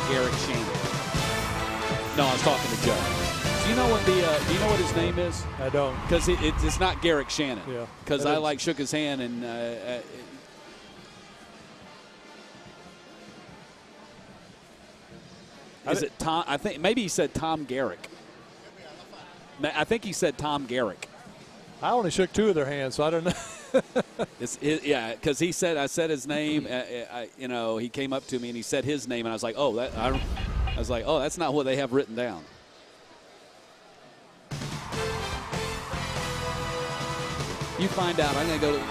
Garrett Shannon. No, I was talking to Joe. Do you know what his name is? I don't. Because it's not Garrett Shannon. Yeah. Because I shook his hand and. Is it Tom? I think maybe he said Tom Garrick. I think he said Tom Garrick. I only shook 2 of their hands, so I don't know. Yeah, because I said his name. He came up to me and he said his name, and I was like, oh, that's not what they have written down. You find out. I'm gonna go to.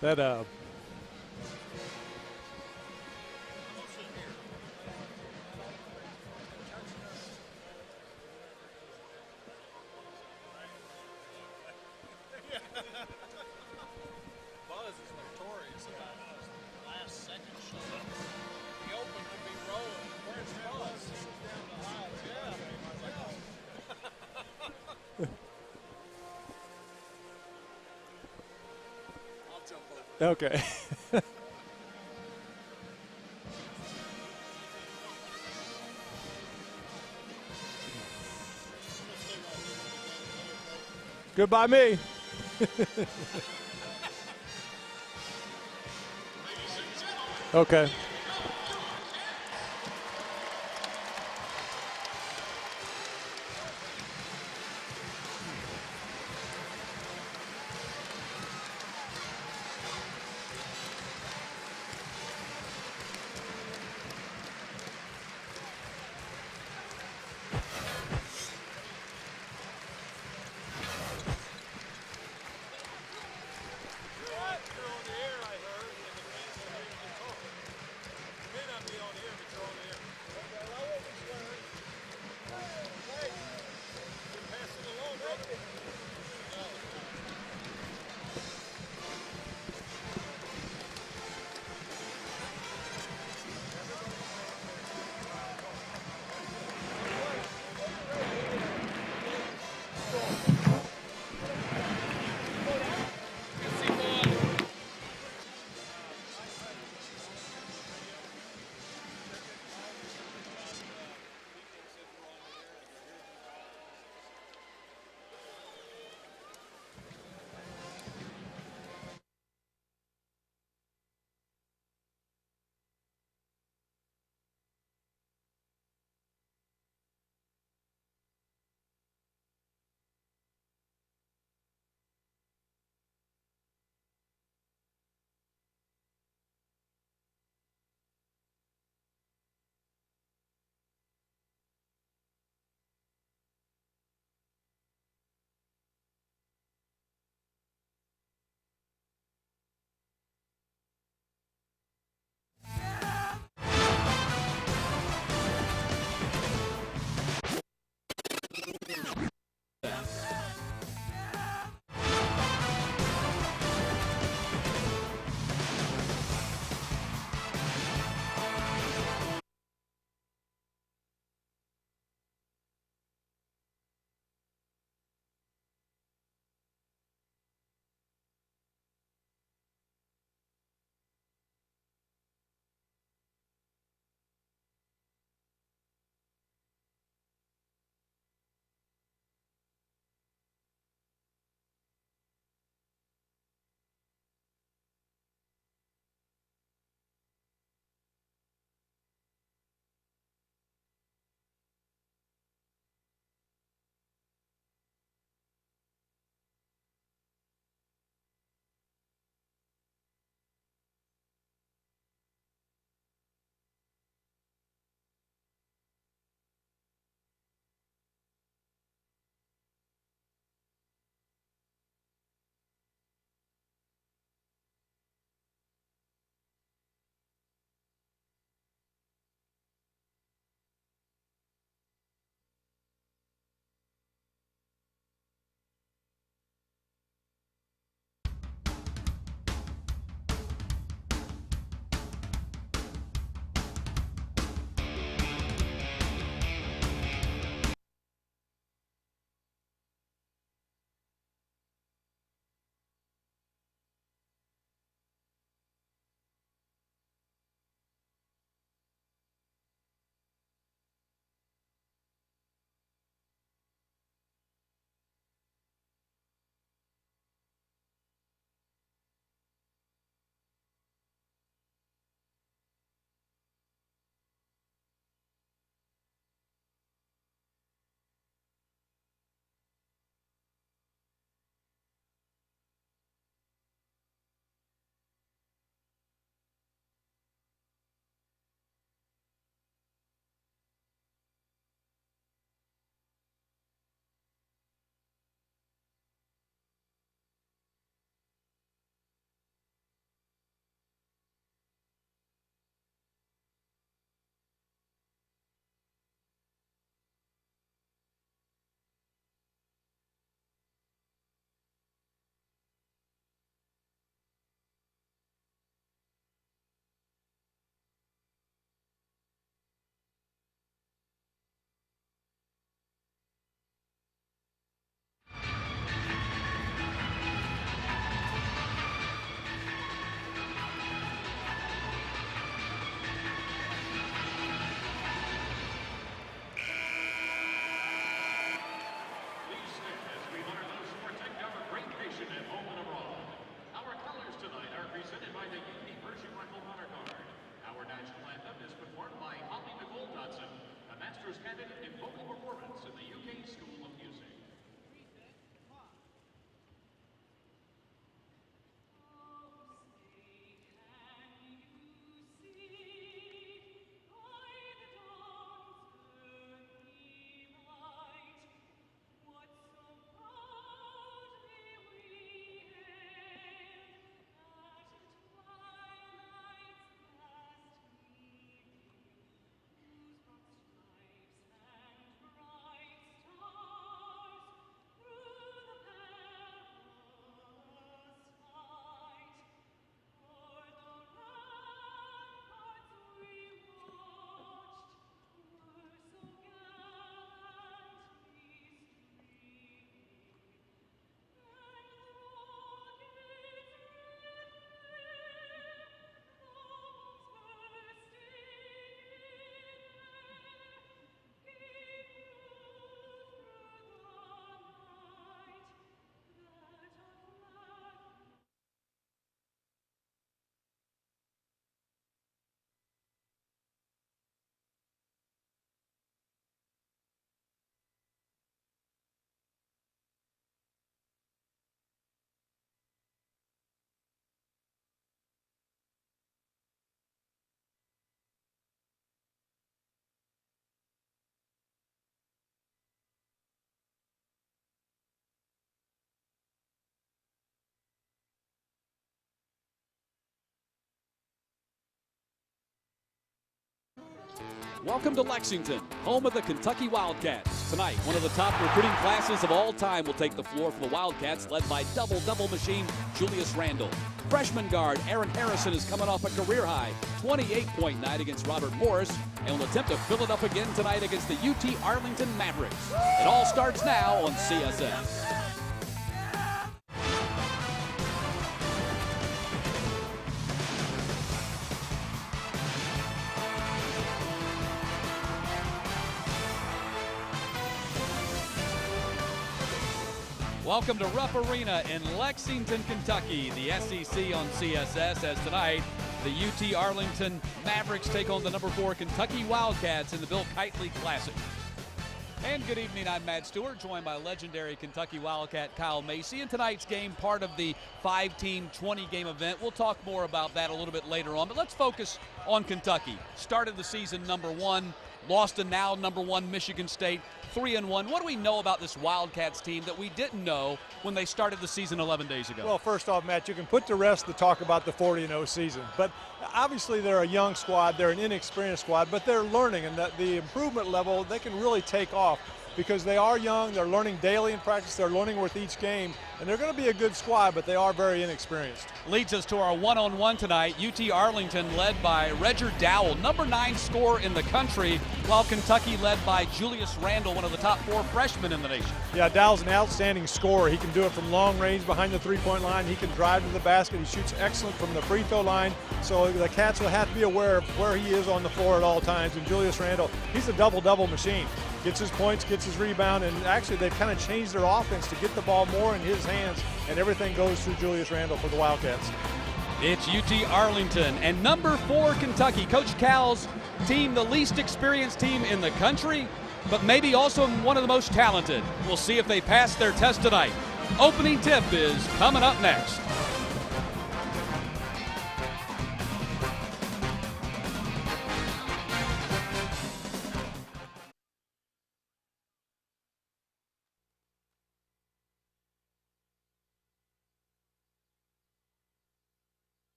That Buzz is notorious about us. Last second shot. He opened to be rolling. Where's Buzz? Down the aisle. Yeah. I'll jump over. okay. Goodbye, me. Okay. Welcome to Lexington, home of the Kentucky Wildcats. Tonight, one of the top recruiting classes of all time will take the floor for the Wildcats, led by double machine Julius Randle. Freshman guard Aaron Harrison is coming off a career-high 28-point night against Robert Morris and will attempt to fill it up again tonight against the UT Arlington Mavericks. It all starts now on CSS. Welcome to Rupp Arena in Lexington, Kentucky, the SEC on CSS, as tonight the UT Arlington Mavericks take on the number 4 Kentucky Wildcats in the Bill Keightley Classic. And good evening, I'm Matt Stewart, joined by legendary Kentucky Wildcat Kyle Macy. And tonight's game, part of the 5-team, 20-game event. We'll talk more about that a little bit later on, but let's focus on Kentucky. Started the season number 1, lost to now number 1 Michigan State, 3-1. What do we know about this Wildcats team that we didn't know when they started the season 11 days ago? Well, first off, Matt, you can put to rest the talk about the 40-0 season. But obviously they're a young squad, they're an inexperienced squad, but they're learning, and the improvement level, they can really take off because they are young, they're learning daily in practice, they're learning with each game, and they're going to be a good squad, but they are very inexperienced. Leads us to our one-on-one tonight. UT Arlington led by Redger Dowell, number 9 scorer in the country, while Kentucky led by Julius Randle, one of the top 4 freshmen in the nation. Yeah, Dowell's an outstanding scorer. He can do it from long range behind the three-point line. He can drive to the basket. He shoots excellent from the free throw line. So the Cats will have to be aware of where he is on the floor at all times. And Julius Randle, he's a double-double machine. Gets his points, gets his rebound, and actually they've kind of changed their offense to get the ball more in his hands, and everything goes through Julius Randle for the Wildcats. It's UT Arlington and number 4 Kentucky. Coach Cal's team, the least experienced team in the country, but maybe also one of the most talented. We'll see if they pass their test tonight. Opening tip is coming up next.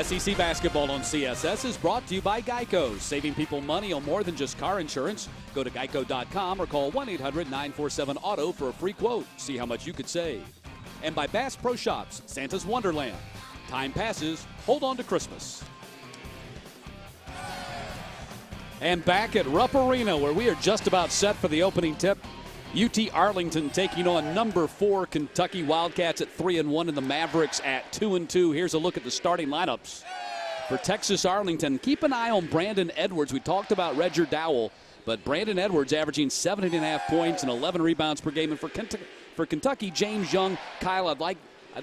SEC basketball on CSS is brought to you by Geico, saving people money on more than just car insurance. Go to geico.com or call 1-800-947-AUTO for a free quote. See how much you could save. And by Bass Pro Shops, Santa's Wonderland. Time passes, hold on to Christmas. And back at Rupp Arena, where we are just about set for the opening tip. UT Arlington taking on number 4 Kentucky Wildcats at 3-1 and the Mavericks at 2-2. Here's a look at the starting lineups for Texas Arlington. Keep an eye on Brandon Edwards. We talked about Redger Dowell, but Brandon Edwards averaging 17.5 points and 11 rebounds per game. And for Kentucky, James Young, Kyle, I'd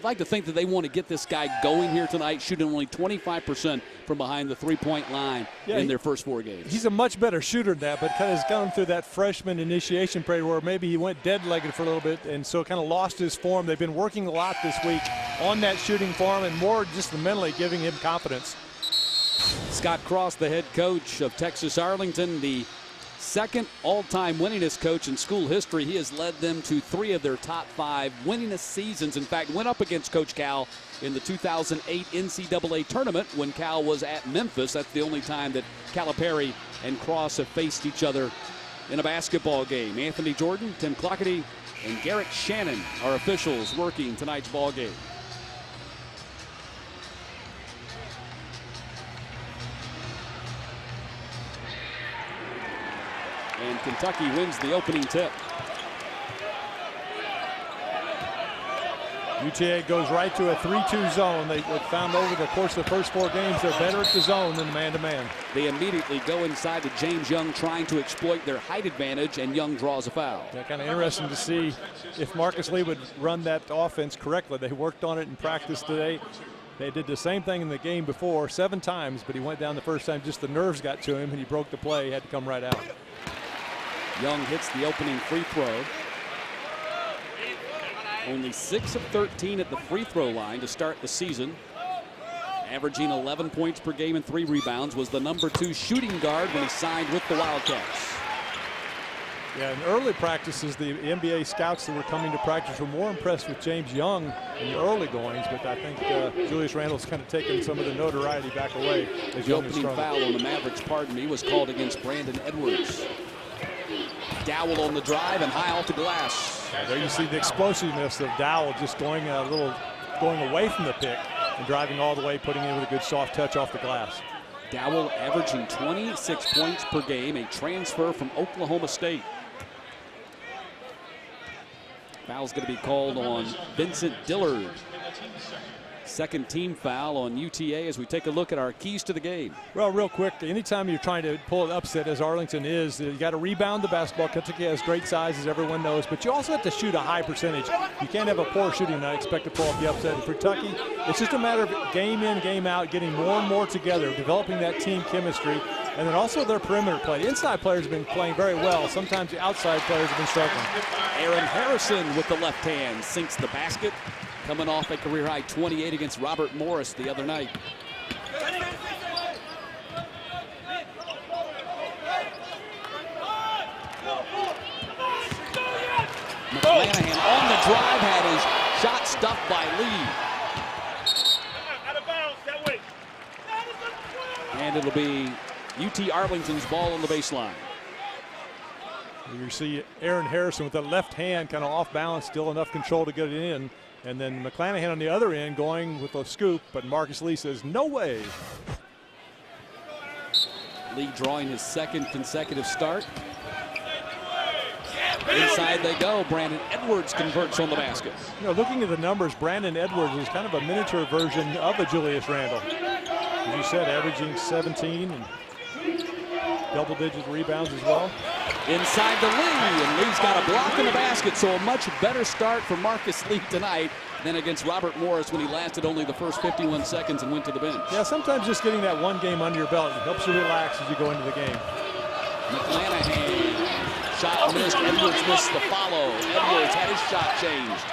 like to think that they want to get this guy going here tonight, shooting only 25% from behind the three-point line in their first 4 games. He's a much better shooter than that, but kind of has gone through that freshman initiation period where maybe he went dead-legged for a little bit and so kind of lost his form. They've been working a lot this week on that shooting form and more just mentally giving him confidence. Scott Cross, the head coach of Texas Arlington, the second all-time winningest coach in school history. He has led them to 3 of their top 5 winningest seasons. In fact, went up against Coach Cal in the 2008 NCAA tournament when Cal was at Memphis. That's the only time that Calipari and Cross have faced each other in a basketball game. Anthony Jordan, Tim Clockety, and Garrett Shannon are officials working tonight's ball game. And Kentucky wins the opening tip. UTA goes right to a 3-2 zone. They found over the course of the first 4 games they're better at the zone than man-to-man. They immediately go inside to James Young, trying to exploit their height advantage, and Young draws a foul. Yeah, kind of interesting to see if Marcus Lee would run that offense correctly. They worked on it in practice today. They did the same thing in the game before 7 times, but he went down the first time. Just the nerves got to him, and he broke the play. He had to come right out. Young hits the opening free throw. Only 6 of 13 at the free throw line to start the season. Averaging 11 points per game and 3 rebounds. Was the #2 shooting guard when he signed with the Wildcats. Yeah, in early practices, the NBA scouts that were coming to practice were more impressed with James Young in the early goings, but I think Julius Randle's kind of taken some of the notoriety back away. The opening foul on the Mavericks, was called against Brandon Edwards. Dowell on the drive and high off the glass. Yeah, there you see the explosiveness of Dowell just going away from the pick and driving all the way, putting in with a good soft touch off the glass. Dowell averaging 26 points per game, a transfer from Oklahoma State. Foul's going to be called on Vincent Dillard. Second team foul on UTA as we take a look at our keys to the game. Well, real quick, anytime you're trying to pull an upset as Arlington is, you got to rebound the basketball. Kentucky has great size, as everyone knows, but you also have to shoot a high percentage. You can't have a poor shooting night, expect to pull off the upset. For Kentucky, it's just a matter of game in, game out, getting more and more together, developing that team chemistry, and then also their perimeter play. The inside players have been playing very well. Sometimes the outside players have been struggling. Aaron Harrison with the left hand sinks the basket, coming off a career-high 28 against Robert Morris the other night. McClanahan on the drive had his shot stuffed by Lee. And it'll be UT Arlington's ball on the baseline. You see Aaron Harrison with the left hand kind of off balance, still enough control to get it in. And then McClanahan on the other end going with a scoop, but Marcus Lee says, no way. Lee drawing his second consecutive start. Inside they go. Brandon Edwards converts on the basket. You know, looking at the numbers, Brandon Edwards is kind of a miniature version of a Julius Randle. As you said, averaging 17 and double-digit rebounds as well. Inside to Lee, and Lee's got a block in the basket, so a much better start for Marcus Lee tonight than against Robert Morris when he lasted only the first 51 seconds and went to the bench. Yeah, sometimes just getting that one game under your belt helps you relax as you go into the game. McClanahan, shot missed, Edwards missed the follow. Edwards had his shot changed.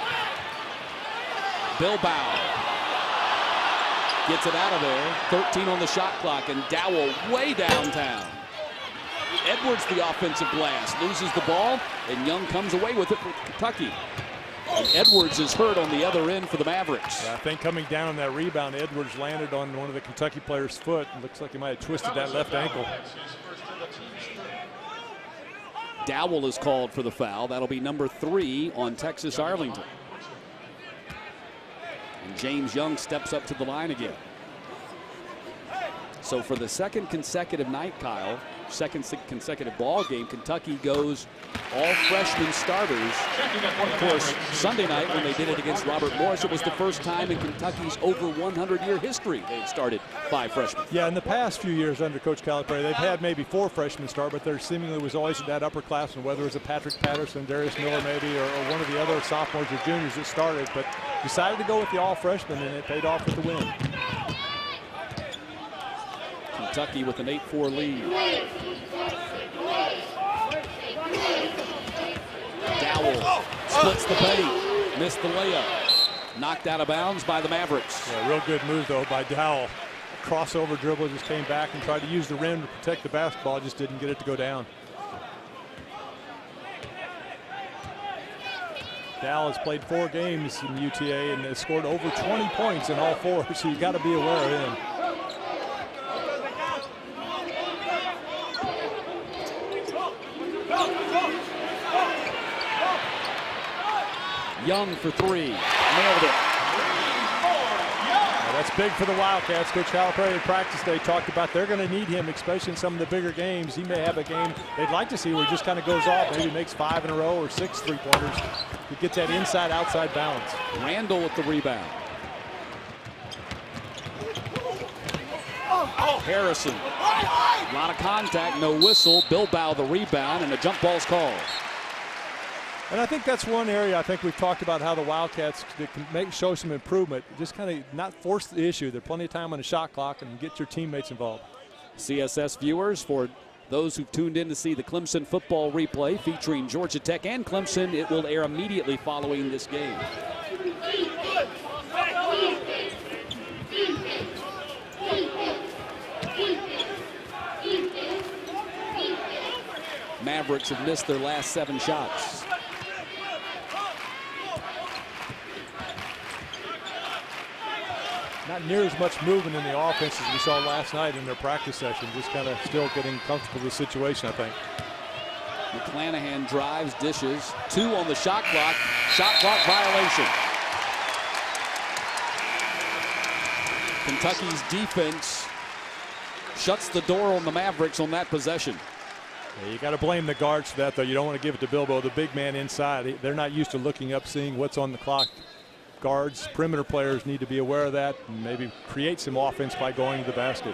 Bilbao gets it out of there, 13 on the shot clock, and Dowell way downtown. Edwards the offensive glass, loses the ball, and Young comes away with it for Kentucky. And Edwards is hurt on the other end for the Mavericks. Yeah, I think coming down on that rebound, Edwards landed on one of the Kentucky players' foot. It looks like he might have twisted that left ankle. Dowell is called for the foul. That'll be number 3 on Texas Arlington. And James Young steps up to the line again. So for the second consecutive night, Kyle, second consecutive ball game, Kentucky goes all freshman starters. Of course, Sunday night when they did it against Robert Morris, it was the first time in Kentucky's over 100-year history they'd started 5 freshmen. Yeah, in the past few years under Coach Calipari, they've had maybe 4 freshmen start, but there seemingly was always that upperclassman, whether it was a Patrick Patterson, Darius Miller maybe, or one of the other sophomores or juniors that started, but decided to go with the all-freshmen, and it paid off with the win. Kentucky with an 8-4 lead. Dowell splits the paint, missed the layup. Knocked out of bounds by the Mavericks. Yeah, real good move, though, by Dowell. Crossover dribble, just came back and tried to use the rim to protect the basketball, just didn't get it to go down. Dowell has played 4 games in UTA and has scored over 20 points in all 4, so you got to be aware of him. Young for 3, nailed it. That's big for the Wildcats. Coach Calipari in practice day talked about they're going to need him, especially in some of the bigger games. He may have a game they'd like to see where he just kind of goes off, maybe makes 5 in a row or 6 3-pointers. He gets that inside-outside balance. Randall with the rebound. Harrison. A lot of contact, no whistle. Bilbao the rebound, and a jump ball's called. And I think that's one area I think we've talked about how the Wildcats can show some improvement. Just kind of not force the issue. There's plenty of time on the shot clock and get your teammates involved. CSS viewers, for those who've tuned in to see the Clemson football replay featuring Georgia Tech and Clemson, it will air immediately following this game. Mavericks have missed their last 7 shots. Not near as much movement in the offense as we saw last night in their practice session. Just kind of still getting comfortable with the situation, I think. McClanahan drives, dishes. 2 on the shot clock. Shot clock violation. Kentucky's defense shuts the door on the Mavericks on that possession. Yeah, you got to blame the guards for that, though. You don't want to give it to Bilbo, the big man inside. They're not used to looking up, seeing what's on the clock. Guards, perimeter players need to be aware of that and maybe create some offense by going to the basket.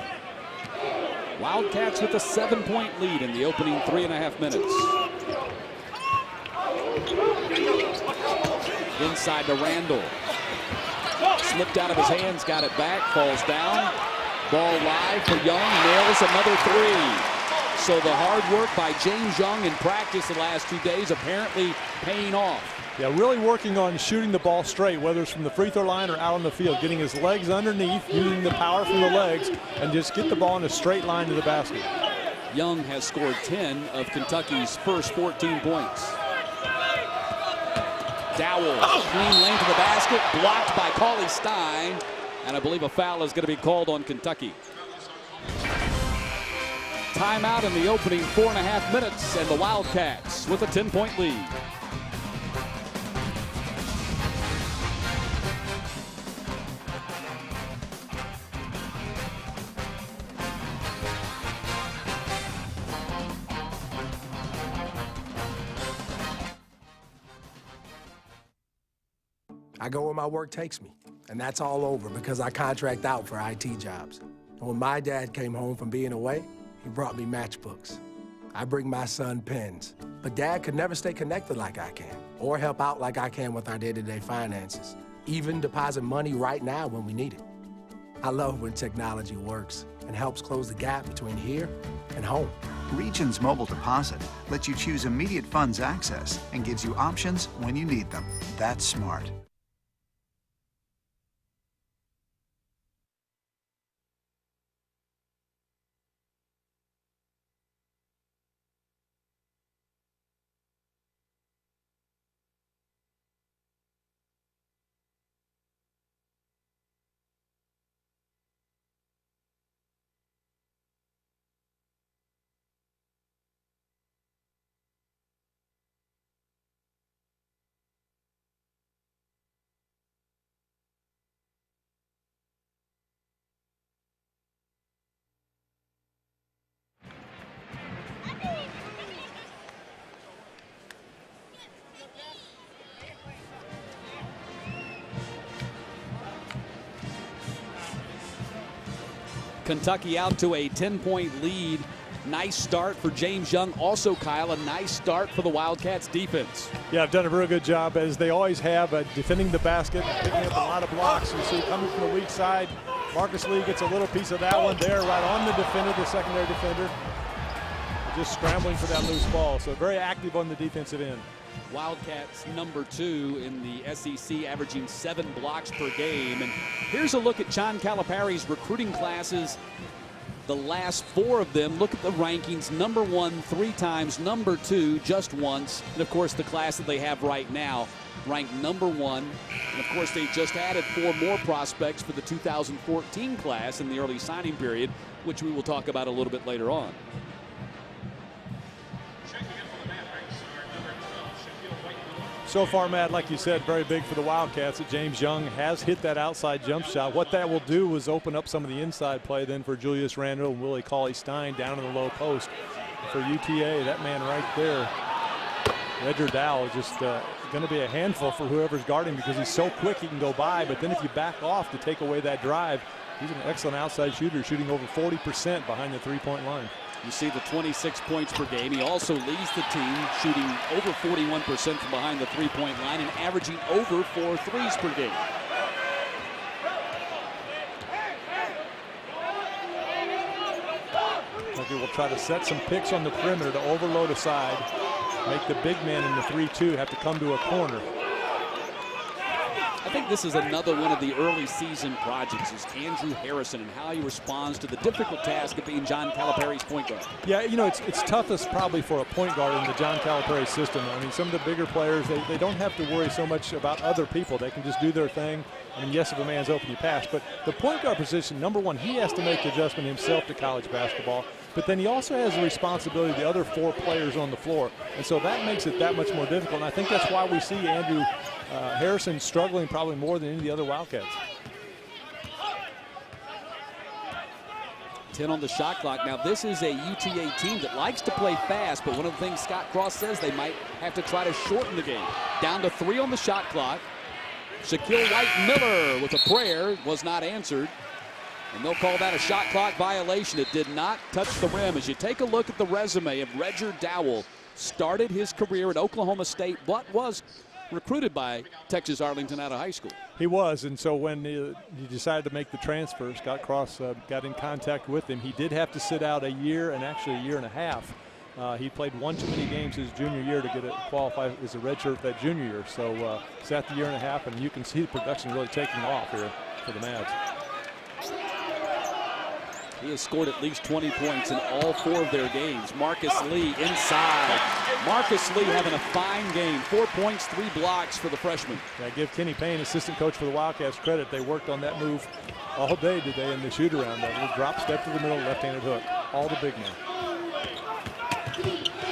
Wildcats with a 7-point lead in the opening 3.5 minutes. Inside to Randall. Slipped out of his hands, got it back, falls down. Ball live for Young, nails another 3. So the hard work by James Young in practice the last 2 days apparently paying off. Yeah, really working on shooting the ball straight, whether it's from the free throw line or out on the field, getting his legs underneath, using the power from the legs, and just get the ball in a straight line to the basket. Young has scored 10 of Kentucky's first 14 points. Dowell, clean lane to the basket, blocked by Cauley Stein, and I believe a foul is going to be called on Kentucky. Timeout in the opening 4.5 minutes, and the Wildcats with a 10-point lead. I go where my work takes me, and that's all over because I contract out for IT jobs. And when my dad came home from being away, he brought me matchbooks. I bring my son pens, but Dad could never stay connected like I can, or help out like I can with our day-to-day finances, even deposit money right now when we need it. I love when technology works and helps close the gap between here and home. Regions Mobile Deposit lets you choose immediate funds access and gives you options when you need them. That's smart. Kentucky out to a 10-point lead. Nice start for James Young. Also, Kyle, a nice start for the Wildcats defense. Yeah, I've done a real good job, as they always have, at defending the basket, picking up a lot of blocks. You see coming from the weak side, Marcus Lee gets a little piece of that one there, right on the defender, the secondary defender. Just scrambling for that loose ball. So very active on the defensive end. Wildcats number 2 in the SEC, averaging 7 blocks per game. And here's a look at John Calipari's recruiting classes. The last 4 of them, look at the rankings. Number 1 3 times, number 2 just once. And of course the class that they have right now ranked number 1. And of course they just added 4 more prospects for the 2014 class in the early signing period, which we will talk about a little bit later on. So far, Matt, like you said, very big for the Wildcats that James Young has hit that outside jump shot. What that will do is open up some of the inside play then for Julius Randle and Willie Cauley-Stein down in the low post. For UTA, that man right there Ledger Dow is just going to be a handful for whoever's guarding because he's so quick he can go by, but then if you back off to take away that drive, he's an excellent outside shooter, shooting over 40% behind the three-point line. You see the 26 points per game. He also leads the team, shooting over 41% from behind the three-point line and averaging over 4 threes per game. Kentucky will try to set some picks on the perimeter to overload a side, make the big man in the 3-2 have to come to a corner. I think this is another one of the early season projects is Andrew Harrison and how he responds to the difficult task of being John Calipari's point guard. Yeah, you know, it's toughest probably for a point guard in the John Calipari system. I mean, some of the bigger players, they don't have to worry so much about other people. They can just do their thing. I mean, yes, if a man's open, you pass. But the point guard position, number one, he has to make the adjustment himself to college basketball. But then he also has the responsibility of the other 4 players on the floor. And so that makes it that much more difficult. And I think that's why we see Andrew Harrison struggling probably more than any of the other Wildcats. 10 on the shot clock. Now, this is a UTA team that likes to play fast, but one of the things Scott Cross says they might have to try to shorten the game. Down to 3 on the shot clock. Shaquille White-Miller with a prayer was not answered. And they'll call that a shot clock violation. It did not touch the rim. As you take a look at the resume of Ledger Dowell, started his career at Oklahoma State, but was recruited by Texas Arlington out of high school. He was, and so when he decided to make the transfer, Scott Cross got in contact with him. He did have to sit out a year and actually a year and a half. He played one too many games his junior year to get it qualified as a redshirt that junior year. So sat the year and a half, and you can see the production really taking off here for the Mavs. He has scored at least 20 points in all 4 of their games. Marcus Lee inside. Marcus Lee having a fine game. 4 points, 3 blocks for the freshman. Yeah, give Kenny Payne, assistant coach for the Wildcats, credit. They worked on that move all day today in the shoot-around. That little drop step to the middle, left-handed hook. All the big men.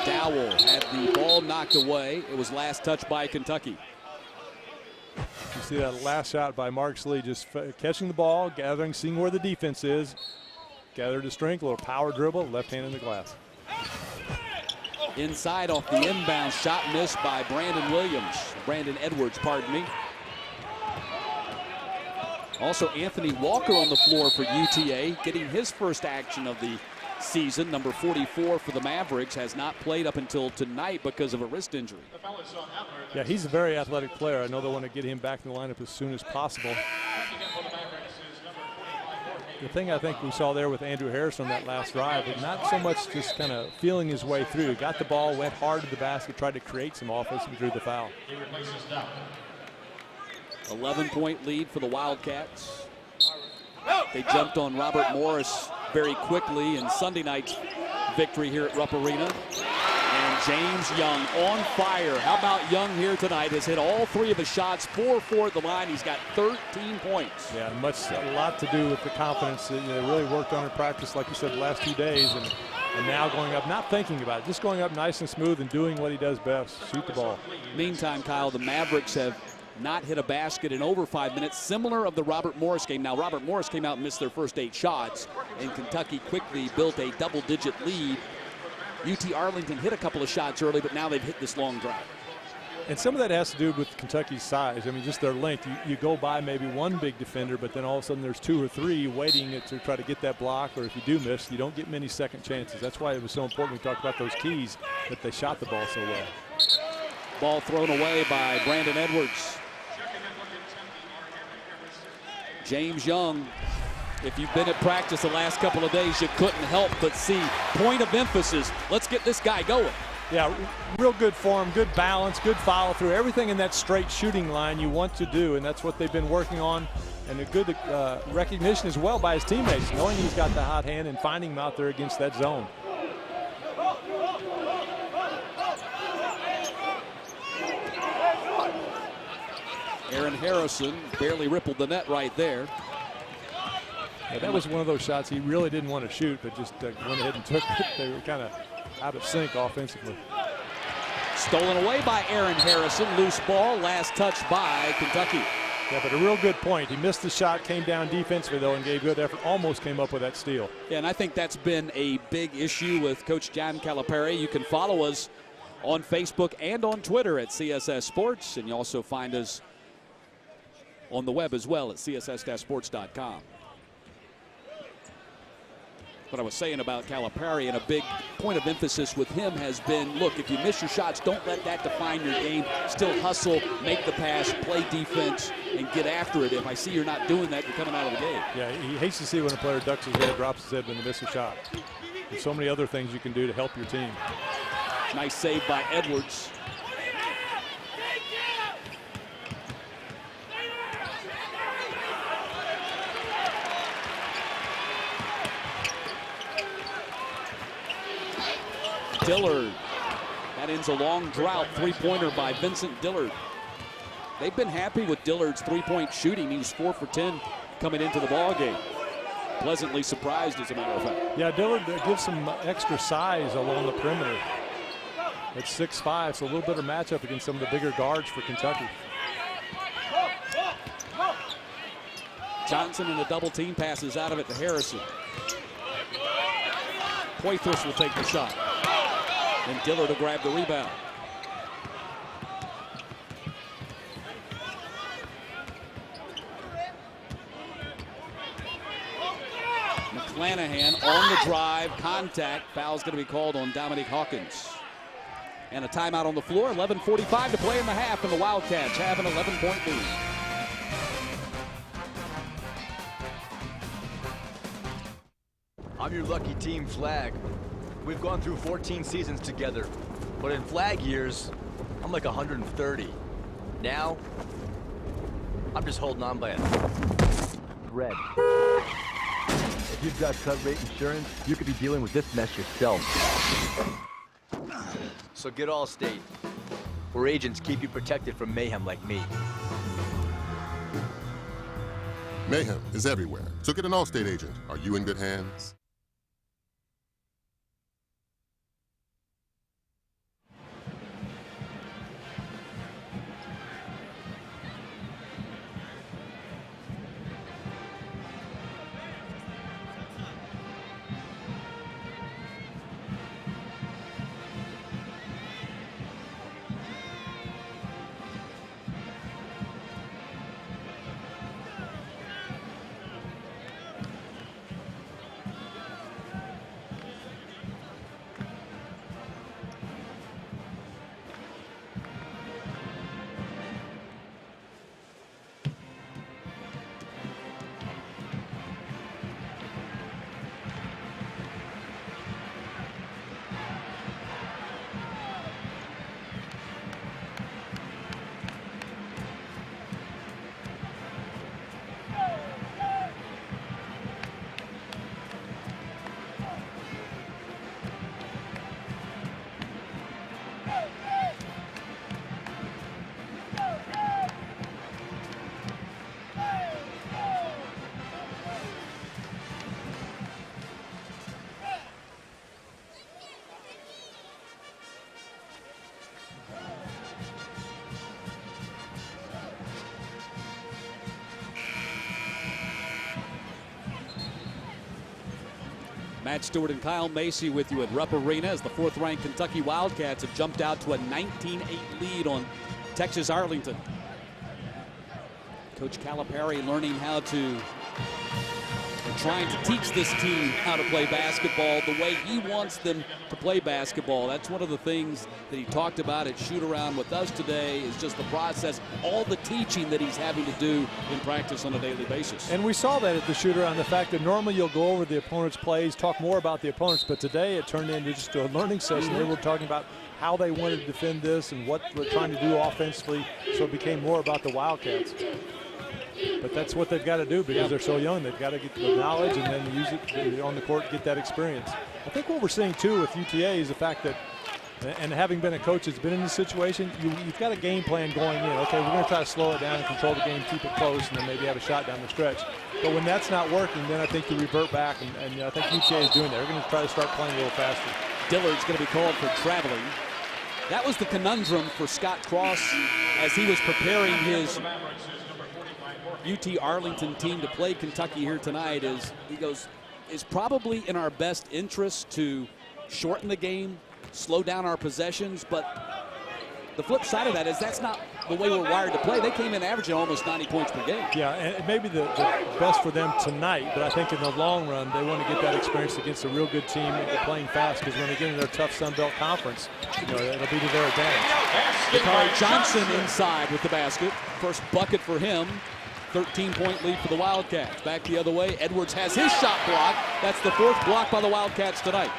Dowell had the ball knocked away. It was last touched by Kentucky. You see that last shot by Marcus Lee, just catching the ball, gathering, seeing where the defense is. Gathered his strength, a little power dribble, left hand in the glass. Inside off the inbound shot missed by Brandon Edwards, pardon me. Also Anthony Walker on the floor for UTA, getting his first action of the season. Number 44 for the Mavericks, has not played up until tonight because of a wrist injury. Yeah, he's a very athletic player. I know they want to get him back in the lineup as soon as possible. The thing I think we saw there with Andrew Harrison on that last drive is not so much just kind of feeling his way through. Got the ball, went hard to the basket, tried to create some offense, and drew the foul. 11-point lead for the Wildcats. They jumped on Robert Morris very quickly in Sunday night's victory here at Rupp Arena. And James Young on fire. How about Young here tonight? Has hit all 3 of his shots, 4-4 at the line. He's got 13 points. Yeah, a lot to do with the confidence. They really worked on in practice, like you said, the last 2 days. And now going up, not thinking about it, just going up nice and smooth and doing what he does best, shoot the ball. Meantime, Kyle, the Mavericks have not hit a basket in over 5 minutes, similar of the Robert Morris game. Now, Robert Morris came out and missed their first 8 shots, and Kentucky quickly built a double-digit lead. UT Arlington hit a couple of shots early, but now they've hit this long drive. And some of that has to do with Kentucky's size. I mean, just their length. You go by maybe one big defender, but then all of a sudden there's 2 or 3 waiting to try to get that block, or if you do miss, you don't get many second chances. That's why it was so important we talked about those keys, that they shot the ball so well. Ball thrown away by Brandon Edwards. James Young, if you've been at practice the last couple of days, you couldn't help but see point of emphasis. Let's get this guy going. Yeah, real good form, good balance, good follow through. Everything in that straight shooting line you want to do, and that's what they've been working on. And a good recognition as well by his teammates, knowing he's got the hot hand and finding him out there against that zone. Aaron Harrison barely rippled the net right there. Yeah, that was one of those shots he really didn't want to shoot, but just went ahead and took it. They were kind of out of sync offensively. Stolen away by Aaron Harrison. Loose ball, last touch by Kentucky. Yeah, but a real good point. He missed the shot, came down defensively, though, and gave good effort. Almost came up with that steal. Yeah, and I think that's been a big issue with Coach John Calipari. You can follow us on Facebook and on Twitter at CSS Sports. And you also find us on the web as well at css-sports.com. What I was saying about Calipari, and a big point of emphasis with him has been, look, if you miss your shots, don't let that define your game. Still hustle, make the pass, play defense, and get after it. If I see you're not doing that, you're coming out of the game. Yeah, he hates to see when a player ducks his head, drops his head when they miss a shot. There's so many other things you can do to help your team. Nice save by Edwards. Dillard. That ends a long drought. Three-pointer by Vincent Dillard. They've been happy with Dillard's three-point shooting. He was 4 for 10 coming into the ballgame. Pleasantly surprised, as a matter of fact. Yeah, Dillard gives some extra size along the perimeter. At 6'5", so a little better matchup against some of the bigger guards for Kentucky. Johnson in a double team, passes out of it to Harrison. Poitras will take the shot. And Dillard will grab the rebound. McClanahan on the drive, contact. Foul's going to be called on Dominique Hawkins. And a timeout on the floor, 11:45 to play in the half, and the Wildcats have an 11-point lead. I'm your lucky team, Flag. We've gone through 14 seasons together, but in Flag years, I'm like 130. Now, I'm just holding on by a thread. If you've got cut rate insurance, you could be dealing with this mess yourself. So get Allstate, where agents keep you protected from mayhem like me. Mayhem is everywhere, so get an Allstate agent. Are you in good hands? Matt Stewart and Kyle Macy with you at Rupp Arena as the fourth-ranked Kentucky Wildcats have jumped out to a 19-8 lead on Texas Arlington. Coach Calipari learning how to, trying to teach this team how to play basketball the way he wants them to play basketball. That's one of the things that he talked about at shoot-around with us today, is just the process, all the teaching that he's having to do in practice on a daily basis. And we saw that at the shoot-around, the fact that normally you'll go over the opponent's plays, talk more about the opponents, but today it turned into just a learning session. They were talking about how they wanted to defend this and what we're trying to do offensively, so it became more about the Wildcats. But that's what they've got to do because they're so young. They've got to get the knowledge and then use it on the court to get that experience. I think what we're seeing, too, with UTA is the fact that, and having been a coach that's been in this situation, you've got a game plan going in. Okay, we're going to try to slow it down and control the game, keep it close, and then maybe have a shot down the stretch. But when that's not working, then I think you revert back, and I think UTA is doing that. They're going to try to start playing a little faster. Dillard's going to be called for traveling. That was the conundrum for Scott Cross as he was preparing his UT Arlington team to play Kentucky here tonight. Is he goes, is probably in our best interest to shorten the game, slow down our possessions, but the flip side of that is that's not the way we're wired to play. They came in averaging almost 90 points per game. Yeah, and it may be the best for them tonight, but I think in the long run, they want to get that experience against a real good team playing fast, because when they get in their tough Sun Belt conference, it'll be to their advantage. Dakari Johnson inside with the basket. First bucket for him. 13-point lead for the Wildcats. Back the other way. Edwards has his shot blocked. That's the 4th block by the Wildcats tonight.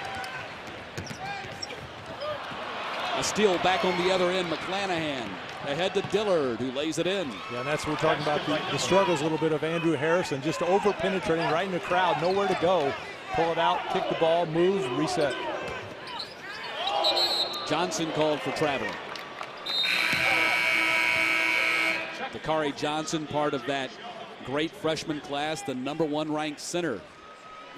A steal back on the other end. McClanahan ahead to Dillard, who lays it in. Yeah, and that's what we're talking about, the struggles a little bit of Andrew Harrison, just over-penetrating right in the crowd, nowhere to go. Pull it out, kick the ball, move, reset. Johnson called for traveling. Dakari Johnson, part of that great freshman class, the #1 ranked center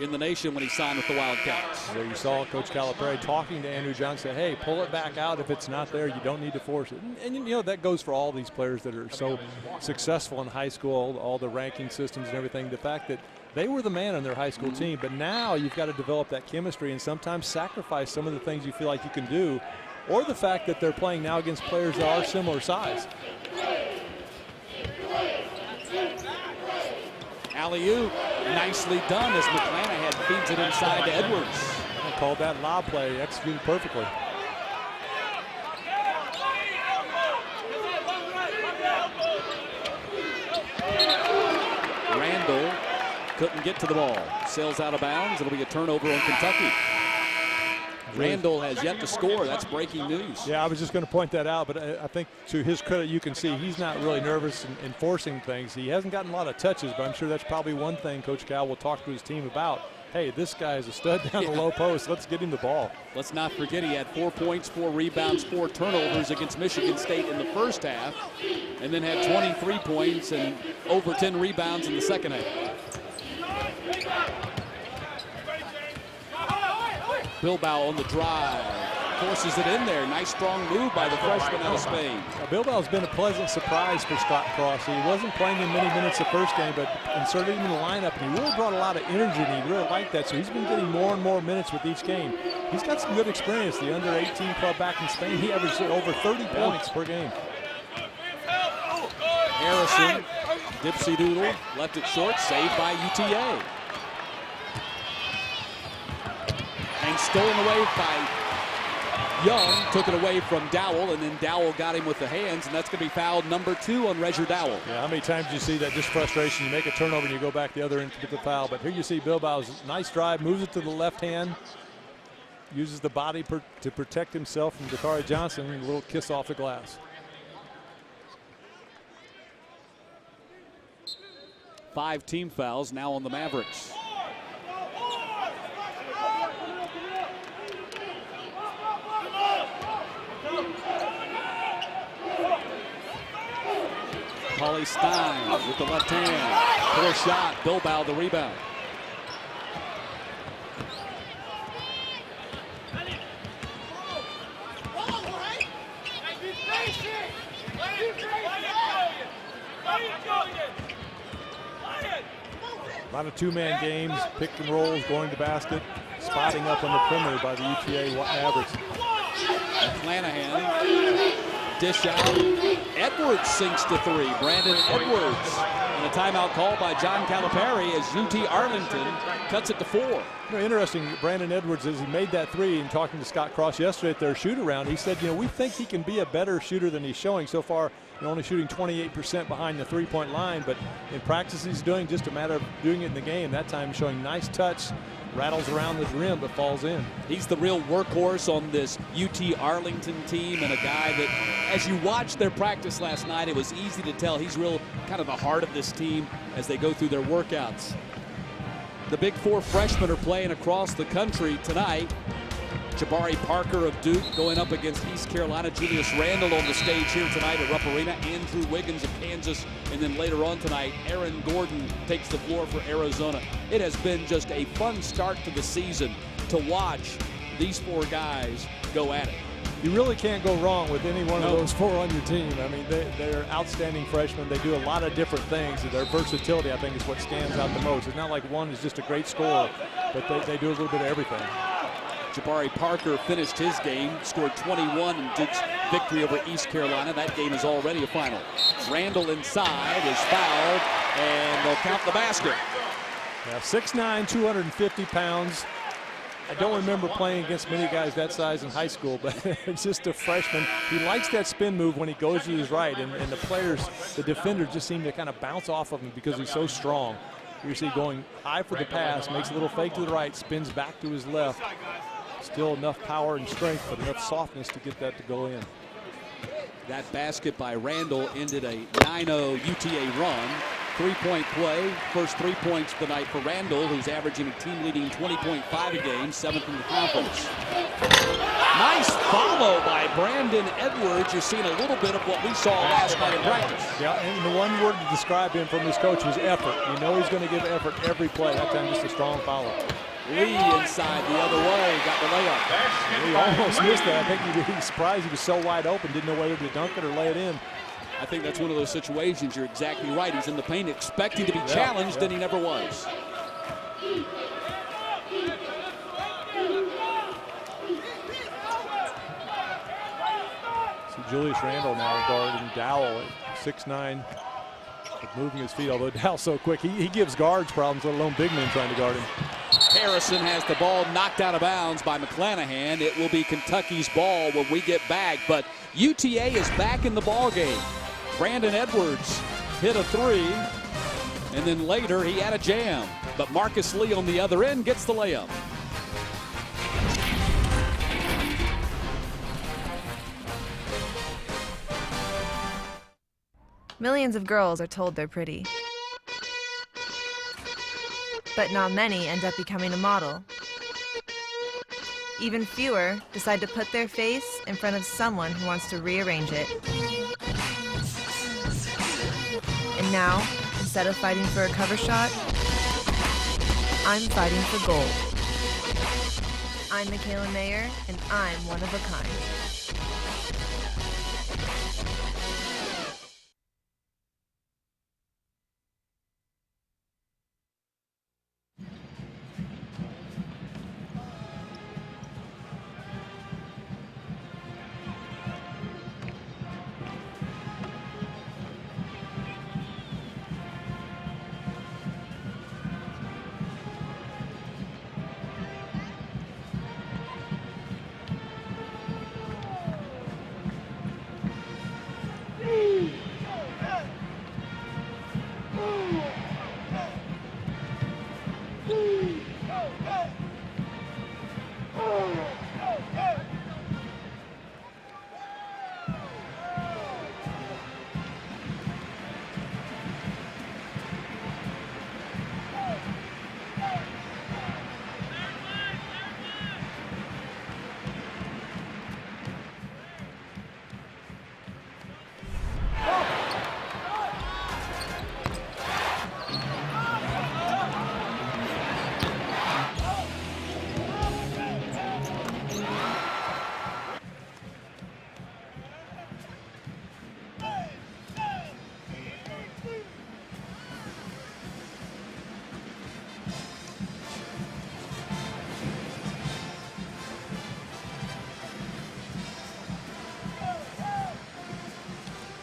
in the nation when he signed with the Wildcats. There you saw Coach Calipari talking to Andrew Johnson, hey, pull it back out. If it's not there, you don't need to force it. And you know, that goes for all these players that are so successful in high school, all the ranking systems and everything. The fact that they were the man on their high school team, but now you've got to develop that chemistry and sometimes sacrifice some of the things you feel like you can do, or the fact that they're playing now against players that are similar size. Alley-oop, nicely done as McClanahan feeds it inside to Edwards. I called that lob play, executed perfectly. Randall couldn't get to the ball. Sails out of bounds. It'll be a turnover on Kentucky. Randall has yet to score. That's breaking news. Yeah, I was just going to point that out, but I think to his credit, you can see he's not really nervous in forcing things. He hasn't gotten a lot of touches, but I'm sure that's probably one thing Coach Cal will talk to his team about. Hey, this guy is a stud down the low post. Let's get him the ball. Let's not forget he had 4 points, 4 rebounds, 4 turnovers against Michigan State in the first half, and then had 23 points and over 10 rebounds in the second half. Bilbao on the drive, forces it in there. Nice strong move by the freshman out of Spain. Bilbao's been a pleasant surprise for Scott Cross. He wasn't playing in many minutes the first game, but inserted him in the lineup, and he really brought a lot of energy, and he really liked that. So he's been getting more and more minutes with each game. He's got some good experience. The under-18 club back in Spain, he averaged over 30 points per game. Harrison, dipsy doodle, left it short, saved by UTA. And stolen away by Young, took it away from Dowell, and then Dowell got him with the hands, and that's going to be foul number 2 on Reger Dowell. Yeah, how many times do you see that, just frustration? You make a turnover and you go back the other end to get the foul. But here you see Bilbao's nice drive, moves it to the left hand, uses the body to protect himself from Dakari Johnson, and a little kiss off the glass. 5 team fouls now on the Mavericks. Pauly Stein with the left hand. Poor shot. Bilbao the rebound. A lot of two-man games, pick and rolls, going to basket, spotting up on the perimeter by the UTA Mavericks. McClanahan, dish out. Edwards sinks to 3. Brandon Edwards. And a timeout call by John Calipari as UT Arlington cuts it to 4. You know, interesting, Brandon Edwards, as he made that 3 and talking to Scott Cross yesterday at their shoot-around, he said, we think he can be a better shooter than he's showing so far. Only shooting 28% behind the three-point line, but in practice he's doing just a matter of doing it in the game. That time showing nice touch, rattles around the rim, but falls in. He's the real workhorse on this UT Arlington team, and a guy that, as you watched their practice last night, it was easy to tell he's real kind of the heart of this team as they go through their workouts. The Big 4 freshmen are playing across the country tonight. Jabari Parker of Duke going up against East Carolina. Julius Randle on the stage here tonight at Rupp Arena. Andrew Wiggins of Kansas. And then later on tonight, Aaron Gordon takes the floor for Arizona. It has been just a fun start to the season to watch these 4 guys go at it. You really can't go wrong with any one of those 4 on your team. I mean, they're outstanding freshmen. They do a lot of different things. Their versatility, I think, is what stands out the most. It's not like one is just a great scorer, but they do a little bit of everything. Jabari Parker finished his game, scored 21 in Duke's victory over East Carolina. That game is already a final. Randall inside is fouled, and they'll count the basket. Yeah, 6'9", 250 pounds. I don't remember playing against many guys that size in high school, but it's just a freshman. He likes that spin move when he goes to his right, and the players, the defenders just seem to kind of bounce off of him because he's so strong. You see going high for the pass, makes a little fake to the right, spins back to his left. Still enough power and strength, but enough softness to get that to go in. That basket by Randall ended a 9-0 UTA run. Three-point play, first 3 points of the night for Randall, who's averaging a team-leading 20.5 a game, 7th in the conference. Nice follow by Brandon Edwards. You're seeing a little bit of what we saw last night in practice. Yeah, and the one word to describe him from his coach was effort. You know he's going to give effort every play. That time just a strong follow. Lee inside the other way, got the layup. He almost missed that. I think he was surprised he was so wide open, didn't know whether to dunk it or lay it in. I think that's one of those situations. You're exactly right. He's in the paint expecting to be challenged, and he never was. See Julius Randle now guarding Dowell at 6'9", moving his feet, although Dowell's so quick. He gives guards problems, let alone big men trying to guard him. Harrison has the ball knocked out of bounds by McClanahan. It will be Kentucky's ball when we get back, but UTA is back in the ball game. Brandon Edwards hit a three, and then later he had a jam. But Marcus Lee on the other end gets the layup. Millions of girls are told they're pretty. But not many end up becoming a model. Even fewer decide to put their face in front of someone who wants to rearrange it. And now, instead of fighting for a cover shot, I'm fighting for gold. I'm Michaela Mayer, and I'm one of a kind.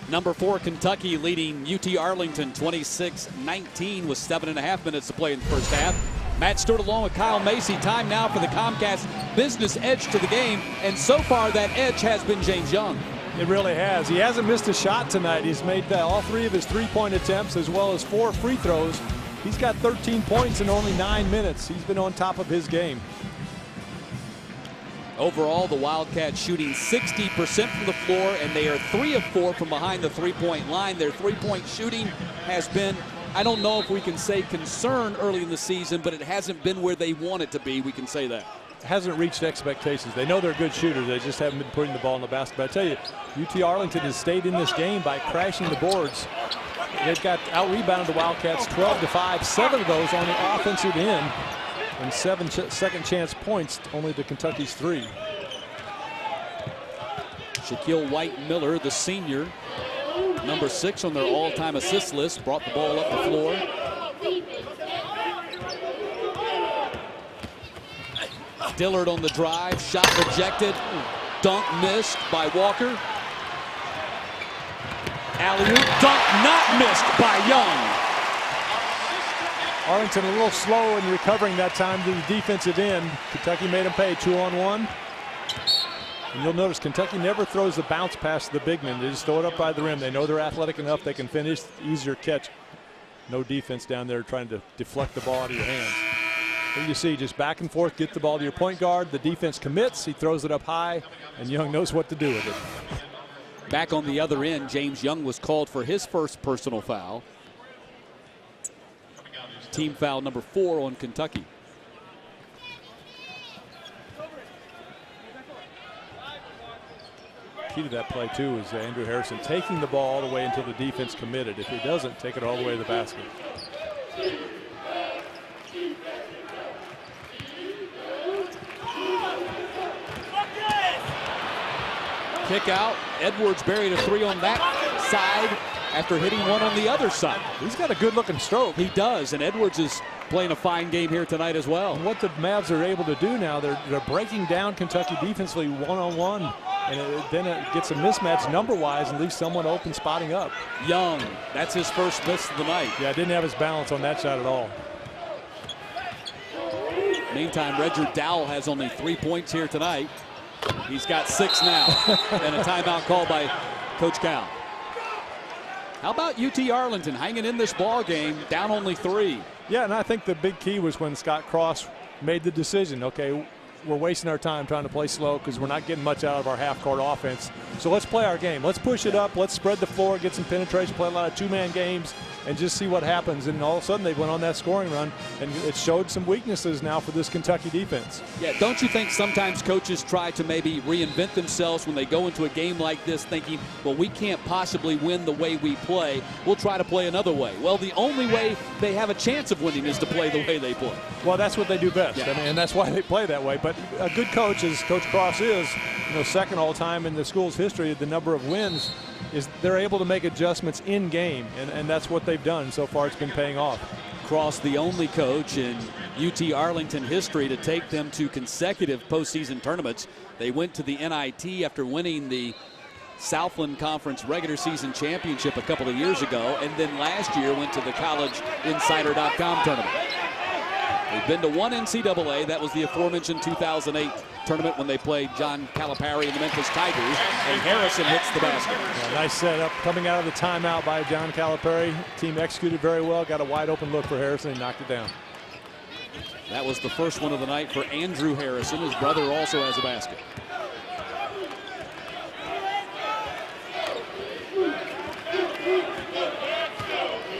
Number 4 Kentucky leading UT Arlington 26-19 with 7.5 minutes to play in the first half. Matt Stewart along with Kyle Macy. Time now for the Comcast business edge to the game, and so far that edge has been James Young. It really has. He hasn't missed a shot tonight. He's made all 3 of his three-point attempts as well as 4 free throws. He's got 13 points in only 9 minutes. He's been on top of his game. Overall, the Wildcats shooting 60% from the floor, and they are 3 of 4 from behind the three-point line. Their three-point shooting has been, I don't know if we can say concern early in the season, but it hasn't been where they want it to be. We can say that. Hasn't reached expectations. They know they're good shooters. They just haven't been putting the ball in the basket. But I tell you, UT Arlington has stayed in this game by crashing the boards. They've got out-rebounded the Wildcats 12-5, 7 of those on the offensive end, and 7 second-chance points only to Kentucky's 3. Shaquille White-Miller, the senior, number 6 on their all-time assist list, brought the ball up the floor. Dillard on the drive. Shot rejected. Dunk missed by Walker. Alley-oop. Dunk not missed by Young. Arlington a little slow in recovering that time to the defensive end. Kentucky made them pay 2-on-1. And you'll notice Kentucky never throws the bounce pass to the big men. They just throw it up by the rim. They know they're athletic enough. They can finish. Easier catch. No defense down there trying to deflect the ball out of your hands. And you see just back and forth, get the ball to your point guard. The defense commits. He throws it up high, and Young knows what to do with it. Back on the other end, James Young was called for his first personal foul. Team foul number 4 on Kentucky. Key to that play too is Andrew Harrison taking the ball all the way until the defense committed. If he doesn't, take it all the way to the basket. Kick out. Edwards buried a 3 on that side after hitting one on the other side. He's got a good looking stroke. He does, and Edwards is playing a fine game here tonight as well. And what the Mavs are able to do now, they're breaking down Kentucky defensively one-on-one, and then it gets a mismatch number-wise and leaves someone open spotting up. Young, that's his first miss of the night. Yeah, didn't have his balance on that shot at all. Meantime, Reggie Dowell has only 3 points here tonight. He's got 6 now, and a timeout called by Coach Cal. How about UT Arlington hanging in this ball game, down only 3? Yeah, and I think the big key was when Scott Cross made the decision, okay, we're wasting our time trying to play slow because we're not getting much out of our half-court offense. So let's play our game. Let's push it up. Let's spread the floor, get some penetration, play a lot of two-man games, and just see what happens. And all of a sudden they went on that scoring run, and it showed some weaknesses now for this Kentucky defense. Yeah, don't you think sometimes coaches try to maybe reinvent themselves when they go into a game like this thinking, well, we can't possibly win the way we play. We'll try to play another way. Well, the only way they have a chance of winning is to play the way they play. Well, that's what they do best. Yeah. I mean, and that's why they play that way. But a good coach, as Coach Cross is, second all time in the school's history, the number of wins, is they're able to make adjustments in game, and that's what they've done so far. It's been paying off. Cross, the only coach in UT Arlington history to take them to consecutive postseason tournaments. They went to the NIT after winning the Southland Conference regular season championship a couple of years ago, and then last year went to the collegeinsider.com tournament. They've been to one NCAA. That was the aforementioned 2008 tournament when they played John Calipari and the Memphis Tigers, and Harrison hits the basket. Yeah, nice setup coming out of the timeout by John Calipari. Team executed very well, got a wide open look for Harrison and knocked it down. That was the first one of the night for Andrew Harrison. His brother also has a basket.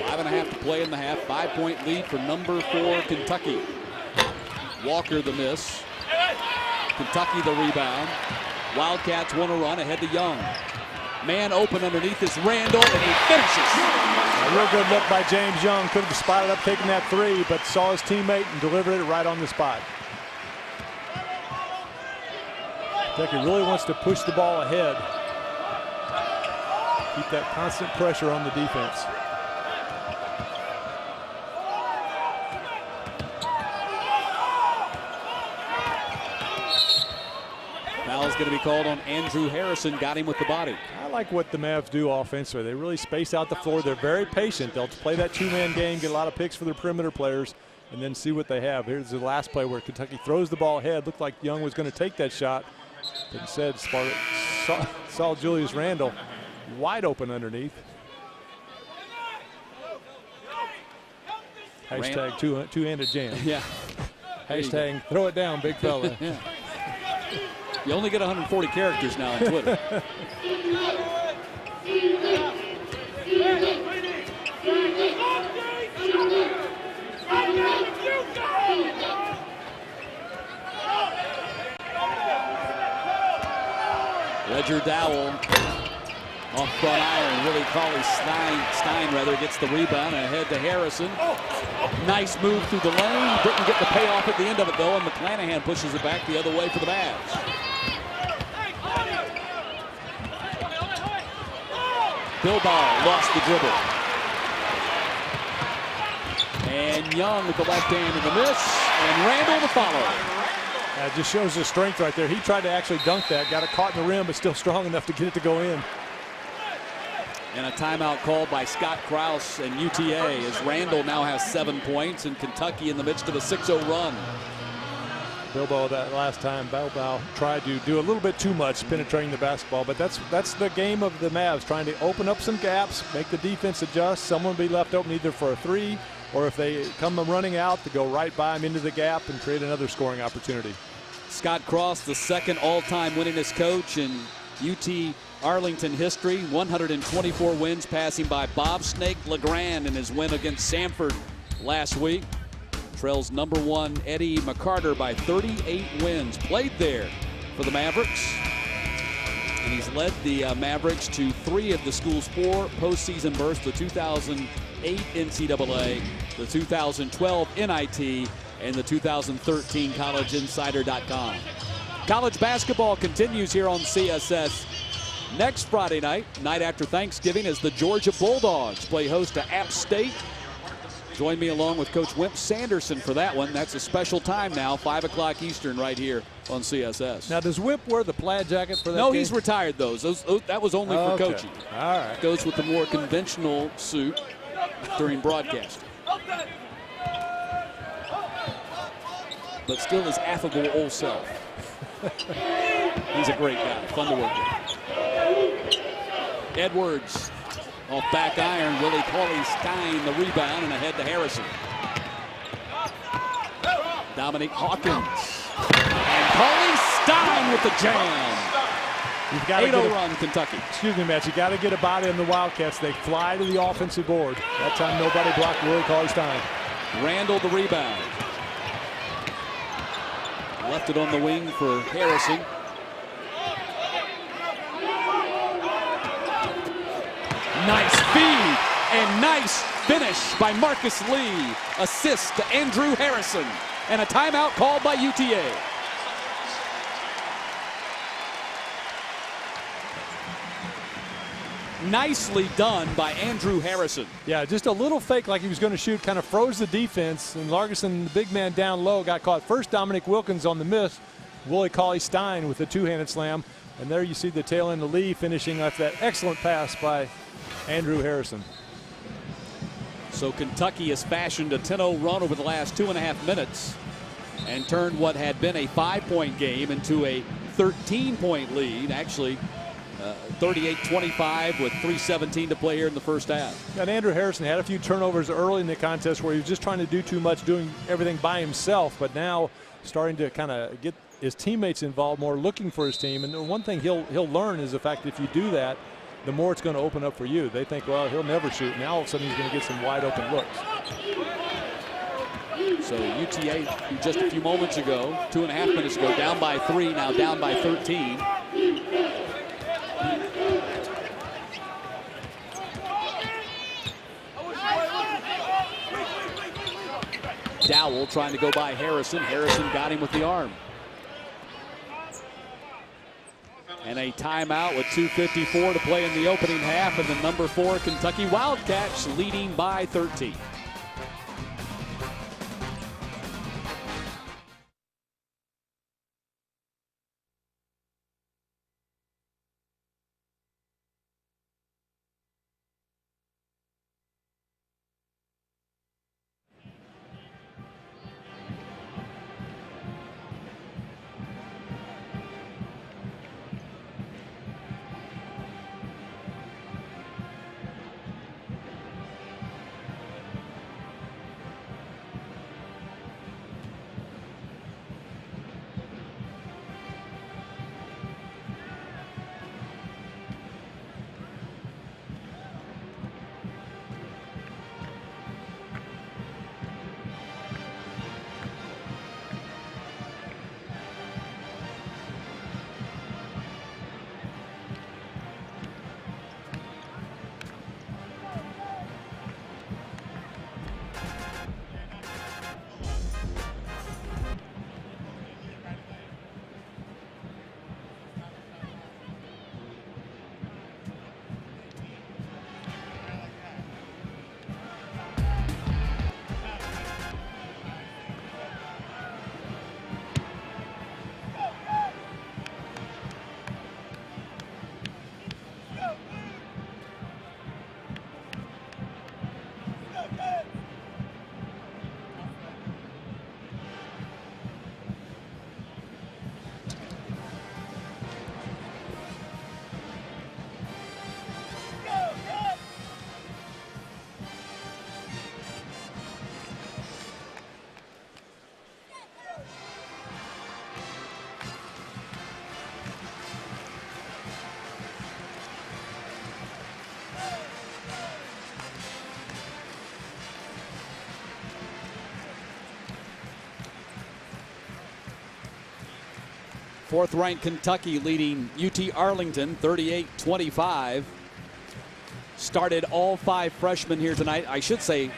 Five and a half to play in the half. 5-point lead for number 4 Kentucky. Walker the miss. Kentucky the rebound. Wildcats want to run ahead to Young. Man open underneath is Randall, and he finishes. A real good look by James Young. Could have spotted up taking that 3, but saw his teammate and delivered it right on the spot. Kentucky really wants to push the ball ahead. Keep that constant pressure on the defense. Foul's going to be called on Andrew Harrison. Got him with the body. I like what the Mavs do offensively. They really space out the floor. They're very patient. They'll play that two-man game, get a lot of picks for their perimeter players, and then see what they have. Here's the last play where Kentucky throws the ball ahead. Looked like Young was going to take that shot, but instead saw Julius Randle wide open underneath. Hashtag two-handed jam. Yeah. Hashtag throw it down, big fella. Yeah. You only get 140 characters now on Twitter. Ledger Dowell off front iron. Willie Cauley-Stein gets the rebound and ahead to Harrison. Nice move through the lane. Didn't get the payoff at the end of it, though, and McClanahan pushes it back the other way for the Mavs. Bilbao lost the dribble. And Young with the left hand in the miss, and Randall the follow. That just shows his strength right there. He tried to actually dunk that, got it caught in the rim, but still strong enough to get it to go in. And a timeout called by Scott Krause and UTA as Randall now has 7 points and Kentucky in the midst of a 6-0 run. Bilbao that last time, Bilbao tried to do a little bit too much penetrating the basketball, but that's the game of the Mavs, trying to open up some gaps, make the defense adjust. Someone will be left open either for a three, or if they come running out, to go right by him into the gap and create another scoring opportunity. Scott Krause, the second all-time winningest coach in UT Arlington history, 124 wins, passing by Bob Snake LeGrand in his win against Samford last week. Trails number 1 Eddie McCarter by 38 wins. Played there for the Mavericks. And he's led the Mavericks to 3 of the school's 4 postseason berths, the 2008 NCAA, the 2012 NIT, and the 2013 CollegeInsider.com. College basketball continues here on CSS. Next Friday night, night after Thanksgiving, as the Georgia Bulldogs play host to App State. Join me along with Coach Wimp Sanderson for that one. That's a special time now, 5 o'clock Eastern right here on CSS. Now, does Wimp wear the plaid jacket for that No, game? he's retired those. That was only for coaching. All right. Goes with the more conventional suit during broadcasting. But still his affable old self. He's a great guy, fun to work with. Edwards off back iron. Willie Cauley-Stein the rebound and ahead to Harrison. Dominique Hawkins. And Cauley-Stein with the jam. 8-0 run, Kentucky. Excuse me, Matt. You got to get a body on the Wildcats. They fly to the offensive board. That time nobody blocked Willie Cauley-Stein. Randall the rebound. Left it on the wing for Harrison. Nice feed and nice finish by Marcus Lee. Assist to Andrew Harrison. And a timeout called by UTA. Nicely done by Andrew Harrison. Yeah, just a little fake like he was going to shoot, kind of froze the defense, and Largison, the big man down low, got caught. First Dominic Wilkins on the miss, Willie Cauley-Stein with the two-handed slam, and there you see the tail end of Lee finishing off that excellent pass by Andrew Harrison. So Kentucky has fashioned a 10-0 run over the last 2.5 minutes and turned what had been a 5-point game into a 13-point lead. Actually, 38-25 with 3:17 to play here in the first half. And Andrew Harrison had a few turnovers early in the contest where he was just trying to do too much, doing everything by himself, but now starting to kind of get his teammates involved more, looking for his team. And one thing he'll learn is the fact that if you do that, the more it's going to open up for you. They think, well, he'll never shoot. Now all of a sudden he's going to get some wide open looks. So UTA just a few moments ago, 2.5 minutes ago, down by 3, now down by 13. Dowell trying to go by Harrison. Harrison got him with the arm. And a timeout with 2:54 to play in the opening half, and the number 4 Kentucky Wildcats leading by 13. Fourth-ranked Kentucky leading UT Arlington 38-25. Started all 5 freshmen here tonight. I should say,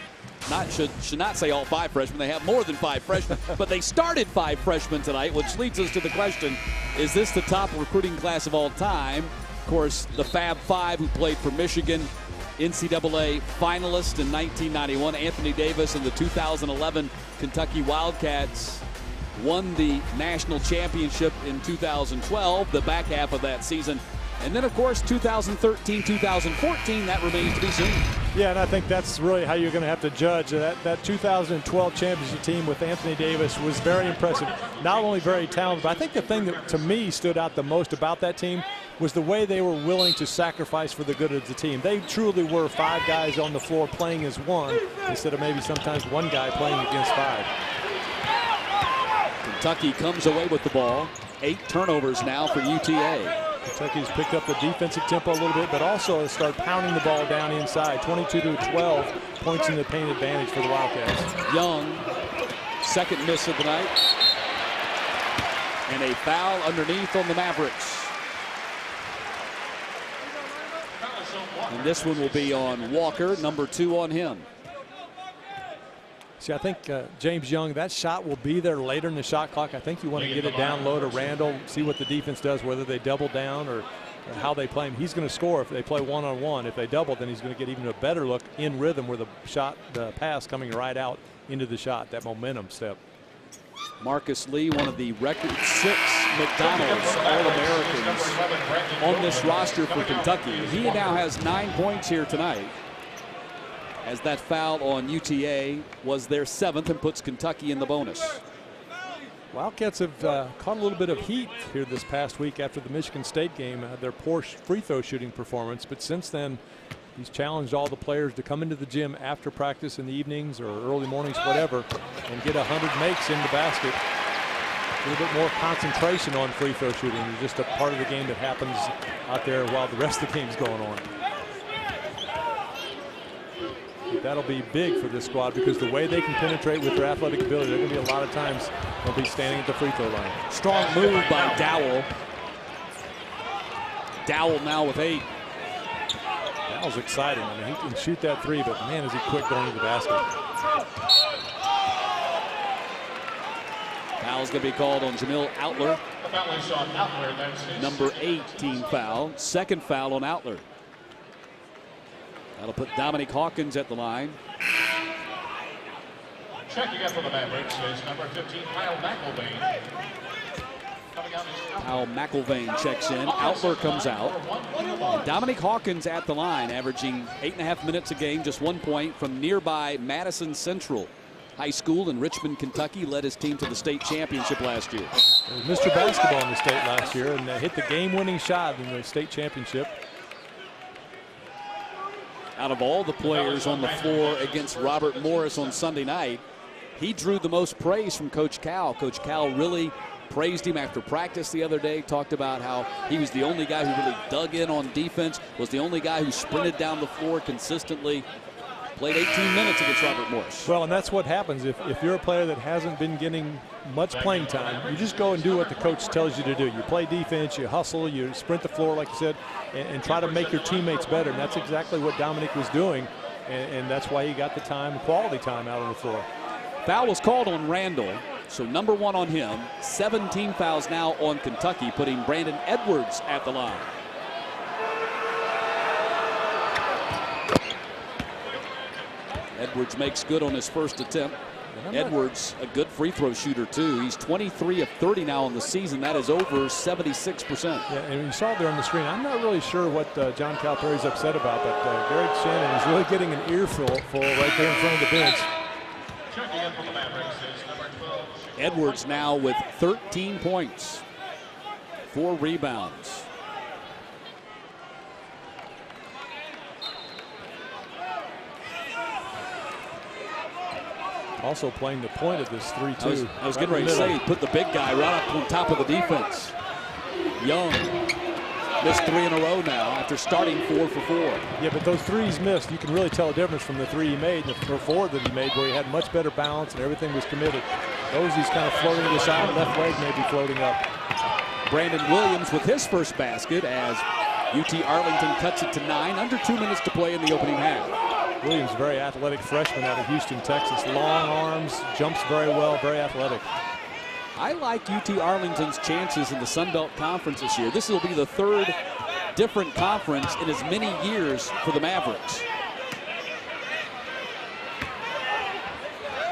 should not say all 5 freshmen. They have more than 5 freshmen, but they started 5 freshmen tonight, which leads us to the question: is this the top recruiting class of all time? Of course, the Fab Five who played for Michigan, NCAA finalist in 1991, Anthony Davis, and the 2011 Kentucky Wildcats won the national championship in 2012, the back half of that season. And then, of course, 2013, 2014, that remains to be seen. Yeah, and I think that's really how you're going to have to judge. That 2012 championship team with Anthony Davis was very impressive. Not only very talented, but I think the thing that to me stood out the most about that team was the way they were willing to sacrifice for the good of the team. They truly were 5 guys on the floor playing as one instead of maybe sometimes 1 guy playing against 5. Kentucky comes away with the ball. 8 turnovers now for UTA. Kentucky's picked up the defensive tempo a little bit, but also start pounding the ball down inside. 22-12 points in the paint advantage for the Wildcats. Young, second miss of the night. And a foul underneath on the Mavericks. And this one will be on Walker, number 2 on him. See, I think James Young, that shot will be there later in the shot clock. I think you want to get it down low to Randall, see what the defense does, whether they double down or how they play him. He's going to score if they play one-on-one. If they double, then he's going to get even a better look in rhythm where the pass coming right out into the shot, that momentum step. Marcus Lee, one of the record 6 McDonald's All-Americans on this roster for Kentucky. He now has 9 points here tonight, as that foul on UTA was their 7th and puts Kentucky in the bonus. Wildcats have caught a little bit of heat here this past week after the Michigan State game, their poor free throw shooting performance. But since then, he's challenged all the players to come into the gym after practice in the evenings or early mornings, whatever, and get 100 makes in the basket. A little bit more concentration on free throw shooting. It's just a part of the game that happens out there while the rest of the game's going on. That'll be big for this squad because the way they can penetrate with their athletic ability, there are going to be a lot of times they'll be standing at the free throw line. Strong move by Dowell. Dowell now with 8. Dowell's exciting. I mean, he can shoot that 3, but man, is he quick going to the basket. Foul's going to be called on Jamil Outler. Number 18 foul. Second foul on Outler. That'll put Dominique Hawkins at the line. Checking up for the Mavericks is number 15, Kyle McElvain. Kyle McElvain checks in. Outler comes out. And Dominique Hawkins at the line, averaging 8.5 minutes a game, just 1 point from nearby Madison Central High School in Richmond, Kentucky. Led his team to the state championship last year. Mr. Basketball in the state last year and hit the game-winning shot in the state championship. Out of all the players on the floor against Robert Morris on Sunday night, he drew the most praise from Coach Cal. Coach Cal really praised him after practice the other day, talked about how he was the only guy who really dug in on defense, was the only guy who sprinted down the floor consistently, played 18 minutes against Robert Morris. Well, and that's what happens if you're a player that hasn't been getting much playing time. You just go and do what the coach tells you to do. You play defense, you hustle, you sprint the floor, like you said, and try to make your teammates better. And that's exactly what Dominique was doing, and that's why he got the time, quality time out on the floor. Foul was called on Randall, so number 1 on him. 17 fouls now on Kentucky, putting Brandon Edwards at the line. Edwards makes good on his first attempt. Edwards, a good free throw shooter, too. He's 23 of 30 now on the season. That is over 76%. Yeah, and you saw there on the screen, I'm not really sure what John Calipari's upset about, but Greg Shannon is really getting an earful right there in front of the bench. Edwards now with 13 points, 4 rebounds. Also playing the point of this 3-2. I was getting ready to say, put the big guy right up on top of the defense. Young missed 3 in a row now after starting 4 for 4. Yeah, but those threes missed, you can really tell a difference from the 3 he made and the 4 that he made, where he had much better balance and everything was committed. Those he's kind of floating to the side, left leg maybe floating up. Brandon Williams with his first basket as UT Arlington cuts it to 9, under 2 minutes to play in the opening half. Williams, very athletic freshman out of Houston, Texas. Long arms, jumps very well, very athletic. I like UT Arlington's chances in the Sun Belt Conference this year. This will be the third different conference in as many years for the Mavericks.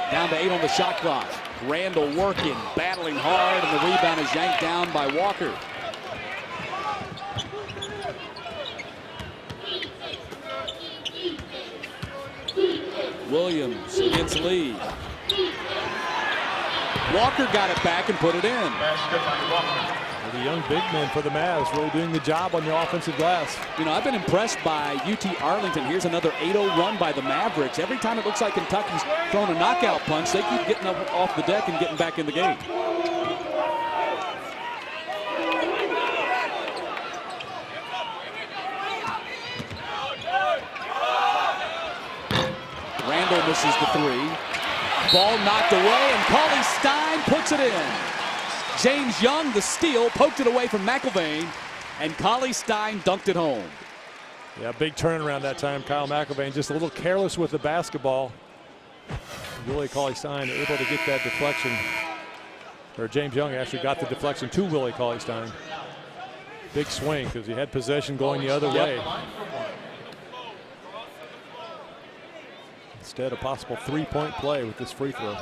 Down to 8 on the shot clock. Randall working, battling hard, and the rebound is yanked down by Walker. Williams against Lee. Walker got it back and put it in. The young big men for the Mavs really doing the job on the offensive glass. You know, I've been impressed by UT Arlington. Here's another 8-0 run by the Mavericks. Every time it looks like Kentucky's throwing a knockout punch, they keep getting up off the deck and getting back in the game. Randall misses the 3. Ball knocked away, and Cauley Stein puts it in. James Young, the steal, poked it away from McIlvain, and Cauley Stein dunked it home. Yeah, big turnaround that time. Kyle McIlvain just a little careless with the basketball. Willie Cauley Stein able to get that deflection. Or James Young actually got the deflection to Willie Cauley Stein. Big swing because he had possession going the other way. Instead, a possible 3-point play with this free throw.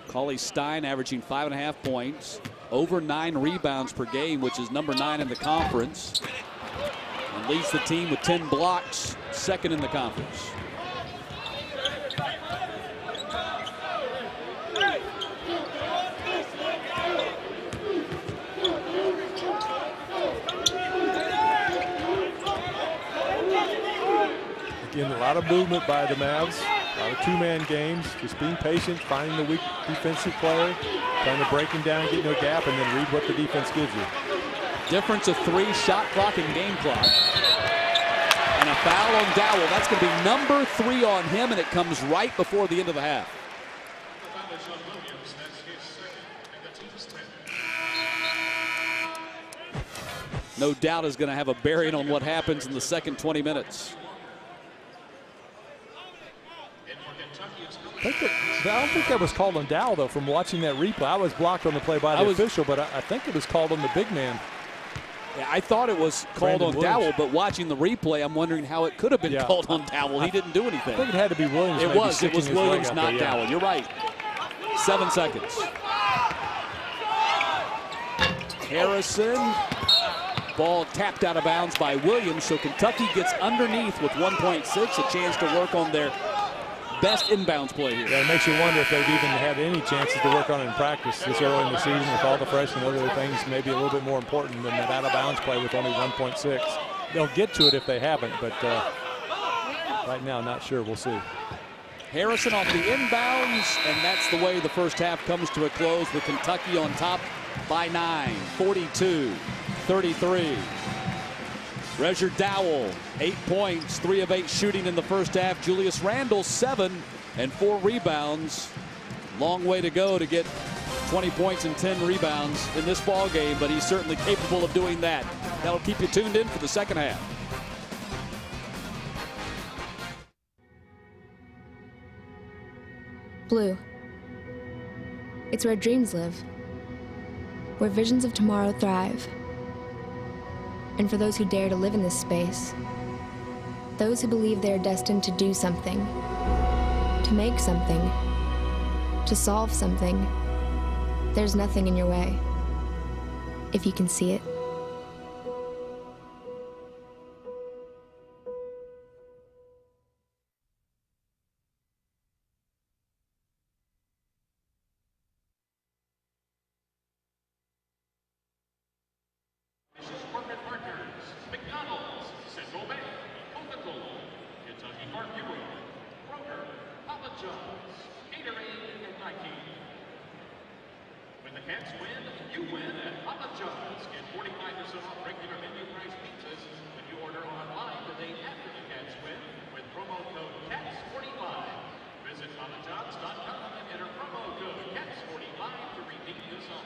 Cauley Stein averaging 5.5 points, over 9 rebounds per game, which is number 9 in the conference, and leads the team with 10 blocks, second in the conference. Again, a lot of movement by the Mavs. A lot of two-man games, just being patient, finding the weak defensive player, trying to break him down, get into a gap, and then read what the defense gives you. Difference of 3, shot clock and game clock. And a foul on Dowell. That's going to be number 3 on him, and it comes right before the end of the half. No doubt is going to have a bearing on what happens in the second 20 minutes. I don't think that was called on Dowell, though, from watching that replay. I was blocked on the play by the official, but I think it was called on the big man. Yeah, I thought it was called on Dowell, but watching the replay, I'm wondering how it could have been called on Dowell. He didn't do anything. I think it had to be Williams. It was Williams, not Dowell. You're right. 7 seconds. Harrison. Ball tapped out of bounds by Williams, so Kentucky gets underneath with 1.6, a chance to work on their best inbounds play here. Yeah, it makes you wonder if they've even had any chances to work on it in practice this early in the season with all the freshmen and other things maybe a little bit more important than that out-of-bounds play with only 1.6. They'll get to it if they haven't, but right now, not sure. We'll see. Harrison off the inbounds, and that's the way the first half comes to a close with Kentucky on top by 9, 42-33. Rezer Dowell, 8 points, 3 of 8 shooting in the first half. Julius Randle, 7 and 4 rebounds. Long way to go to get 20 points and 10 rebounds in this ball game, but he's certainly capable of doing that. That'll keep you tuned in for the second half. Blue. It's where dreams live, where visions of tomorrow thrive. And for those who dare to live in this space, those who believe they are destined to do something, to make something, to solve something, there's nothing in your way, if you can see it. Visit HollandJobs.com and enter promo code CATS45 to redeem this offer.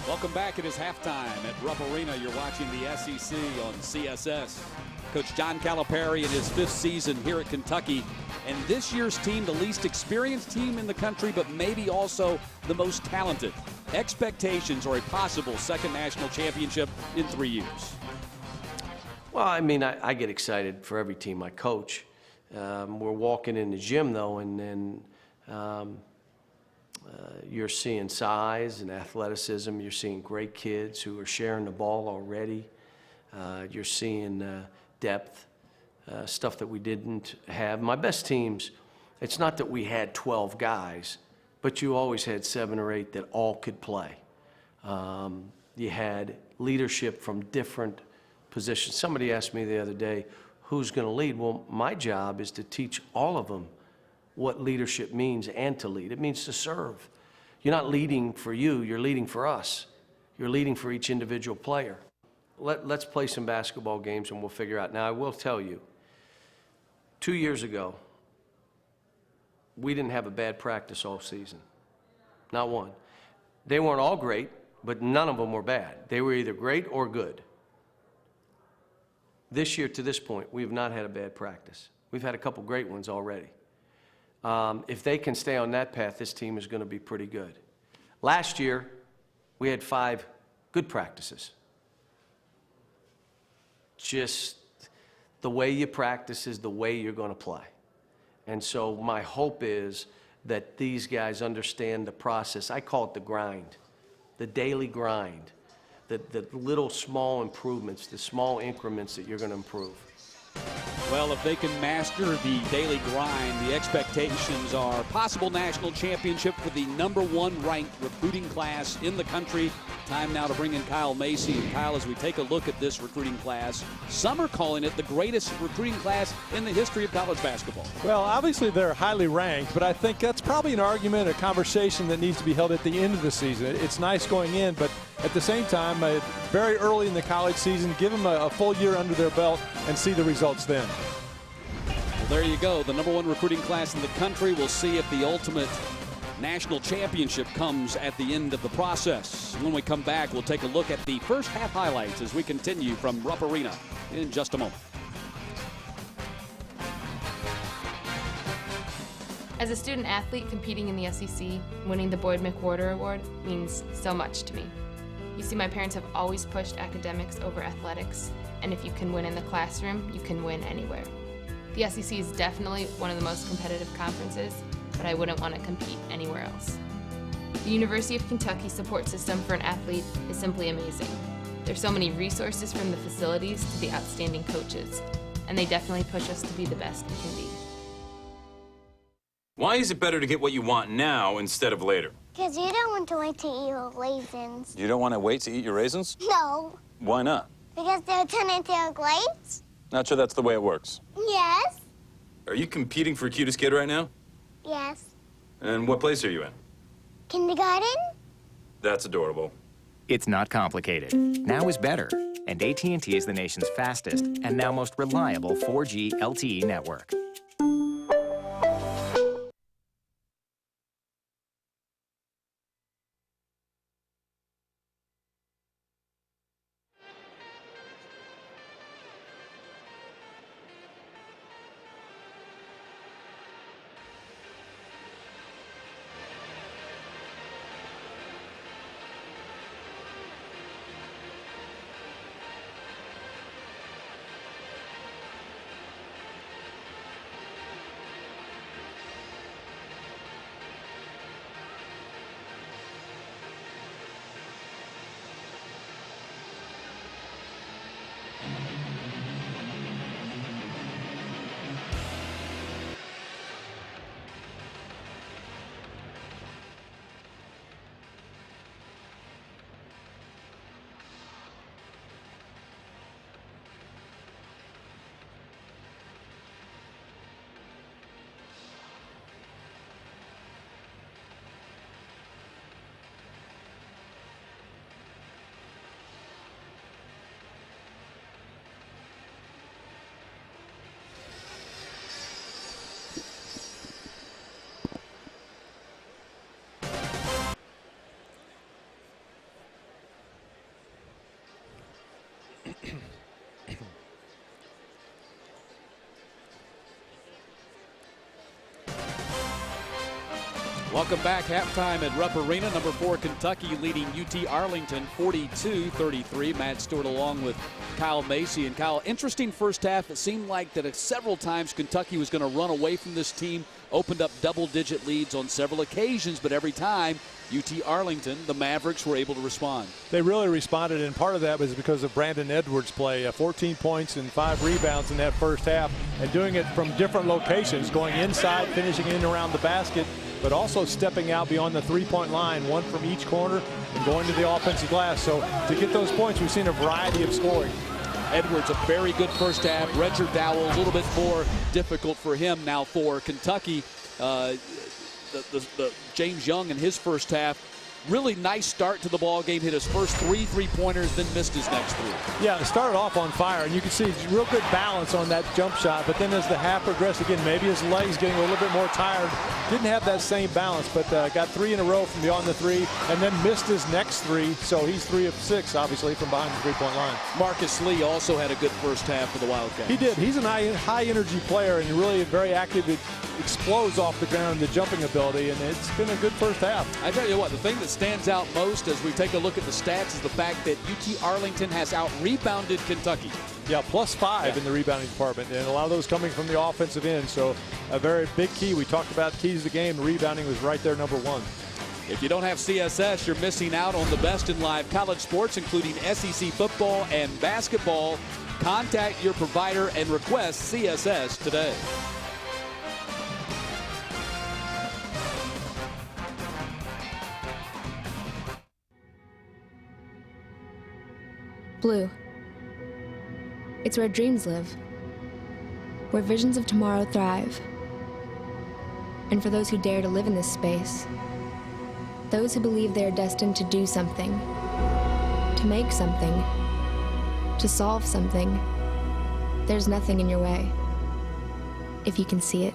Welcome back. It is halftime at Rupp Arena. You're watching the SEC on CSS. Coach John Calipari in his 5th season here at Kentucky. And this year's team, the least experienced team in the country, but maybe also the most talented. Expectations or a possible second national championship in 3 years. Well, I mean, I get excited for every team I coach. We're walking in the gym, though, and then you're seeing size and athleticism. You're seeing great kids who are sharing the ball already. You're seeing depth, stuff that we didn't have. My best teams, it's not that we had 12 guys, but you always had 7 or 8 that all could play. You had leadership from different positions. Somebody asked me the other day, who's going to lead? Well, my job is to teach all of them what leadership means and to lead. It means to serve. You're not leading for you, you're leading for us. You're leading for each individual player. Let's play some basketball games and we'll figure out. Now, I will tell you, 2 years ago, we didn't have a bad practice all season. Not one. They weren't all great, but none of them were bad. They were either great or good. This year, to this point, we have not had a bad practice. We've had a couple great ones already. If they can stay on that path, this team is going to be pretty good. Last year, we had 5 good practices. Just the way you practice is the way you're going to play. And so my hope is that these guys understand the process. I call it the grind, the daily grind, the little small improvements, the small increments that you're going to improve. Well, if they can master the daily grind, the expectations are possible national championship for the #1 ranked recruiting class in the country. Time now to bring in Kyle Macy. And Kyle, as we take a look at this recruiting class, some are calling it the greatest recruiting class in the history of college basketball. Well, obviously they're highly ranked, but I think that's probably an argument, a conversation that needs to be held at the end of the season. It's nice going in, but at the same time, very early in the college season, give them a full year under their belt and see the results then. Well, there you go. The #1 recruiting class in the country. We'll see if the ultimate national championship comes at the end of the process. When we come back, we'll take a look at the first half highlights as we continue from Rupp Arena in just a moment. As a student athlete competing in the SEC, winning the Boyd McWhorter Award means so much to me. You see, my parents have always pushed academics over athletics, and if you can win in the classroom, you can win anywhere. The SEC is definitely one of the most competitive conferences, but I wouldn't want to compete anywhere else. The University of Kentucky support system for an athlete is simply amazing. There's so many resources from the facilities to the outstanding coaches, and they definitely push us to be the best we can be. Why is it better to get what you want now instead of later? Because you don't want to wait to eat your raisins. You don't want to wait to eat your raisins? No. Why not? Because they'll turn into grapes. Not sure that's the way it works. Yes. Are you competing for cutest kid right now? Yes. And what place are you in? Kindergarten? That's adorable. It's not complicated. Now is better. And AT&T is the nation's fastest and now most reliable 4G LTE network. Welcome back. Halftime at Rupp Arena. Number 4 Kentucky leading UT Arlington 42-33. Matt Stewart along with Kyle Macy. And Kyle, interesting first half. It seemed like that several times Kentucky was going to run away from this team. Opened up double-digit leads on several occasions, but every time UT Arlington, the Mavericks, were able to respond. They really responded, and part of that was because of Brandon Edwards' play. 14 points and 5 rebounds in that first half, and doing it from different locations, going inside, finishing in around the basket, but also stepping out beyond the three-point line, one from each corner, and going to the offensive glass. So to get those points, we've seen a variety of scoring. Edwards, a very good first half. Richard Dowell, a little bit more difficult for him now for Kentucky. The James Young in his first half, really nice start to the ball game. Hit his first 3 3-pointers, then missed his next 3. Yeah, it started off on fire, and you can see real good balance on that jump shot. But then as the half progressed, again, maybe his legs getting a little bit more tired. Didn't have that same balance, but got 3 in a row from beyond the 3, and then missed his next 3. So he's 3 of 6, obviously, from behind the three-point line. Marcus Lee also had a good first half for the Wildcats. He did. He's a high-energy player and really very active. It explodes off the ground, the jumping ability, and it's been a good first half. I tell you what, the thing that stands out most as we take a look at the stats is the fact that UT Arlington has out-rebounded Kentucky. Yeah, +5 in the rebounding department, and a lot of those coming from the offensive end. So a very big key. We talked about keys to the game. Rebounding was right there, number 1. If you don't have CSS, you're missing out on the best in live college sports, including SEC football and basketball. Contact your provider and request CSS today. Blue. It's where dreams live, where visions of tomorrow thrive. And for those who dare to live in this space, those who believe they are destined to do something, to make something, to solve something, there's nothing in your way, if you can see it.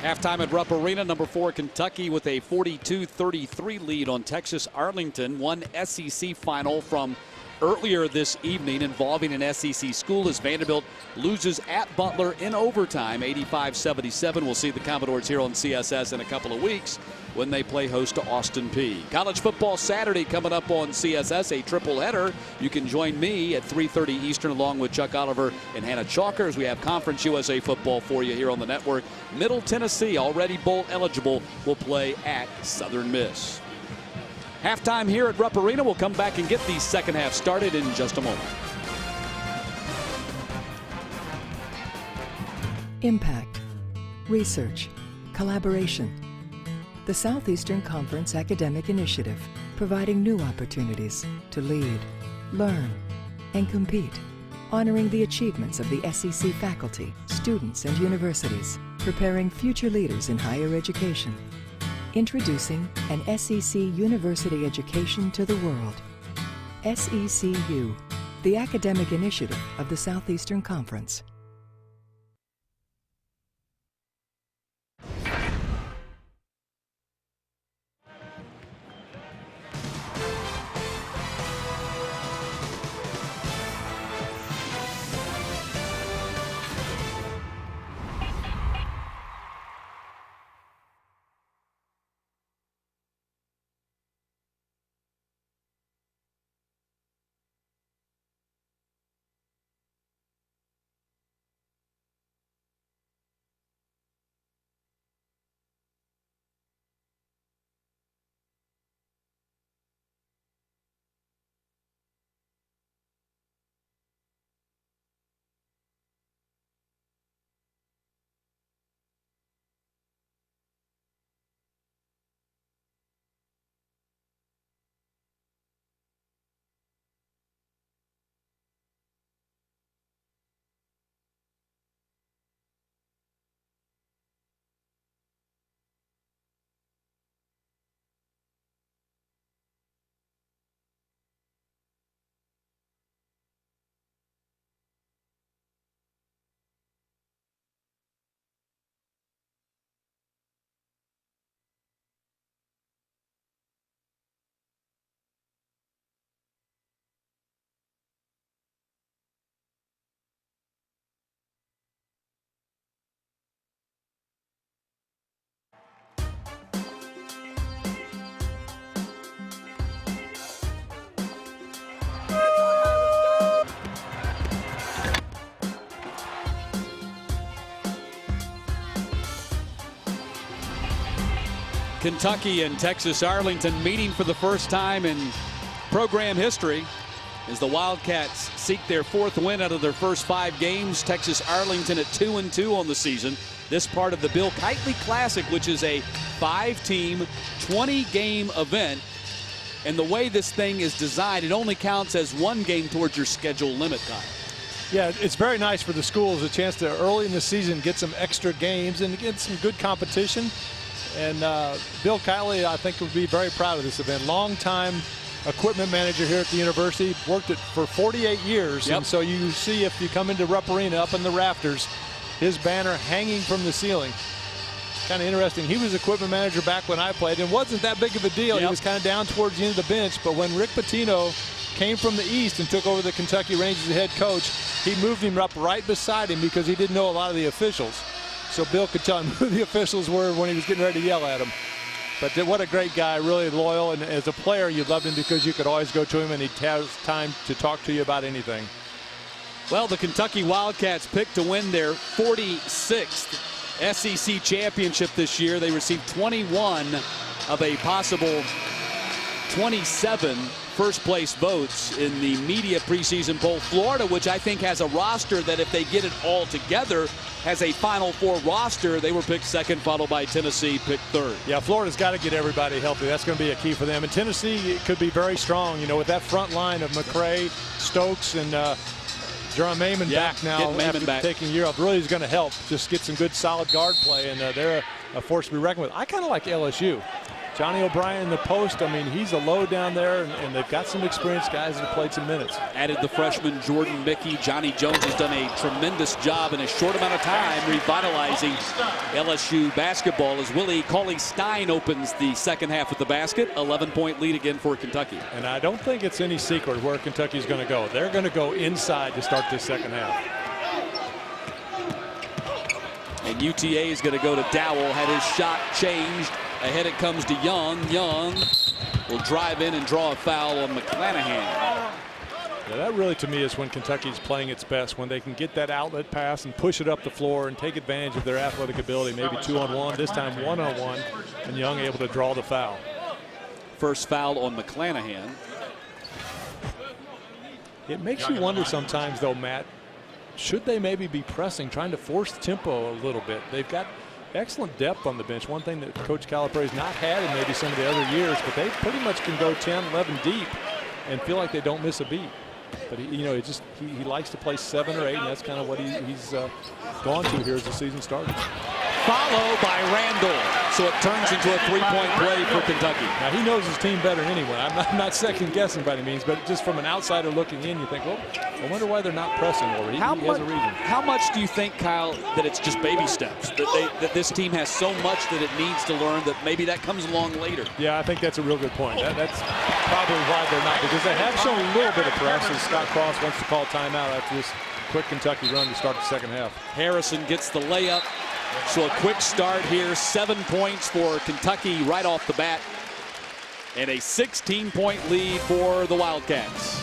Halftime at Rupp Arena, number 4 Kentucky with a 42-33 lead on Texas Arlington. One SEC final from earlier this evening involving an SEC school as Vanderbilt loses at Butler in overtime, 85-77. We'll see the Commodores here on CSS in a couple of weeks when they play host to Austin Peay. College football Saturday coming up on CSS, a triple header. You can join me at 3:30 Eastern along with Chuck Oliver and Hannah Chalker as we have Conference USA football for you here on the network. Middle Tennessee, already bowl eligible, will play at Southern Miss. Halftime here at Rupp Arena. We'll come back and get the second half started in just a moment. Impact, research, collaboration. The Southeastern Conference Academic Initiative, providing new opportunities to lead, learn, and compete, honoring the achievements of the SEC faculty, students, and universities, preparing future leaders in higher education. Introducing an SEC University Education to the World. SECU, the academic initiative of the Southeastern Conference. Kentucky and Texas Arlington meeting for the first time in program history as the Wildcats seek their 4th win out of their first 5 games. Texas Arlington at 2-2 on the season. This part of the Bill Kitely Classic, which is a 5-team, 20-game event. And the way this thing is designed, it only counts as 1 game towards your schedule limit, Kyle. Yeah, it's very nice for the schools, a chance to early in the season get some extra games and get some good competition. And Bill Kitely, I think, would be very proud of this event. Long-time equipment manager here at the university, worked it for 48 years. Yep. And so you see, if you come into Rupp Arena up in the rafters, his banner hanging from the ceiling. Kind of interesting. He was equipment manager back when I played, and wasn't that big of a deal. Yep. He was kind of down towards the end of the bench. But when Rick Pitino came from the East and took over the Kentucky Rangers as head coach, he moved him up right beside him because he didn't know a lot of the officials. So Bill could tell him who the officials were when he was getting ready to yell at him. But what a great guy, really loyal. And as a player, you loved him because you could always go to him and he'd have time to talk to you about anything. Well, the Kentucky Wildcats picked to win their 46th SEC championship this year. They received 21 of a possible 27 first-place votes in the media preseason poll. Florida, which I think has a roster that if they get it all together, has a Final Four roster. They were picked 2nd, followed by Tennessee, picked 3rd. Yeah, Florida's got to get everybody healthy. That's going to be a key for them. And Tennessee could be very strong, you know, with that front line of McCray, Stokes, and Jerome Maimon back now after taking a year off. Really is going to help just get some good solid guard play, and they're a force to be reckoned with. I kind of like LSU. Johnny O'Brien in the post, I mean, he's a low down there, and they've got some experienced guys that have played some minutes. Added the freshman Jordan Mickey. Johnny Jones has done a tremendous job in a short amount of time revitalizing LSU basketball as Willie Cauley-Stein opens the second half with the basket. 11-point lead again for Kentucky. And I don't think it's any secret where Kentucky's going to go. They're going to go inside to start this second half. And UTA is going to go to Dowell, had his shot changed. Ahead it comes to Young. Young will drive in and draw a foul on McClanahan. Yeah, that really, to me, is when Kentucky's playing its best, when they can get that outlet pass and push it up the floor and take advantage of their athletic ability, maybe 2-on-1, this time 1-on-1, and Young able to draw the foul. First foul on McClanahan. It makes you wonder sometimes, though, Matt, should they maybe be pressing, trying to force the tempo a little bit? They've got excellent depth on the bench. One thing that Coach Calipari's not had in maybe some of the other years, but they pretty much can go 10, 11 deep and feel like they don't miss a beat. But he likes to play 7 or 8, and that's kind of what he's gone to here as the season started. Followed by Randall, so it turns into a 3-point play for Kentucky. Now he knows his team better than anyone. I'm not second guessing by any means, but just from an outsider looking in, you think, well, I wonder why they're not pressing more. He has a reason. How much do you think, Kyle, that it's just baby steps? That this team has so much that it needs to learn that maybe that comes along later? Yeah, I think that's a real good point. That's probably why they're not, because they have shown a little bit of press as Scott Cross wants to call timeout after this quick Kentucky run to start the second half. Harrison gets the layup. So a quick start here, 7 points for Kentucky right off the bat, and a 16-point lead for the Wildcats.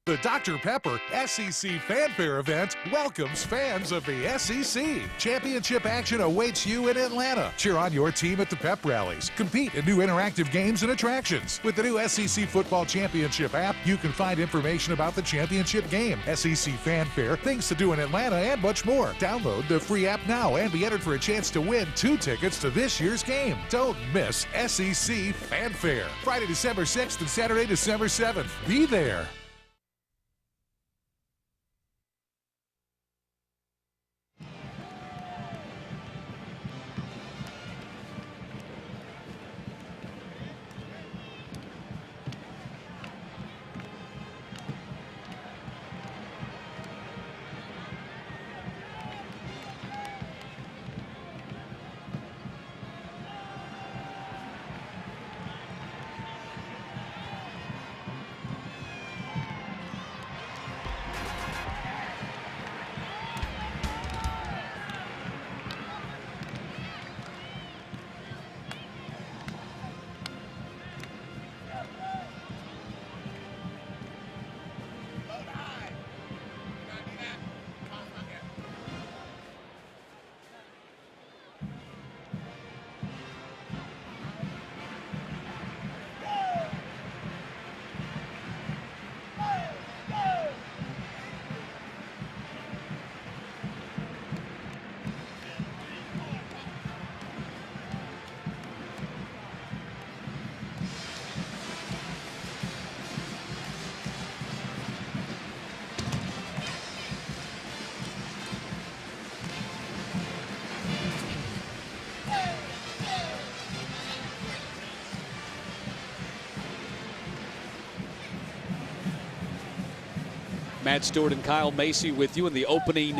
The Dr. Pepper SEC Fanfare event welcomes fans of the SEC. Championship action awaits you in Atlanta. Cheer on your team at the pep rallies. Compete in new interactive games and attractions. With the new SEC Football Championship app, you can find information about the championship game, SEC Fanfare, things to do in Atlanta, and much more. Download the free app now and be entered for a chance to win 2 tickets to this year's game. Don't miss SEC Fanfare. Friday, December 6th and Saturday, December 7th. Be there. Matt Stewart and Kyle Macy with you in the opening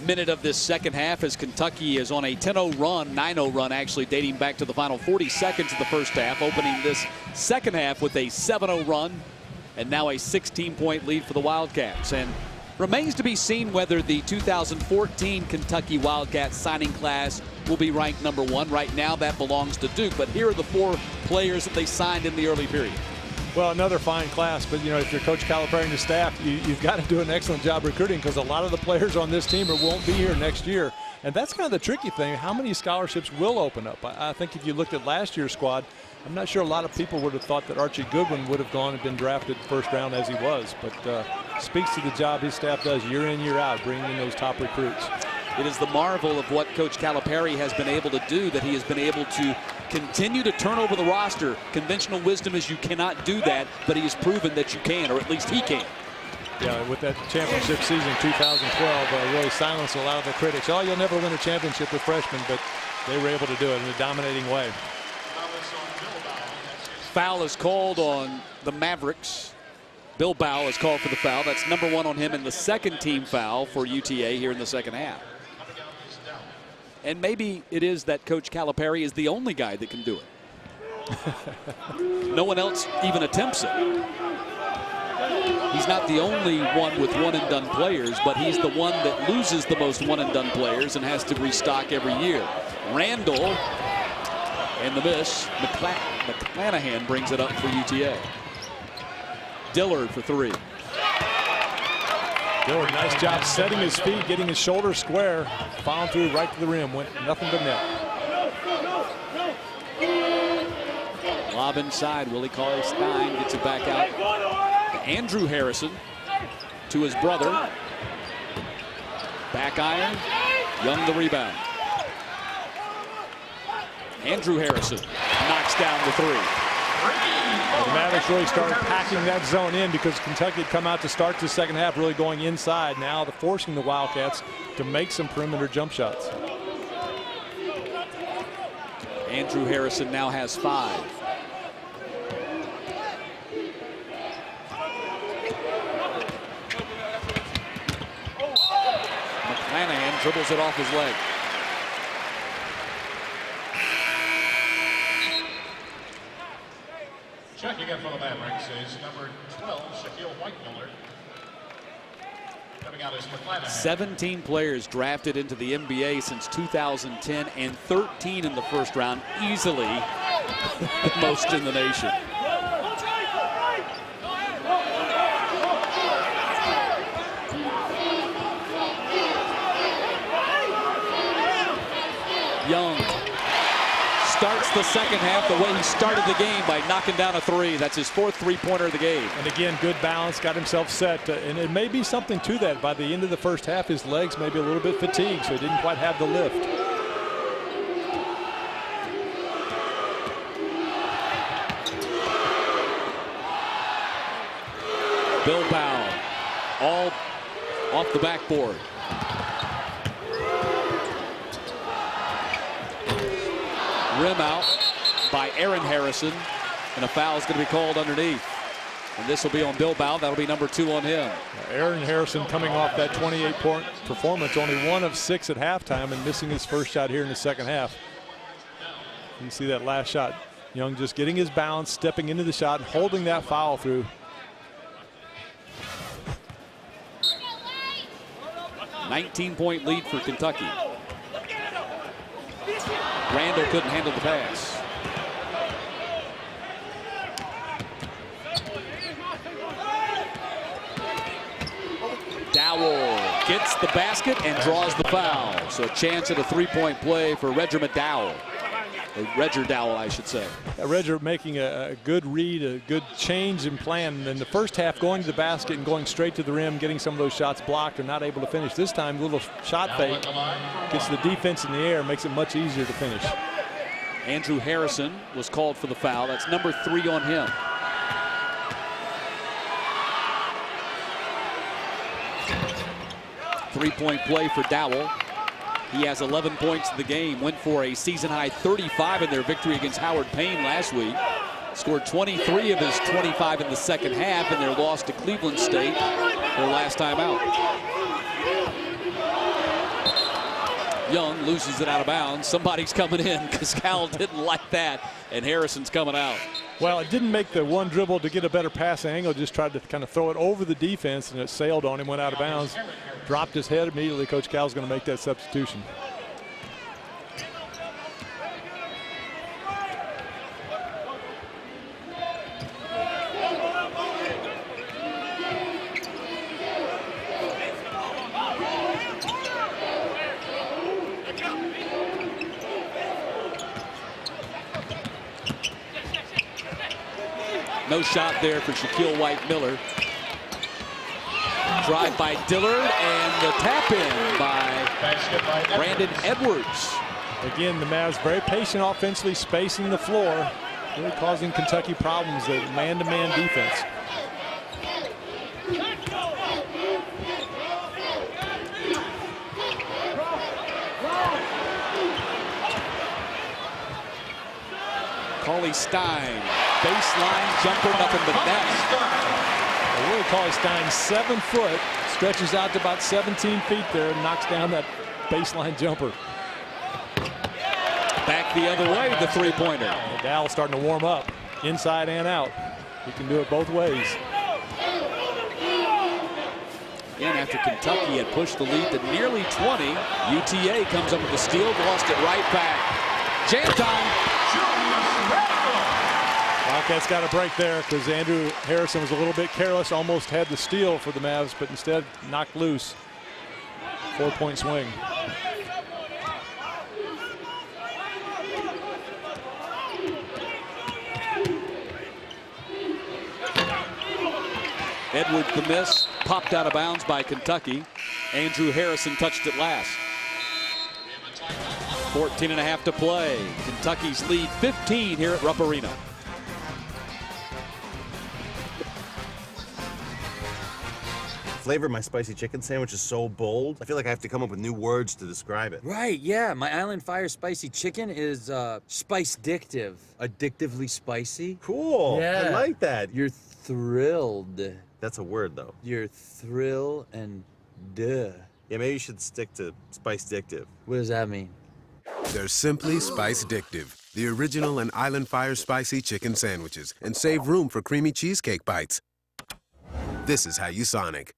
minute of this second half as Kentucky is on a 10-0 run, 9-0 run actually, dating back to the final 40 seconds of the first half, opening this second half with a 7-0 run and now a 16-point lead for the Wildcats. And remains to be seen whether the 2014 Kentucky Wildcats signing class will be ranked number 1. Right now that belongs to Duke, but here are the 4 players that they signed in the early period. Well, another fine class, but if you're Coach Calipari and the staff, you've got to do an excellent job recruiting, because a lot of the players on this team won't be here next year. And that's kind of the tricky thing. How many scholarships will open up? I think if you looked at last year's squad, I'm not sure a lot of people would have thought that Archie Goodwin would have gone and been drafted first round as he was. But speaks to the job his staff does year in, year out, bringing in those top recruits. It is the marvel of what Coach Calipari has been able to do, that he has been able to continue to turn over the roster. Conventional wisdom is you cannot do that, but he has proven that you can, or at least he can. Yeah, with that championship season 2012, really silenced a lot of the critics. Oh, you'll never win a championship with freshmen, but they were able to do it in a dominating way. Foul is called on the Mavericks. Bilbao is called for the foul. That's number 1 on him, and the second team foul for UTA here in the second half. And maybe it is that Coach Calipari is the only guy that can do it. No one else even attempts it. He's not the only one with one-and-done players, but he's the one that loses the most one-and-done players and has to restock every year. Randall, and the miss. McClanahan brings it up for UTA. Dillard for 3. Dillard, nice job setting his feet, getting his shoulder square, fouled through right to the rim, went nothing but net. Lob inside, Willie Cauley-Stein gets it back out to Andrew Harrison, to his brother. Back iron, Young the rebound. Andrew Harrison knocks down the 3. The Mavericks really started packing that zone in because Kentucky had come out to start the second half really going inside. Now they're forcing the Wildcats to make some perimeter jump shots. Andrew Harrison now has 5. McClanahan dribbles it off his leg. Checking in for the Mavericks is number 12, Shaquille White-Miller. Coming out is McClanahan. 17 players drafted into the NBA since 2010 and 13 in the first round, easily the most in the nation. Young starts the second half the way he started the game by knocking down a 3. That's his 4th three-pointer of the game. And again, good balance, got himself set. And it may be something to that. By the end of the first half, his legs may be a little bit fatigued, so he didn't quite have the lift. Bilbao all off the backboard. Rim out by Aaron Harrison, and a foul is going to be called underneath. And this will be on Bilbao. That'll be number 2 on him. Aaron Harrison coming off that 28-point performance, only 1 of 6 at halftime and missing his first shot here in the second half. You see that last shot. Young just getting his balance, stepping into the shot, and holding that foul through. $19-point lead for Kentucky. Randall couldn't handle the pass. Dowell gets the basket and draws the foul. So a chance at a 3-point play for Redger McDowell. Redger Dowell, I should say. Redger making a good read, a good change in plan. In the first half, going to the basket and going straight to the rim, getting some of those shots blocked and not able to finish. This time, a little shot fake, gets the defense in the air, makes it much easier to finish. Andrew Harrison was called for the foul. That's number 3 on him. Three-point play for Dowell. He has 11 points in the game, went for a season-high 35 in their victory against Howard Payne last week. Scored 23 of his 25 in the second half in their loss to Cleveland State, their last time out. Young loses it out of bounds. Somebody's coming in because Cal didn't like that, and Harrison's coming out. Well, it didn't make the one dribble to get a better pass angle. Just tried to kind of throw it over the defense, and it sailed on him, went out of bounds. Dropped his head immediately. Coach Cal's going to make that substitution. No shot there for Shaquille White-Miller. Drive by Dillard, and the tap in by Brandon Edwards. Again, the Mavs very patient offensively, spacing the floor, really causing Kentucky problems at man-to-man defense. Cauley Stein, baseline jumper, nothing but net. Really, Cauley Stein, 7 foot, stretches out to about 17 feet there, and knocks down that baseline jumper. Back the other way, the three-pointer. Dowell's starting to warm up, inside and out. He can do it both ways. Again, after Kentucky had pushed the lead to nearly 20, UTA comes up with the steal, lost it right back. Jam time. Wildcats got a break there because Andrew Harrison was a little bit careless, almost had the steal for the Mavs, but instead knocked loose. 4-point swing. Edwards the miss, popped out of bounds by Kentucky. Andrew Harrison touched it last. 14.5 to play. Kentucky's lead 15 here at Rupp Arena. Flavor of my spicy chicken sandwich is so bold. I feel like I have to come up with new words to describe it. Right, yeah. My Island Fire spicy chicken is spice-dictive. Addictively spicy. Cool. Yeah. I like that. You're thrilled. That's a word, though. You're thrill and duh. Yeah, maybe you should stick to spice-dictive. What does that mean? They're simply Spice-Dictive, the original and Island Fire spicy chicken sandwiches, and save room for creamy cheesecake bites. This is how you Sonic.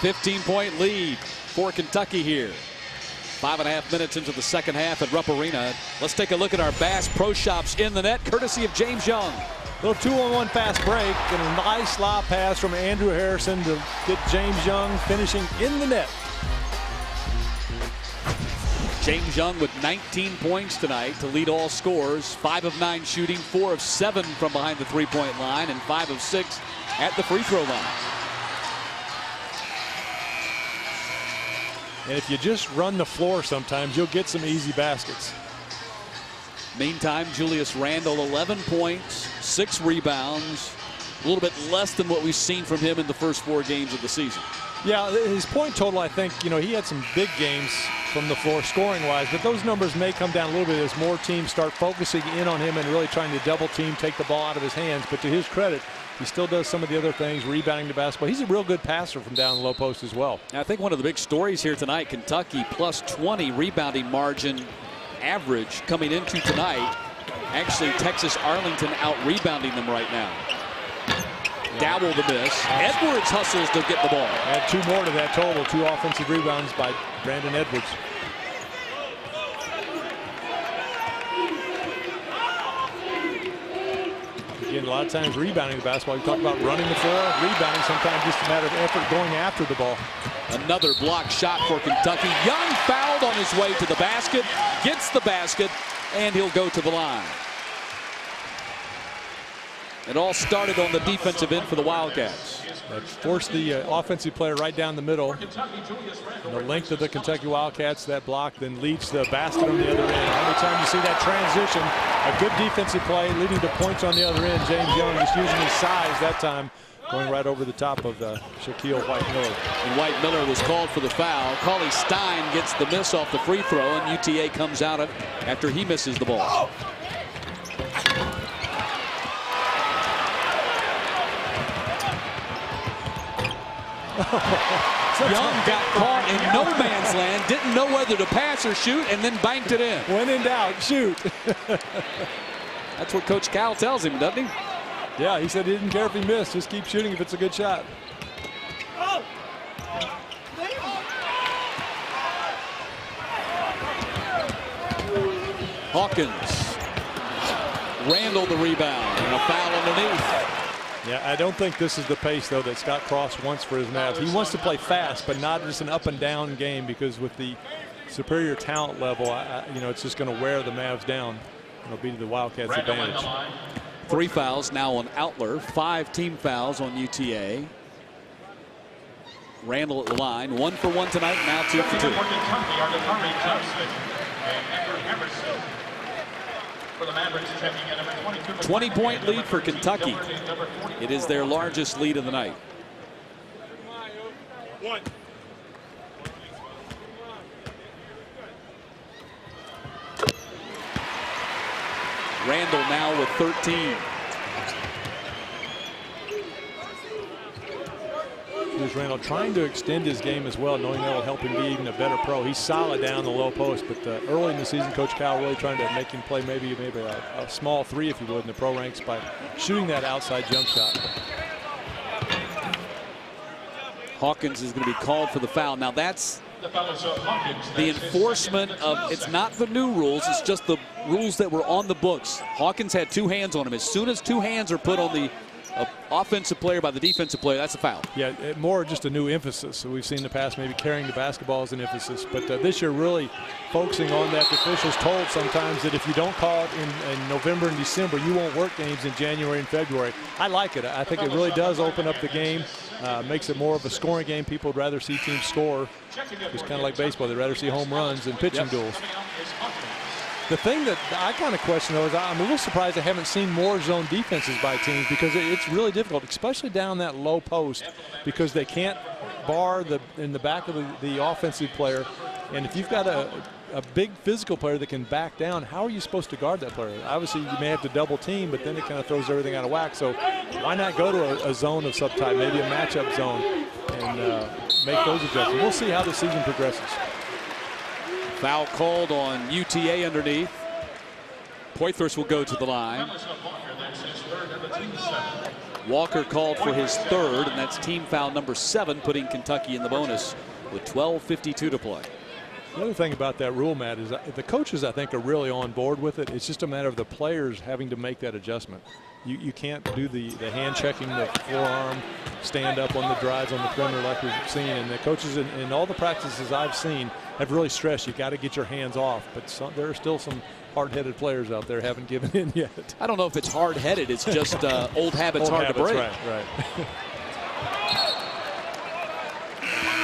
.5 lead for Kentucky here. 5.5 minutes into the second half at Rupp Arena. Let's take a look at our Bass Pro Shops in the net, courtesy of James Young. Little 2-on-1 fast break and a nice lob pass from Andrew Harrison to get James Young finishing in the net. James Young with 19 points tonight to lead all scorers. 5 of 9 shooting, 4 of 7 from behind the three-point line, and 5 of 6 at the free throw line. And if you just run the floor sometimes, you'll get some easy baskets. Meantime, Julius Randle, 11 points, 6 rebounds, a little bit less than what we've seen from him in the first 4 games of the season. Yeah, his point total, I think, he had some big games from the floor scoring-wise, but those numbers may come down a little bit as more teams start focusing in on him and really trying to double team, take the ball out of his hands. But to his credit, he still does some of the other things, rebounding the basketball. He's a real good passer from down the low post as well. I think one of the big stories here tonight, Kentucky plus 20 rebounding margin average coming into tonight. Actually, Texas Arlington out-rebounding them right now. Dowell the miss. Edwards hustles to get the ball. Add 2 more to that total. 2 offensive rebounds by Brandon Edwards. Again, a lot of times rebounding the basketball. You talk about running the floor, rebounding, sometimes just a matter of effort going after the ball. Another block shot for Kentucky. Young fouled on his way to the basket, gets the basket, and he'll go to the line. It all started on the defensive end for the Wildcats. That forced the offensive player right down the middle. And the length of the Kentucky Wildcats, that block then leads to the basket on the other end. Every time you see that transition, a good defensive play leading to points on the other end. James Young just using his size that time, going right over the top of Shaquille White-Miller. And White-Miller was called for the foul. Cauley Stein gets the miss off the free throw, and UTA comes out after he misses the ball. Young got caught in no man's land, didn't know whether to pass or shoot, and then banked it in. When in doubt, shoot. That's what Coach Cal tells him, doesn't he? Yeah, he said he didn't care if he missed, just keep shooting if it's a good shot. Hawkins. Randle the rebound, and a foul underneath. Yeah, I don't think this is the pace, though, that Scott Cross wants for his Mavs. He wants to play fast, but not just an up-and-down game, because with the superior talent level, it's just going to wear the Mavs down. It'll be to the Wildcats' advantage. 3 fouls now on Outler, 5 team fouls on UTA. Randle at the line, 1 for 1 tonight, now 2 for 2. 20-point lead for Kentucky. It is their largest lead of the night. Randle now with 13. Here's Randle trying to extend his game as well, knowing that will help him be even a better pro. He's solid down the low post, but early in the season, Coach Cal really trying to make him play maybe a small 3, if you would, in the pro ranks by shooting that outside jump shot. Hawkins is going to be called for the foul. Now that's the enforcement of, it's not the new rules, it's just the rules that were on the books. Hawkins had 2 hands on him. As soon as 2 hands are put on the offensive player by the defensive player, that's a foul. Yeah, more just a new emphasis. So we've seen in the past maybe carrying the basketball as an emphasis, but this year really focusing on that. The officials told sometimes that if you don't call it in November and December, you won't work games in January and February. I like it. I think it really does open up the game, makes it more of a scoring game. People would rather see teams score. It's kind of like baseball. They'd rather see home runs than pitching duels. The thing that I kind of question, though, is I'm a little surprised I haven't seen more zone defenses by teams, because it's really difficult, especially down that low post, because they can't bar in the back of the offensive player. And if you've got a big physical player that can back down, how are you supposed to guard that player? Obviously, you may have to double team, but then it kind of throws everything out of whack. So why not go to a zone of some type, maybe a matchup zone, and make those adjustments? We'll see how the season progresses. Foul called on UTA underneath. Poythress will go to the line. Walker called for his 3rd, and that's team foul number 7, putting Kentucky in the bonus with 12:52 to play. The other thing about that rule, Matt, is the coaches, I think, are really on board with it. It's just a matter of the players having to make that adjustment. You can't do the hand checking, the forearm, stand up on the drives on the perimeter like we've seen. And the coaches in all the practices I've seen have really stressed you got to get your hands off. But there are still some hard-headed players out there haven't given in yet. I don't know if it's hard-headed. It's just old habits hard to break. Right.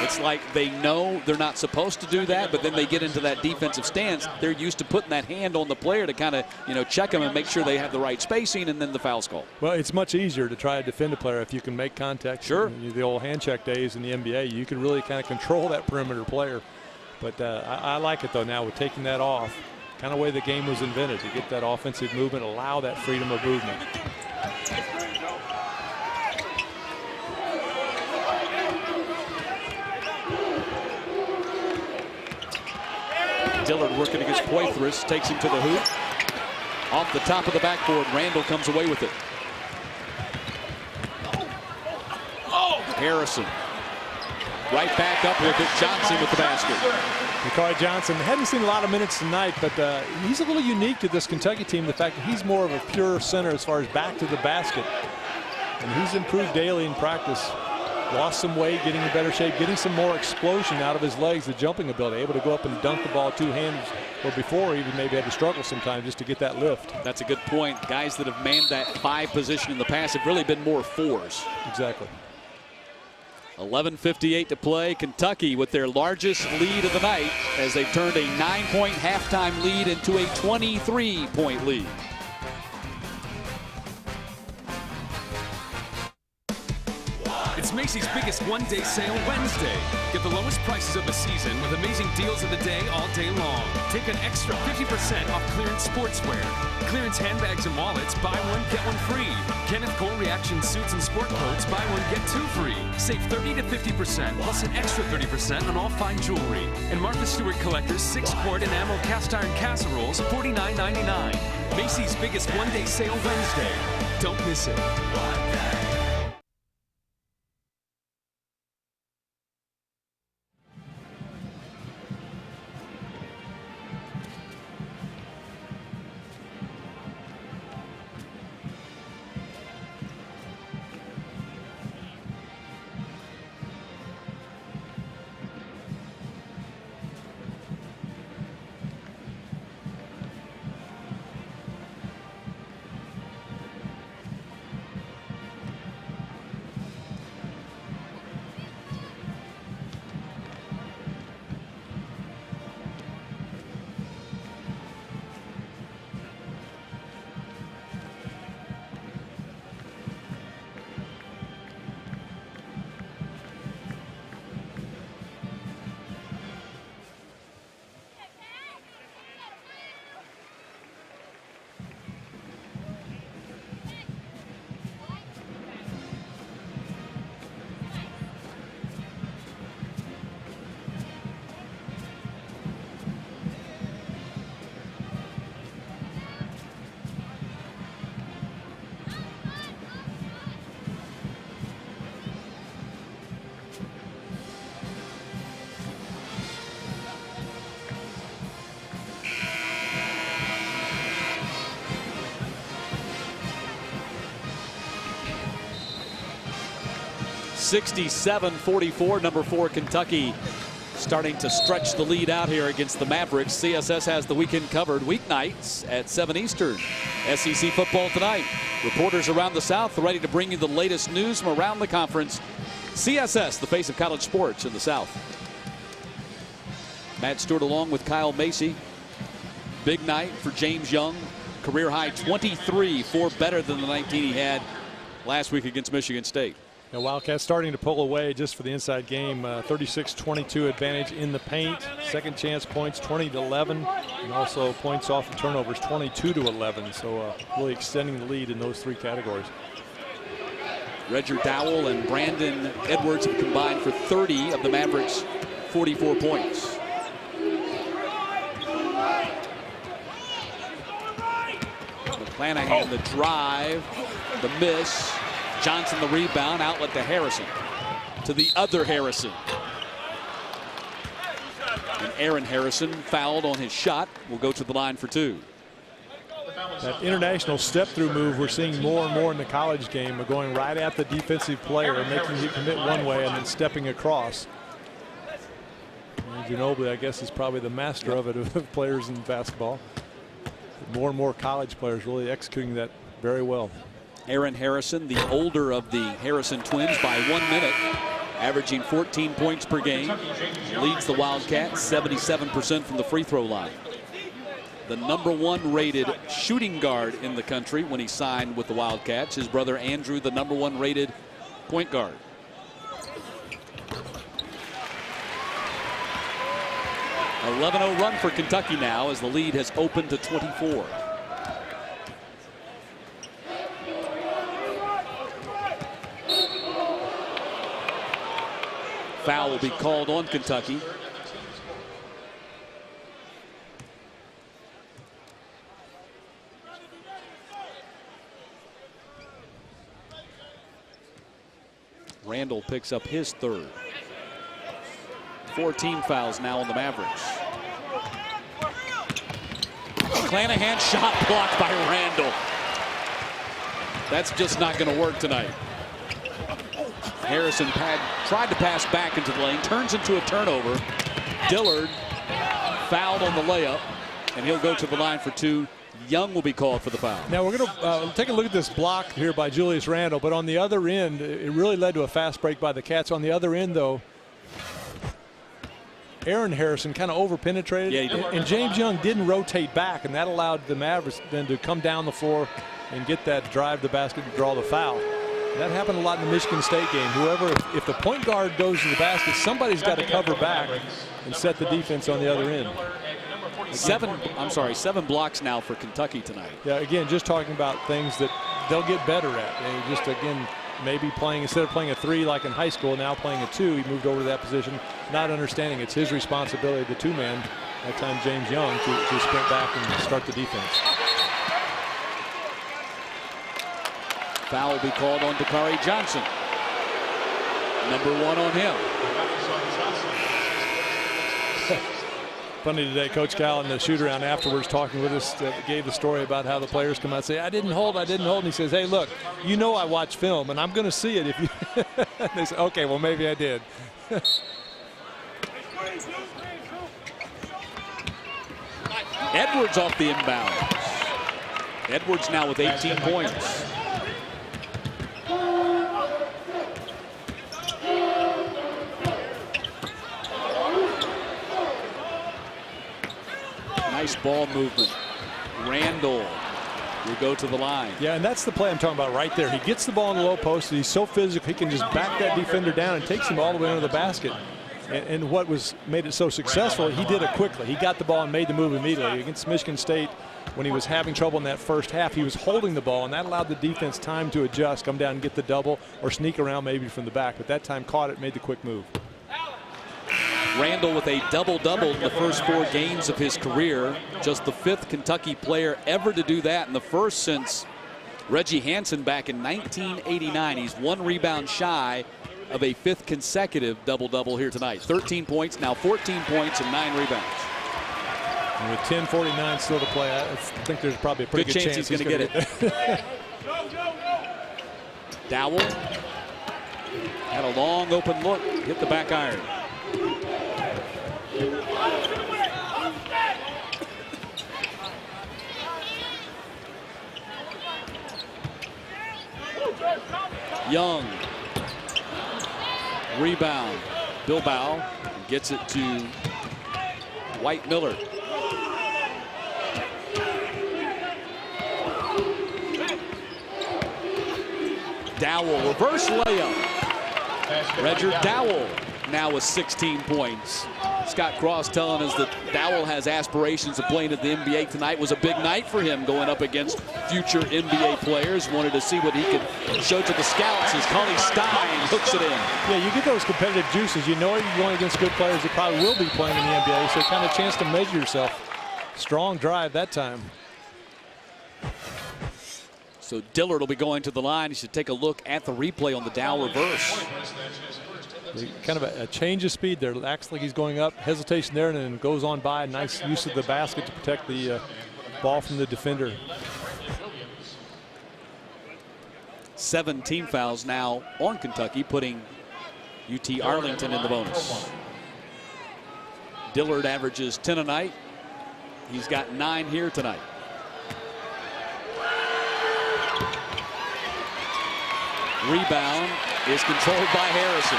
It's like they know they're not supposed to do that, but then they get into that defensive stance. They're used to putting that hand on the player to kind of, check them and make sure they have the right spacing, and then the foul's called. Well, it's much easier to try to defend a player if you can make contact. Sure. The old hand check days in the NBA, you can really kind of control that perimeter player. But I like it, though, now with taking that off. Kind of way the game was invented, to get that offensive movement, allow that freedom of movement. Dillard working against Poitras, takes him to the hoop. Off the top of the backboard, Randall comes away with it. Harrison right back up with it. Johnson with the basket. Mikari Johnson hadn't seen a lot of minutes tonight, but he's a little unique to this Kentucky team. The fact that he's more of a pure center as far as back to the basket. And he's improved daily in practice. Lost some weight, getting in better shape, getting some more explosion out of his legs, the jumping ability, able to go up and dunk the ball two hands, where before he even maybe had to struggle sometimes just to get that lift. That's a good point. Guys that have manned that 5 position in the past have really been more 4s. Exactly. 11:58 to play. Kentucky with their largest lead of the night as they've turned a 9-point halftime lead into a 23-point lead. It's Macy's biggest one-day sale Wednesday. Get the lowest prices of the season with amazing deals of the day all day long. Take an extra 50% off clearance sportswear. Clearance handbags and wallets, buy one, get one free. Kenneth Cole Reaction suits and sport coats, buy one, get 2 free. Save 30 to 50% plus an extra 30% on all fine jewelry. And Martha Stewart Collector's 6-quart enamel cast iron casseroles, $49.99. Macy's biggest one-day sale Wednesday. Don't miss it. (67-44), number 4 Kentucky starting to stretch the lead out here against the Mavericks. CSS has the weekend covered weeknights at 7 Eastern. SEC football tonight. Reporters around the South ready to bring you the latest news from around the conference. CSS, the face of college sports in the South. Matt Stewart along with Kyle Macy. Big night for James Young. Career high 23, 4 better than the 19 he had last week against Michigan State. Now Wildcats starting to pull away just for the inside game. 36-22 advantage in the paint. Second chance points 20-11, and also points off of turnovers 22-11. So really extending the lead in those 3 categories. Redger Dowell and Brandon Edwards have combined for 30 of the Mavericks' 44 points. McClanahan the drive, the miss. Johnson the rebound, outlet to Harrison. To the other Harrison. And Aaron Harrison fouled on his shot. Will go to the line for 2. That international step-through move we're seeing more and more in the college game, of going right at the defensive player and making him commit one way and then stepping across. And Ginobili, I guess, is probably the master of it, of players in basketball. But more and more college players really executing that very well. Aaron Harrison, the older of the Harrison twins by 1 minute averaging 14 points per game, leads the Wildcats 77% from the free throw line. The #1 rated shooting guard in the country when he signed with the Wildcats. His brother Andrew, the #1 rated point guard. A 11-0 run for Kentucky now as the lead has opened to 24. Foul will be called on Kentucky. Randall picks up his third. 4 team fouls now on the Mavericks. Clanahan shot blocked by Randall. That's just not going to work tonight. Harrison tried to pass back into the lane, turns into a turnover. Dillard fouled on the layup, and he'll go to the line for 2. Young will be called for the foul. Now we're going to take a look at this block here by Julius Randle, but on the other end, it really led to a fast break by the Cats. On the other end, though, Aaron Harrison kind of over-penetrated, yeah, he did. And James Young didn't rotate back, and that allowed the Mavericks then to come down the floor and get that drive to the basket to draw the foul. That happened a lot in the Michigan State game. If the point guard goes to the basket, somebody's got to cover back and set the defense on the other end. 7 blocks now for Kentucky tonight. Yeah, again, just talking about things that they'll get better at. And just again, maybe playing, instead of playing a 3 like in high school, now playing a 2. He moved over to that position, not understanding it's his responsibility, the 2-man, that time James Young, to sprint back and start the defense. Foul will be called on Dakari Johnson. #1 on him. Funny today, Coach Cal in the shoot-around afterwards talking with us gave the story about how the players come out and say, I didn't hold. And he says, hey, look, you know I watch film, and I'm going to see it if you – they say, okay, well, maybe I did. Edwards off the inbound. Edwards now with 18 points. Nice ball movement. Randall will go to the line. Yeah, and that's the play I'm talking about right there. He gets the ball in the low post, and he's so physical, he can just back that defender down and takes him all the way under the basket. And what made it so successful, he did it quickly. He got the ball and made the move immediately. Against Michigan State, when he was having trouble in that first half, he was holding the ball, and that allowed the defense time to adjust, come down and get the double, or sneak around maybe from the back. But that time caught it, made the quick move. Randall with a double-double in the first 4 games of his career. Just the 5th Kentucky player ever to do that, and the first since Reggie Hansen back in 1989. He's 1 rebound shy of a 5th consecutive double-double here tonight. 13 points, now 14 points and 9 rebounds. And with 10:49 still to play, I think there's probably a pretty good chance he's going to get it. Dowell had a long open look, hit the back iron. Young. Rebound. Bilbao gets it to White Miller. Dowell, reverse layup. Roger Dowell now with 16 points. Scott Cross telling us that Dowell has aspirations of playing at the NBA tonight. Was a big night for him going up against future NBA players. Wanted to see what he could show to the scouts as Cauley Stein hooks it in. Yeah, you get those competitive juices. You know you're going against good players that probably will be playing in the NBA, so kind of a chance to measure yourself. Strong drive that time. So Dillard will be going to the line. He should take a look at the replay on the Dowell reverse. Kind of a change of speed there. Acts like he's going up, hesitation there, and then goes on by. Nice use of the basket to protect the ball from the defender. 7 team fouls now on Kentucky, putting UT Arlington in the bonus. Dillard averages 10 a night. He's got 9 here tonight. Rebound is controlled by Harrison.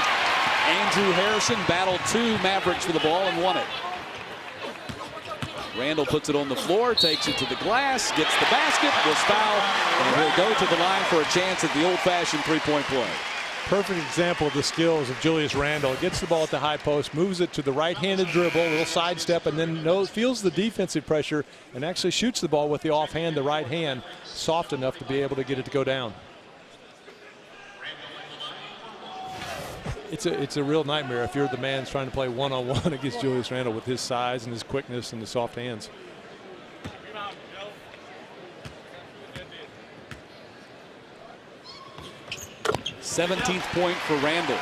Andrew Harrison battled 2 Mavericks for the ball and won it. Randall puts it on the floor, takes it to the glass, gets the basket, was fouled, and he'll go to the line for a chance at the old-fashioned three-point play. Perfect example of the skills of Julius Randle. Gets the ball at the high post, moves it to the right-handed dribble, a little sidestep, and then feels the defensive pressure and actually shoots the ball with the offhand, the right hand, soft enough to be able to get it to go down. It's a real nightmare if you're the man trying to play one-on-one against Julius Randle with his size and his quickness and the soft hands. th point for Randall.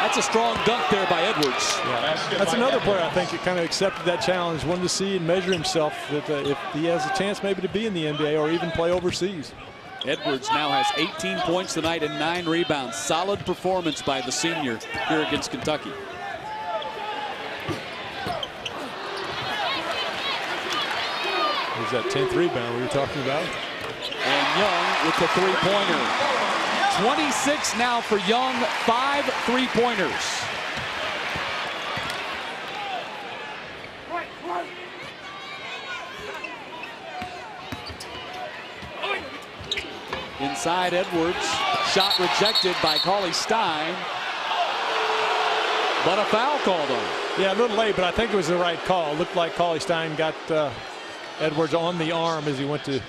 That's a strong dunk there by Edwards. Yeah. That's another player I think that kind of accepted that challenge, wanted to see and measure himself that if he has a chance maybe to be in the NBA or even play overseas. Edwards now has 18 points tonight and 9 rebounds. Solid performance by the senior here against Kentucky. There's that 10th rebound we were talking about. And Young with the three-pointer. 26 now for Young, 5 three-pointers. Inside Edwards, shot rejected by Cauley Stein, but a foul called on him. Yeah, a little late, but I think it was the right call. Looked like Cauley Stein got Edwards on the arm as he went to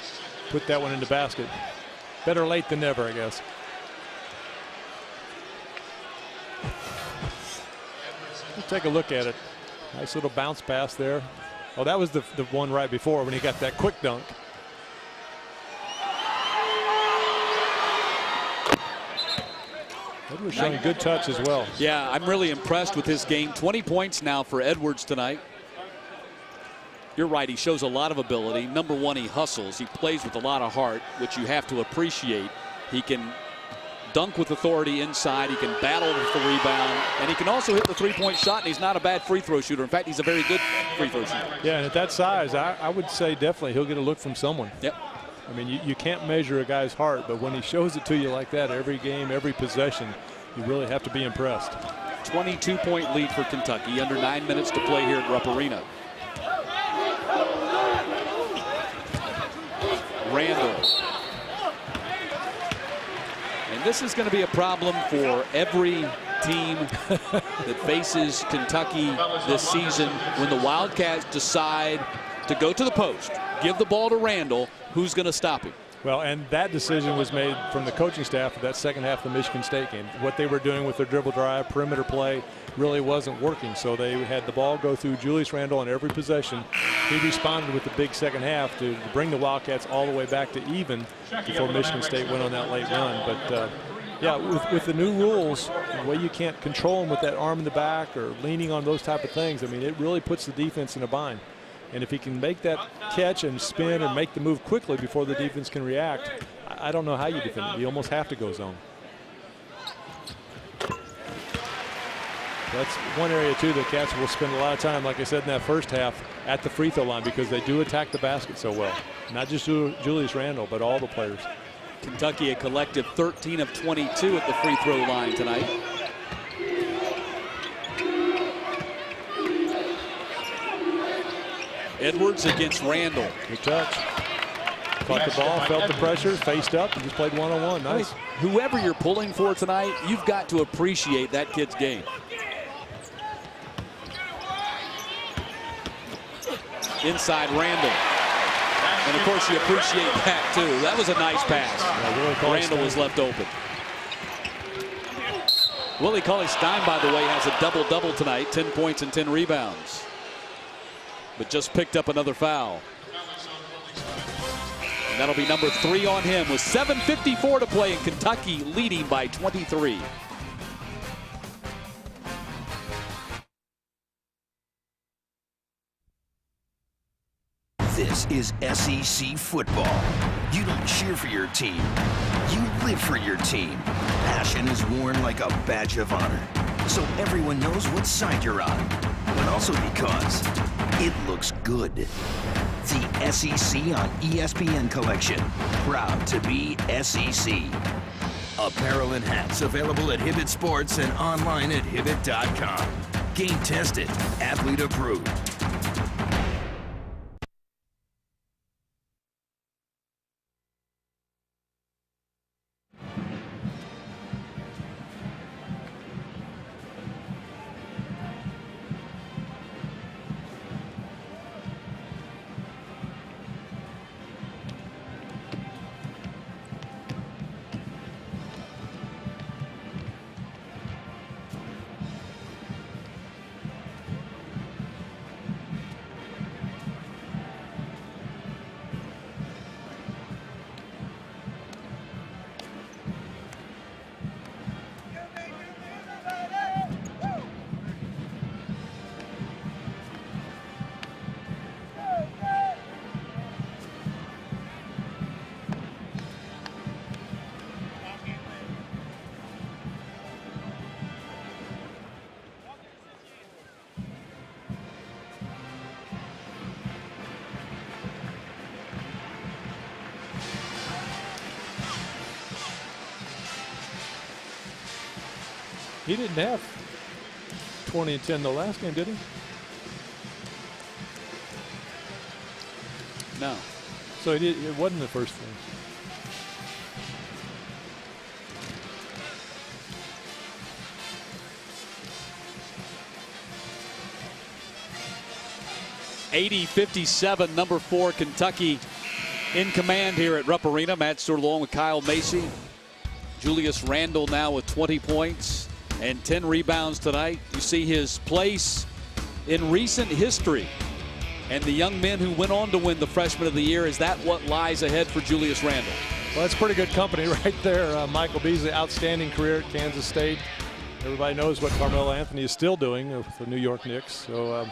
put that one in the basket. Better late than never, I guess. Let's take a look at it. Nice little bounce pass there. Oh, that was the one right before when he got that quick dunk. Edwards showing good touch as well. Yeah, I'm really impressed with his game. 20 points now for Edwards tonight. You're right, he shows a lot of ability. Number one, he hustles. He plays with a lot of heart, which you have to appreciate. He can dunk with authority inside. He can battle with the rebound. And he can also hit the three-point shot, and he's not a bad free throw shooter. In fact, he's a very good free throw shooter. Yeah, and at that size, I would say definitely he'll get a look from someone. Yep. I mean, you can't measure a guy's heart, but when he shows it to you like that every game, every possession, you really have to be impressed. 22-point lead for Kentucky, under 9 minutes to play here at Rupp Arena. Randall. And this is going to be a problem for every team that faces Kentucky this season when the Wildcats decide to go to the post, give the ball to Randall. Who's going to stop him? Well, and that decision was made from the coaching staff of that second half of the Michigan State game. What they were doing with their dribble drive, perimeter play, really wasn't working. So they had the ball go through Julius Randle on every possession. He responded with the big second half to bring the Wildcats all the way back to even before Michigan State went on that late run. But yeah, with the new rules, the way you can't control them with that arm in the back or leaning on those type of things, I mean, it really puts the defense in a bind. And if he can make that catch and spin and make the move quickly before the defense can react, I don't know how you defend it. You almost have to go zone. That's one area, too, the Cats will spend a lot of time, like I said in that first half, at the free throw line because they do attack the basket so well. Not just Julius Randle, but all the players. Kentucky a collective 13 of 22 at the free throw line tonight. Edwards against Randall. Good touch. Caught the ball, felt the pressure, faced up, and just played one-on-one. Nice. I mean, whoever you're pulling for tonight, you've got to appreciate that kid's game. Inside Randall. And of course you appreciate that too. That was a nice pass. Yeah, Randall was left open. Willie Cauley-Stein, by the way, has a double-double tonight, 10 points and 10 rebounds. But just picked up another foul. And that'll be number 3 on him with 7:54 to play in Kentucky leading by 23. This is SEC football. You don't cheer for your team. You live for your team. Passion is worn like a badge of honor. so everyone knows what side you're on, but also because it looks good. The SEC on ESPN collection, proud to be SEC. Apparel and hats available at Hibbett Sports and online at Hibbett.com. Game tested, athlete approved. He didn't have 20 and 10 the last game, did he? No. So it wasn't the first thing. '80-57, number 4 Kentucky in command here at Rupp Arena. Matt Stewart along with Kyle Macy. Julius Randle now with 20 points and 10 rebounds tonight. You see his place in recent history. And the young men who went on to win the Freshman of the Year, is that what lies ahead for Julius Randle? Well, that's pretty good company right there. Michael Beasley, outstanding career at Kansas State. Everybody knows what Carmelo Anthony is still doing with the New York Knicks. So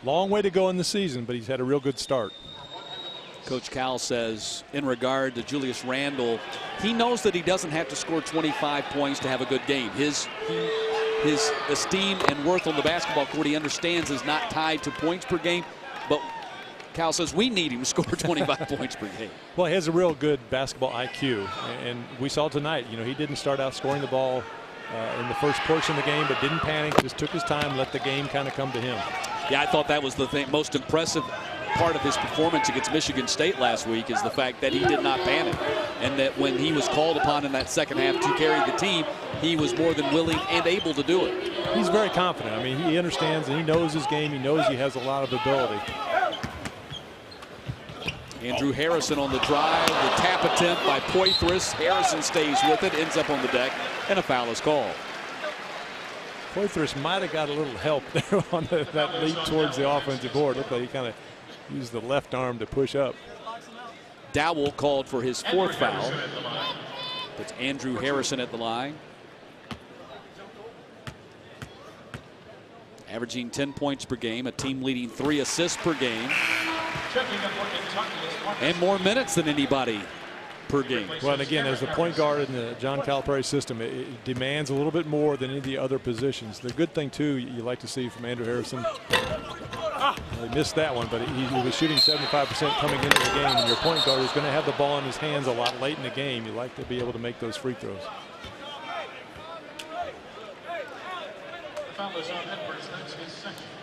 long way to go in the season, but he's had a real good start. Coach Cal says in regard to Julius Randle, he knows that he doesn't have to score 25 points to have a good game. His esteem and worth on the basketball court, he understands, is not tied to points per game. But Cal says we need him to score 25 points per game. Well, he has a real good basketball IQ. And we saw tonight, you know, he didn't start out scoring the ball in the first portion of the game, but didn't panic, just took his time, let the game kind of come to him. Yeah, I thought that was the most impressive part of his performance against Michigan State last week, is the fact that he did not panic, and that when he was called upon in that second half to carry the team, he was more than willing and able to do it. He's very confident. I mean, he understands and he knows his game. He knows he has a lot of ability. Andrew Harrison on the drive, the tap attempt by Poitras. Harrison stays with it, ends up on the deck, and a foul is called. Poitras might have got a little help there on that leap towards the offensive board. Looked like he kind of used the left arm to push up. Dowell called for his 4th foul. Puts Andrew Harrison at the line. Averaging 10 points per game, a team leading 3 assists per game. And more minutes than anybody per game. Well, and again, as the point guard in the John Calipari system, it demands a little bit more than any of the other positions. The good thing, too, you like to see from Andrew Harrison, he missed that one, but he was shooting 75% coming into the game, and your point guard is going to have the ball in his hands a lot late in the game. You like to be able to make those free throws.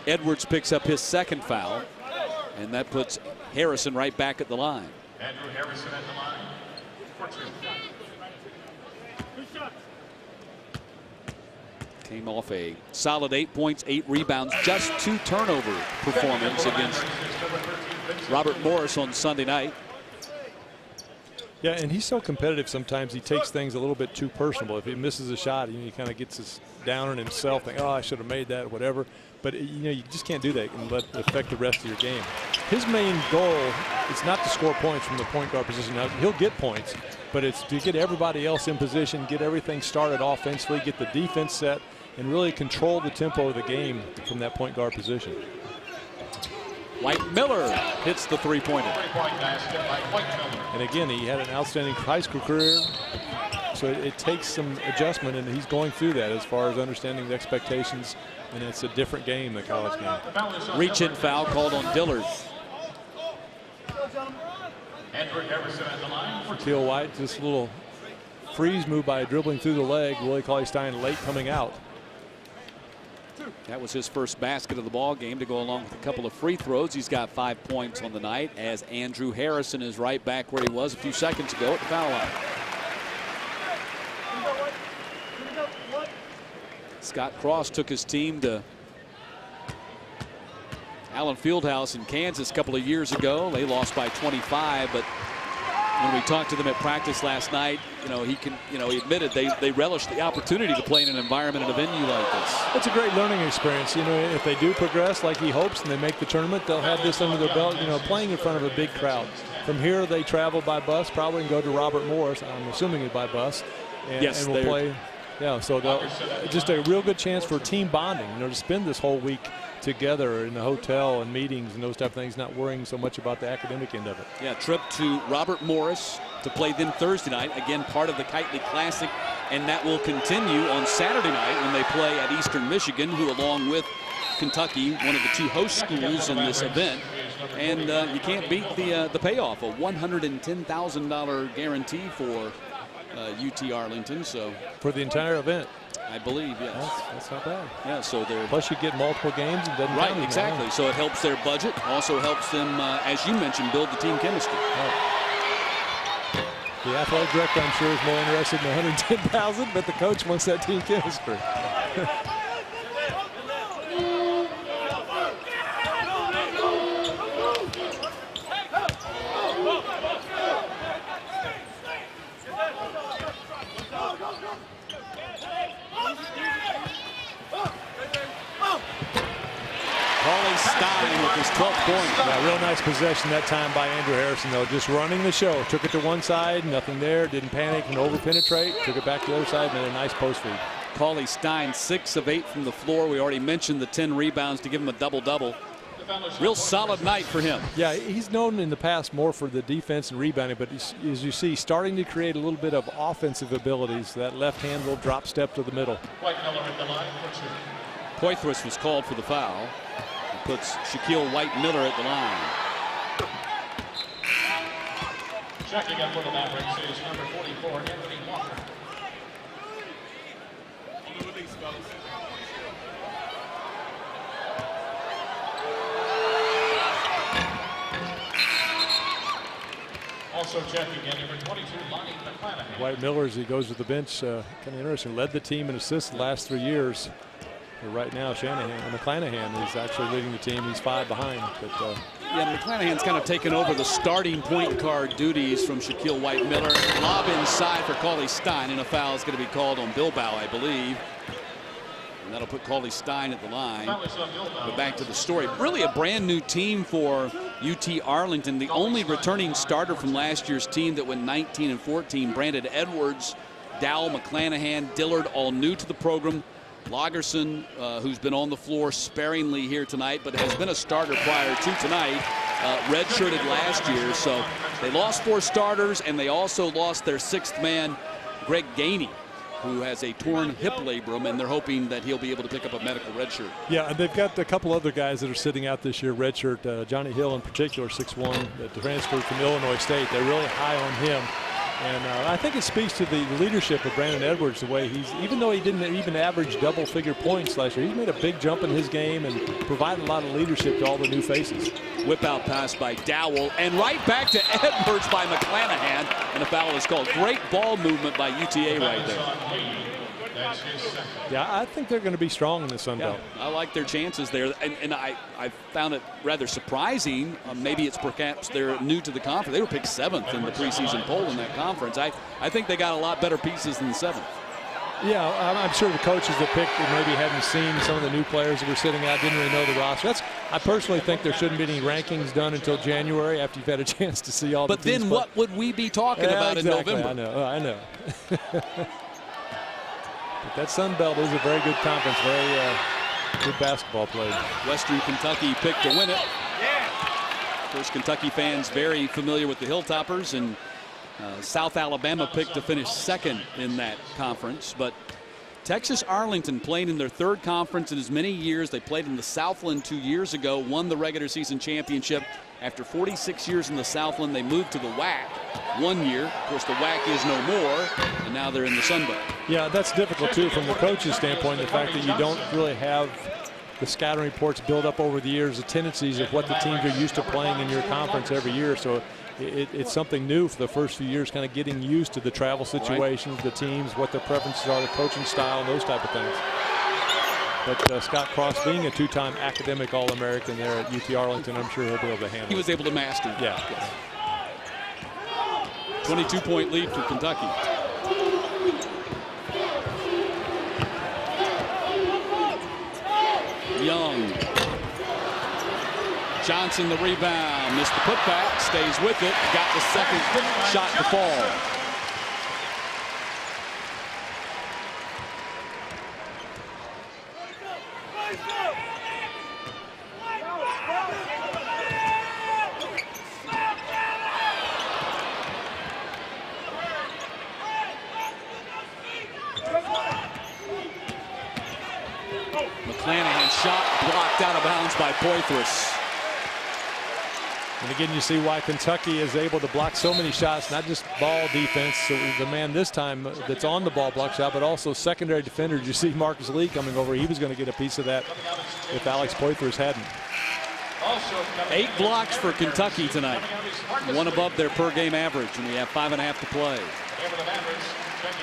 Edwards picks up his 2nd foul, and that puts Harrison right back at the line. Andrew Harrison at the line for 2. Came off a solid 8 points, 8 rebounds, just 2 turnover performance against Robert Morris on Sunday night. Yeah, and he's so competitive sometimes he takes things a little bit too personal. If he misses a shot, he kind of gets this down on himself, think, oh, I should have made that, or whatever. But, you know, you just can't do that and let it affect the rest of your game. His main goal is not to score points from the point guard position. Now, he'll get points, but it's to get everybody else in position, get everything started offensively, get the defense set, and really control the tempo of the game from that point guard position. White Miller hits the 3-pointer. And again, he had an outstanding high school career, So it takes some adjustment, and he's going through that as far as understanding the expectations, and it's a different game, the college game. Reach-in foul called on Dillard. Shaquille White, just a little freeze move by dribbling through the leg. Willie Cauley-Stein late coming out. That was his first basket of the ball game to go along with a couple of free throws. He's got 5 points on the night as Andrew Harrison is right back where he was a few seconds ago at the foul line. Scott Cross took his team to Allen Fieldhouse in Kansas a couple of years ago. They lost by 25, but when we talked to them at practice last night, he admitted they relish the opportunity to play in an environment in a venue like this. It's a great learning experience. If they do progress like he hopes and they make the tournament, they'll have this under their belt, playing in front of a big crowd. From here, they travel by bus, probably, and go to Robert Morris. I'm assuming it's by bus. And we'll play. Yeah, so just a real good chance for team bonding, to spend this whole week together in the hotel and meetings and those type of things, not worrying so much about the academic end of it. Yeah, trip to Robert Morris to play them Thursday night. Again, part of the Kitely Classic, and that will continue on Saturday night when they play at Eastern Michigan, who, along with Kentucky, one of the two host schools in this event. And you can't beat the payoff, a $110,000 guarantee for UT Arlington. So for the entire event, I believe, yes. That's not bad. Yeah, so they're plus you get multiple games and doesn't right, exactly. So it helps their budget, also helps them, as you mentioned, build the team chemistry. Right. The athletic director, I'm sure, is more interested in the $110,000, but the coach wants that team chemistry. Stein with his 12th point. Yeah, real nice possession that time by Andrew Harrison, though. Just running the show. Took it to one side, nothing there. Didn't panic and over-penetrate. Took it back to the other side, and then a nice post feed. Cauley-Stein, 6 of 8 from the floor. We already mentioned the 10 rebounds to give him a double-double. Real solid night for him. Yeah, he's known in the past more for the defense and rebounding, but as you see, starting to create a little bit of offensive abilities. That left hand will drop step to the middle. Poythress was called for the foul. Puts Shaquille White-Miller at the line. Checking up for the Mavericks is number 44, Anthony Walker. Also checking in number 22, Lonnie McClanahan. White-Miller, as he goes to the bench, kind of interesting. Led the team in assists the last 3 years. But right now, McClanahan is actually leading the team. He's 5 behind. But yeah, McClanahan's kind of taken over the starting point guard duties from Shaquille White-Miller. Lob inside for Cauley-Stein, and a foul is going to be called on Bilbao, I believe. And that'll put Cauley-Stein at the line. But back to the story. Really a brand new team for UT Arlington. The only returning starter from last year's team that went 19 and 14, Brandon Edwards, Dowell, McClanahan, Dillard, all new to the program. Lagerson, who's been on the floor sparingly here tonight, but has been a starter prior to tonight, redshirted last year. So they lost 4 starters, and they also lost their 6th man, Greg Gainey, who has a torn hip labrum, and they're hoping that he'll be able to pick up a medical redshirt. Yeah, and they've got a couple other guys that are sitting out this year, redshirt. Johnny Hill in particular, 6'1", that transferred from Illinois State. They're really high on him. And I think it speaks to the leadership of Brandon Edwards, the way he's, even though he didn't even average double-figure points last year, he's made a big jump in his game and provided a lot of leadership to all the new faces. Whip-out pass by Dowell, and right back to Edwards by McClanahan, and a foul is called. Great ball movement by UTA right there. Yeah, I think they're going to be strong in the Sun Belt. I like their chances there, and I found it rather surprising. Maybe it's perhaps they're new to the conference. They were picked 7th in the preseason poll in that conference. I think they got a lot better pieces than 7th. Yeah, I'm sure the coaches that picked maybe hadn't seen some of the new players that were sitting out, didn't really know the roster. I personally think there shouldn't be any rankings done until January after you've had a chance to see all the teams. But then what would we be talking about exactly. in November? I know. But that Sun Belt is a very good conference, very good basketball played. Western Kentucky picked to win it. Of course, Kentucky fans very familiar with the Hilltoppers, and South Alabama picked to finish second in that conference, but Texas Arlington played in their third conference in as many years. They played in the Southland 2 years ago, won the regular season championship. After 46 years in the Southland, they moved to the WAC 1 year. Of course, the WAC is no more, and now they're in the Sun Belt. Yeah, that's difficult, too, from the coach's standpoint, the fact that you don't really have the scouting reports build up over the years, the tendencies of what the teams are used to playing in your conference every year. So it's something new for the first few years, kind of getting used to the travel situations, the teams, what their preferences are, the coaching style, and those type of things. But Scott Cross, being a two-time academic All-American there at UT Arlington, I'm sure he'll be able to handle it. He was able to master it. Yeah. Yes. 22-point lead for Kentucky. Young. Johnson the rebound. Missed the putback. Stays with it. Got the second shot to fall. McClanahan's shot blocked out of bounds by Poitras. And again, you see why Kentucky is able to block so many shots, not just ball defense. So the man this time that's on the ball block shot, but also secondary defenders. You see Marcus Lee coming over. He was going to get a piece of that if Alex Poitras hadn't. 8 blocks for Kentucky tonight. One above their per game average, and we have 5.5 to play.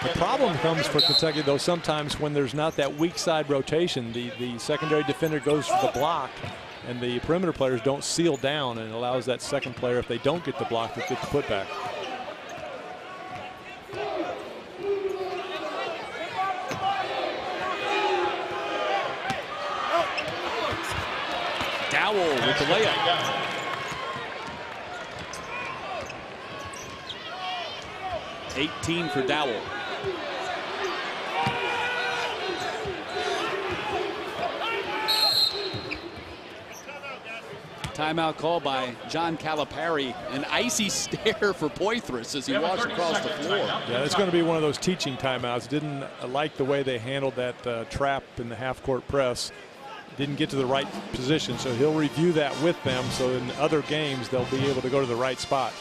The problem comes for Kentucky, though, sometimes when there's not that weak side rotation, the secondary defender goes for the block, and the perimeter players don't seal down, and it allows that second player, if they don't get the block, to get the putback. Dowell with the layup. $18 for Dowell. Timeout call by John Calipari. An icy stare for Poitras as he walks across the floor. Yeah, it's going to be one of those teaching timeouts. Didn't like the way they handled that trap in the half-court press. Didn't get to the right position, so he'll review that with them so in other games they'll be able to go to the right spot.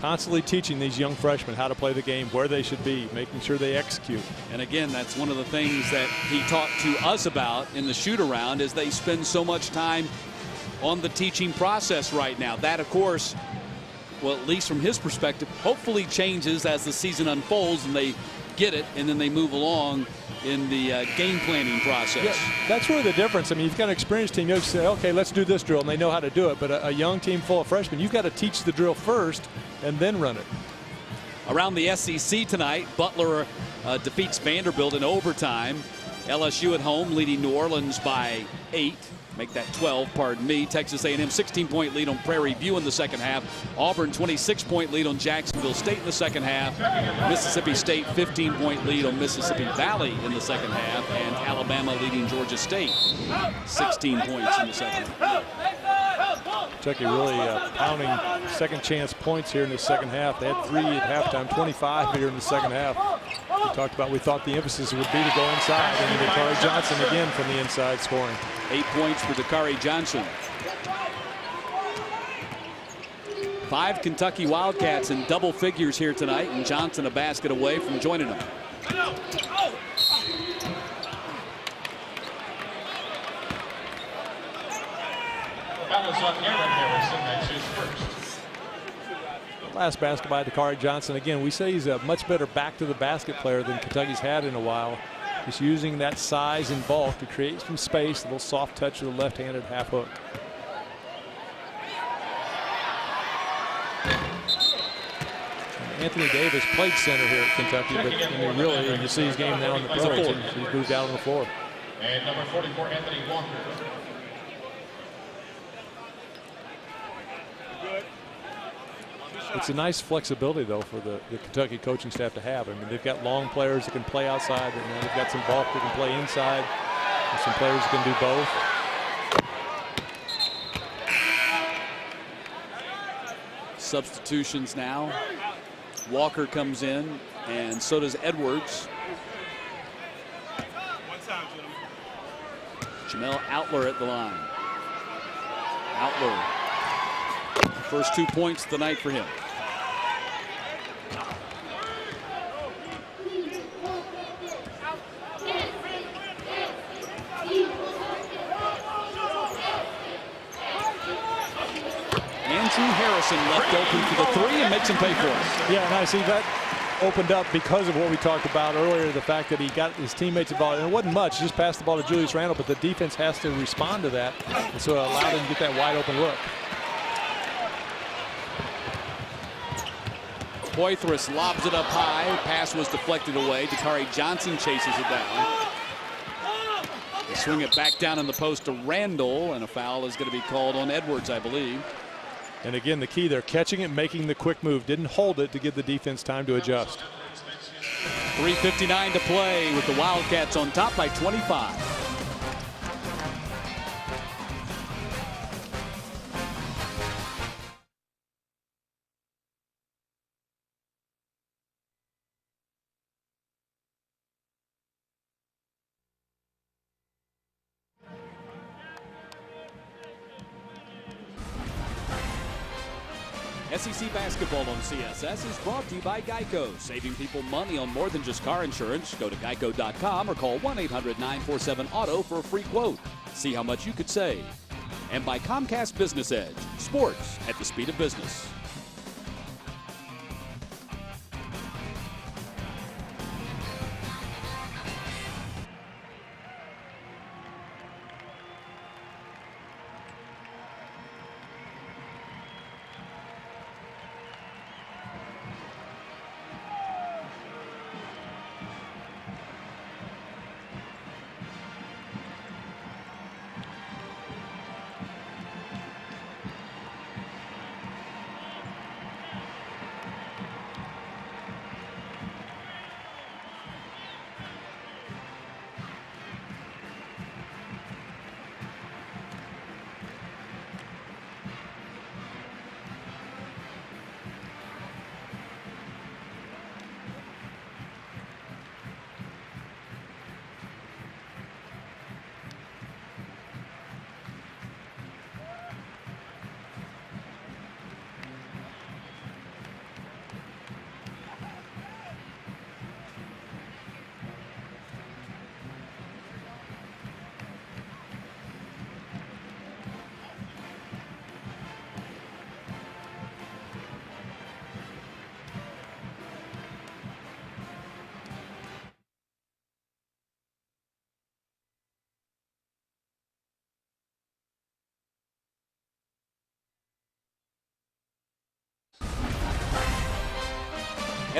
Constantly teaching these young freshmen how to play the game, where they should be, making sure they execute. And again, that's one of the things that he talked to us about in the shoot-around, is they spend so much time on the teaching process right now. That, of course, well, at least from his perspective, hopefully changes as the season unfolds and they get it and then they move along in the game planning process. Yeah, that's really the difference. I mean, you've got an experienced team. You say, okay, let's do this drill, and they know how to do it. But a young team full of freshmen, you've got to teach the drill first and then run it. Around the SEC tonight, Butler defeats Vanderbilt in overtime. LSU at home leading New Orleans by 8. Make that 12, pardon me. Texas A&M 16-point lead on Prairie View in the second half. Auburn 26-point lead on Jacksonville State in the second half. Mississippi State 15-point lead on Mississippi Valley in the second half. And Alabama leading Georgia State 16 points in the second half. Kentucky really pounding second chance points here in the second half. They had 3 at halftime, 25 here in the second half. We talked about, we thought the emphasis would be to go inside, and Dakari Johnson again from the inside scoring. 8 points for Dakari Johnson. 5 Kentucky Wildcats in double figures here tonight, and Johnson a basket away from joining them. Last basket by Dakari Johnson. Again, we say he's a much better back to the basket player than Kentucky's had in a while. Just using that size and bulk to create some space, a little soft touch with a left-handed half hook. Anthony Davis played center here at Kentucky, but I mean, really, you see his game now in the pros. He's moved out on the floor. And number 44, Anthony Walker. It's a nice flexibility, though, for the Kentucky coaching staff to have. I mean, they've got long players that can play outside, and they've got some bulk that can play inside, and some players that can do both. Substitutions now. Walker comes in, and so does Edwards. Jamel Outler at the line. Outler. First 2 points tonight for him. Andrew Harrison left open for the three and makes him pay for it. Yeah, and I see that opened up because of what we talked about earlier, the fact that he got his teammates involved. And it wasn't much, just passed the ball to Julius Randle, but the defense has to respond to that. And so it allowed him to get that wide open look. Poitras lobs it up high. Pass was deflected away. Dakari Johnson chases it down. They swing it back down in the post to Randle, and a foul is going to be called on Edwards, I believe. And again, the key there, catching it, making the quick move. Didn't hold it to give the defense time to adjust. 3:59 to play with the Wildcats on top by 25. SEC basketball on CSS is brought to you by Geico, saving people money on more than just car insurance. Go to geico.com or call 1-800-947-AUTO for a free quote. See how much you could save. And by Comcast Business Edge, sports at the speed of business.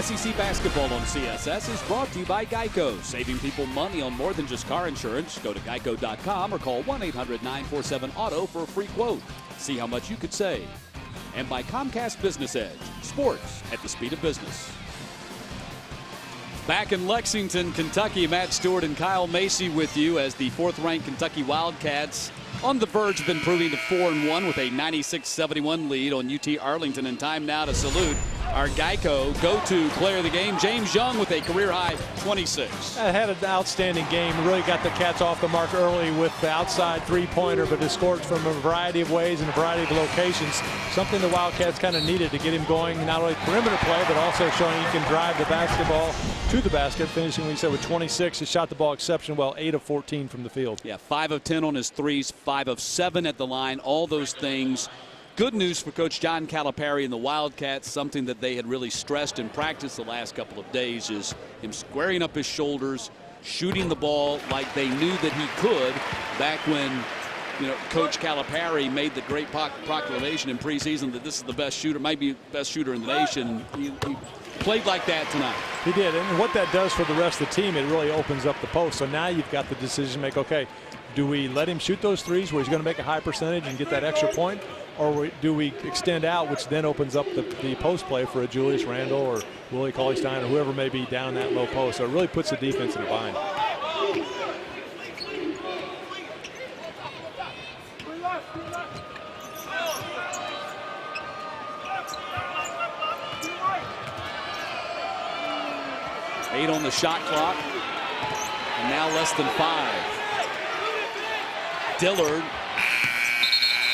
SEC basketball on CSS is brought to you by Geico, saving people money on more than just car insurance. Go to geico.com or call 1-800-947-AUTO for a free quote. See how much you could save. And by Comcast Business Edge, sports at the speed of business. Back in Lexington, Kentucky, Matt Stewart and Kyle Macy with you as the fourth-ranked Kentucky Wildcats on the verge of improving to 4-1 with a 96-71 lead on UT Arlington. And time now to salute our Geico go-to player of the game, James Young, with a career-high 26. Had an outstanding game. Really got the Cats off the mark early with the outside three-pointer, but has scored from a variety of ways and a variety of locations. Something the Wildcats kind of needed to get him going, not only perimeter play, but also showing he can drive the basketball to the basket, finishing, we said, with 26. He shot the ball exceptionally well, 8 of 14 from the field. Yeah, 5 of 10 on his threes, 5 of 7 at the line, all those things. Good news for Coach John Calipari and the Wildcats. Something that they had really stressed in practice the last couple of days is him squaring up his shoulders, shooting the ball like they knew that he could back when, you know, Coach Calipari made the great proclamation in preseason that this is the best shooter, might be the best shooter in the nation. He played like that tonight. He did, and what that does for the rest of the team, it really opens up the post. So now you've got the decision to make, okay, do we let him shoot those threes where he's going to make a high percentage and get that extra point? Or do we extend out, which then opens up the post play for a Julius Randle or Willie Cauley-Stein or whoever may be down that low post. So it really puts the defense in a bind. 8 on the shot clock. And now less than 5. Dillard.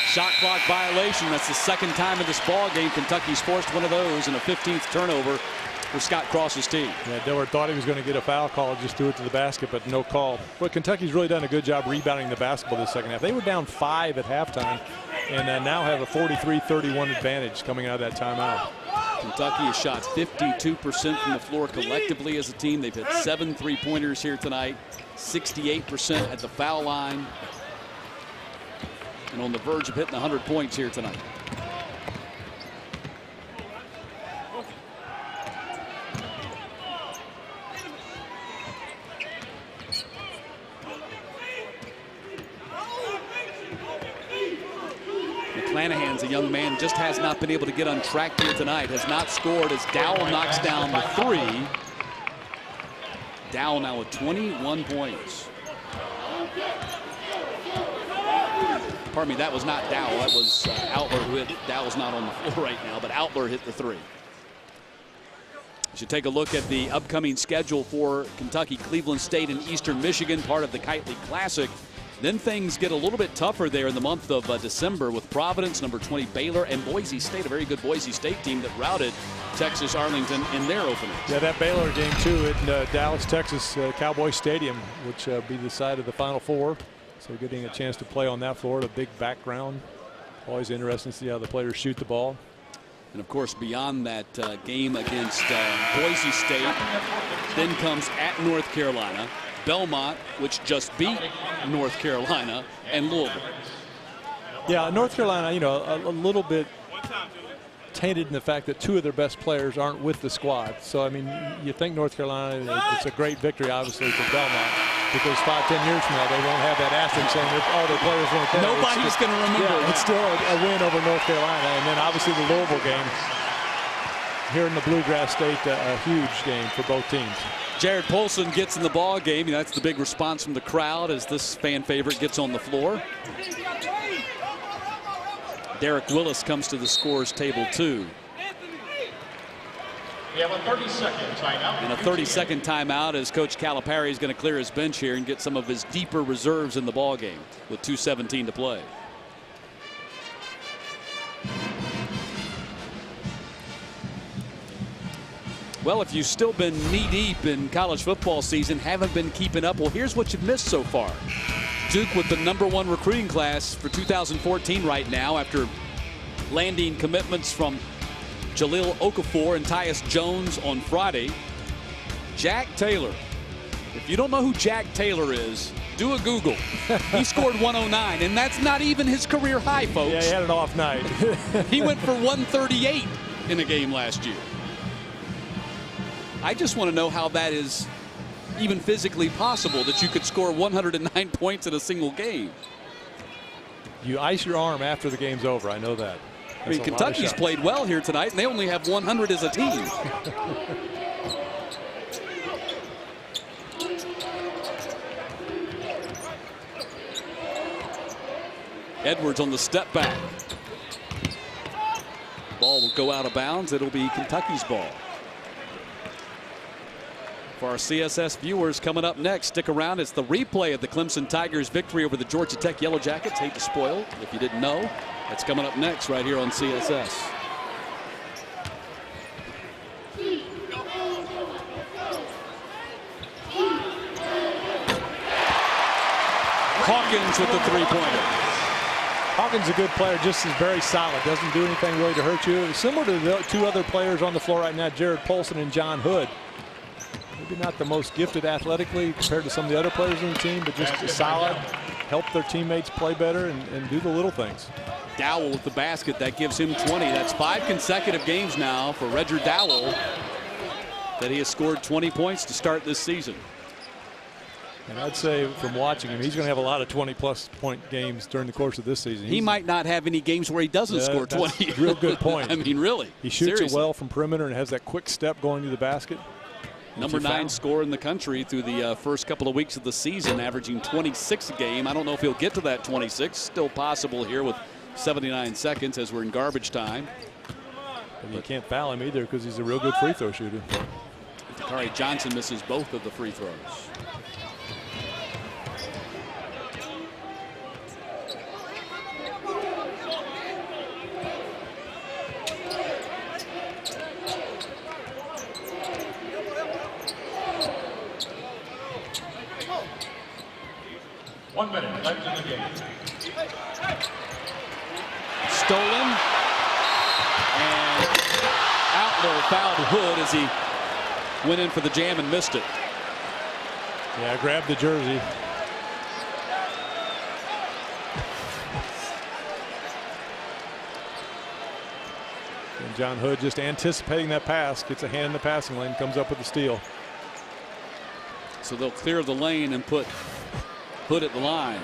Shot clock violation. That's the second time in this ball game Kentucky's forced one of those, and a 15th turnover for Scott Cross's team. Yeah, Dillard thought he was going to get a foul call, just threw it to the basket, but no call. But Kentucky's really done a good job rebounding the basketball this second half. They were down 5 at halftime, and now have a 43-31 advantage coming out of that timeout. Kentucky has shot 52% from the floor collectively as a team. They've hit 7 3-pointers here tonight, 68% at the foul line, and on the verge of hitting 100 points here tonight. McClanahan's a young man, just has not been able to get on track here tonight. Has not scored as Dowell knocks down the 3. Dowell now with 21 points. Pardon me, that was not Dowell. That was Outler who hit. Dowell's not on the floor right now, but Outler hit the 3. We should take a look at the upcoming schedule for Kentucky. Cleveland State and Eastern Michigan, part of the Kitely Classic. Then things get a little bit tougher there in the month of December with Providence, number 20 Baylor, and Boise State, a very good Boise State team that routed Texas Arlington in their opening. Yeah, that Baylor game too at Dallas, Texas Cowboy Stadium, which be the site of the Final Four. So getting a chance to play on that floor, a big background. Always interesting to see how the players shoot the ball. And of course, beyond that game against Boise State, then comes at North Carolina, Belmont, which just beat North Carolina, and Louisville. Yeah, North Carolina, you know, a little bit tainted in the fact that 2 of their best players aren't with the squad. So, I mean, you think North Carolina, it's a great victory, obviously, for Belmont, because 5-10 years from now, they won't have that asterisk saying all their players weren't there. Nobody's going to remember. Yeah, it's still a win over North Carolina. And then, obviously, the Louisville game here in the Bluegrass State, a huge game for both teams. Jared Polson gets in the ball game. That's the big response from the crowd as this fan favorite gets on the floor. Derek Willis comes to the scorers table too. We have a 30-second timeout. And a 30-second timeout as Coach Calipari is going to clear his bench here and get some of his deeper reserves in the ball game with 2:17 to play. Well, if you've still been knee-deep in college football season, haven't been keeping up, well, here's what you've missed so far. Duke with the #1 recruiting class for 2014 right now after landing commitments from Jaleel Okafor and Tyus Jones on Friday. Jack Taylor. If you don't know who Jack Taylor is, do a Google. He scored 109, and that's not even his career high, folks. Yeah, he had an off night. He went for 138 in a game last year. I just want to know how that is even physically possible, that you could score 109 points in a single game. You ice your arm after the game's over. I know that. I mean, Kentucky's played well here tonight, and they only have 100 as a team. Edwards on the step back. Ball will go out of bounds. It'll be Kentucky's ball. For our CSS viewers, coming up next, stick around. It's the replay of the Clemson Tigers' victory over the Georgia Tech Yellow Jackets. Hate to spoil, if you didn't know. That's coming up next right here on CSS. Hawkins with the three-pointer. Hawkins a good player, just is very solid. Doesn't do anything really to hurt you. Similar to the 2 other players on the floor right now, Jared Polson and John Hood. Maybe not the most gifted athletically compared to some of the other players on the team, but just solid, help their teammates play better and do the little things. Dowell with the basket, that gives him 20. That's 5 consecutive games now for Redger Dowell that he has scored 20 points to start this season. And I'd say from watching him, he's going to have a lot of 20-plus point games during the course of this season. He might not have any games where he doesn't score 20. That's a real good point. I mean, really. He shoots Seriously. it well from perimeter and has that quick step going to the basket. Number 9 scorer in the country through the first couple of weeks of the season, averaging 26 a game. I don't know if he'll get to that 26. Still possible here with 79 seconds as we're in garbage time. And you can't foul him either because he's a real good free throw shooter. If Takari Johnson misses both of the free throws. One minute left in the game. Stolen. And Outler fouled Hood as he went in for the jam and missed it. Yeah, grabbed the jersey. And John Hood just anticipating that pass, gets a hand in the passing lane, comes up with the steal. So they'll clear the lane and put Hood at the line.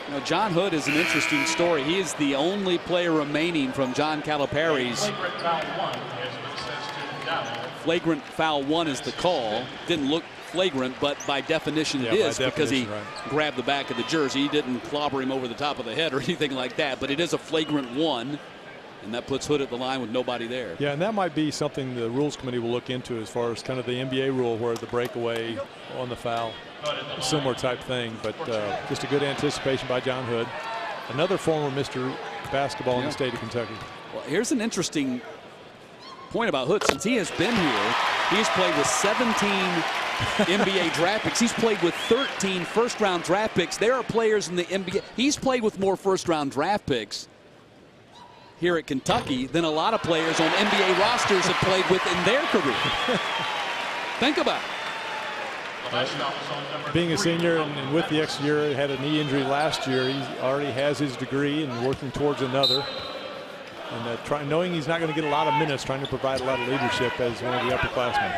You know, John Hood is an interesting story. He is the only player remaining from John Calipari's. Flagrant foul one is the call. Didn't look flagrant, but by definition it is, because he grabbed the back of the jersey. He didn't clobber him over the top of the head or anything like that, but it is a flagrant one, and that puts Hood at the line with nobody there. Yeah, and that might be something the rules committee will look into as far as kind of the NBA rule where the breakaway on the foul, similar type thing, but just a good anticipation by John Hood, another former Mr. Basketball in the state of Kentucky. Well, here's an interesting point about Hood. Since he has been here, he has played with 17 NBA draft picks. He's played with 13 first-round draft picks. There are players in the NBA. He's played with more first-round draft picks here at Kentucky than a lot of players on NBA rosters have played with in their career. Think about it. Being a senior and with the extra year, had a knee injury last year, he already has his degree and working towards another. And knowing he's not going to get a lot of minutes, trying to provide a lot of leadership as one of the upperclassmen.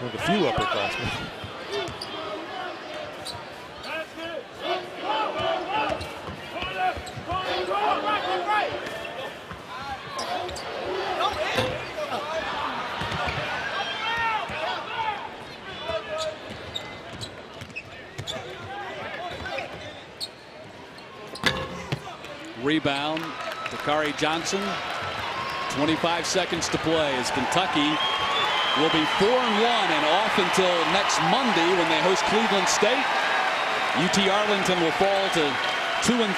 One of the few upperclassmen. Rebound, Takari Johnson. 25 seconds to play as Kentucky will be 4-1 and off until next Monday when they host Cleveland State. UT Arlington will fall to 2-3,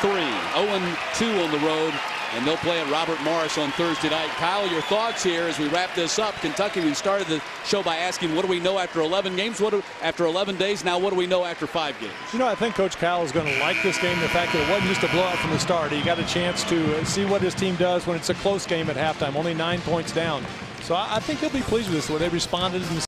0-2 on the road, and they'll play at Robert Morris on Thursday night. Kyle, your thoughts here as we wrap this up. Kentucky, we started the show by asking, what do we know after 11 games? After 11 days, now what do we know after 5 games? You know, I think Coach Cal is going to like this game. The fact that it wasn't just a blowout from the start. He got a chance to see what his team does when it's a close game at halftime, only 9 points down. So I think he'll be pleased with this, the way they responded.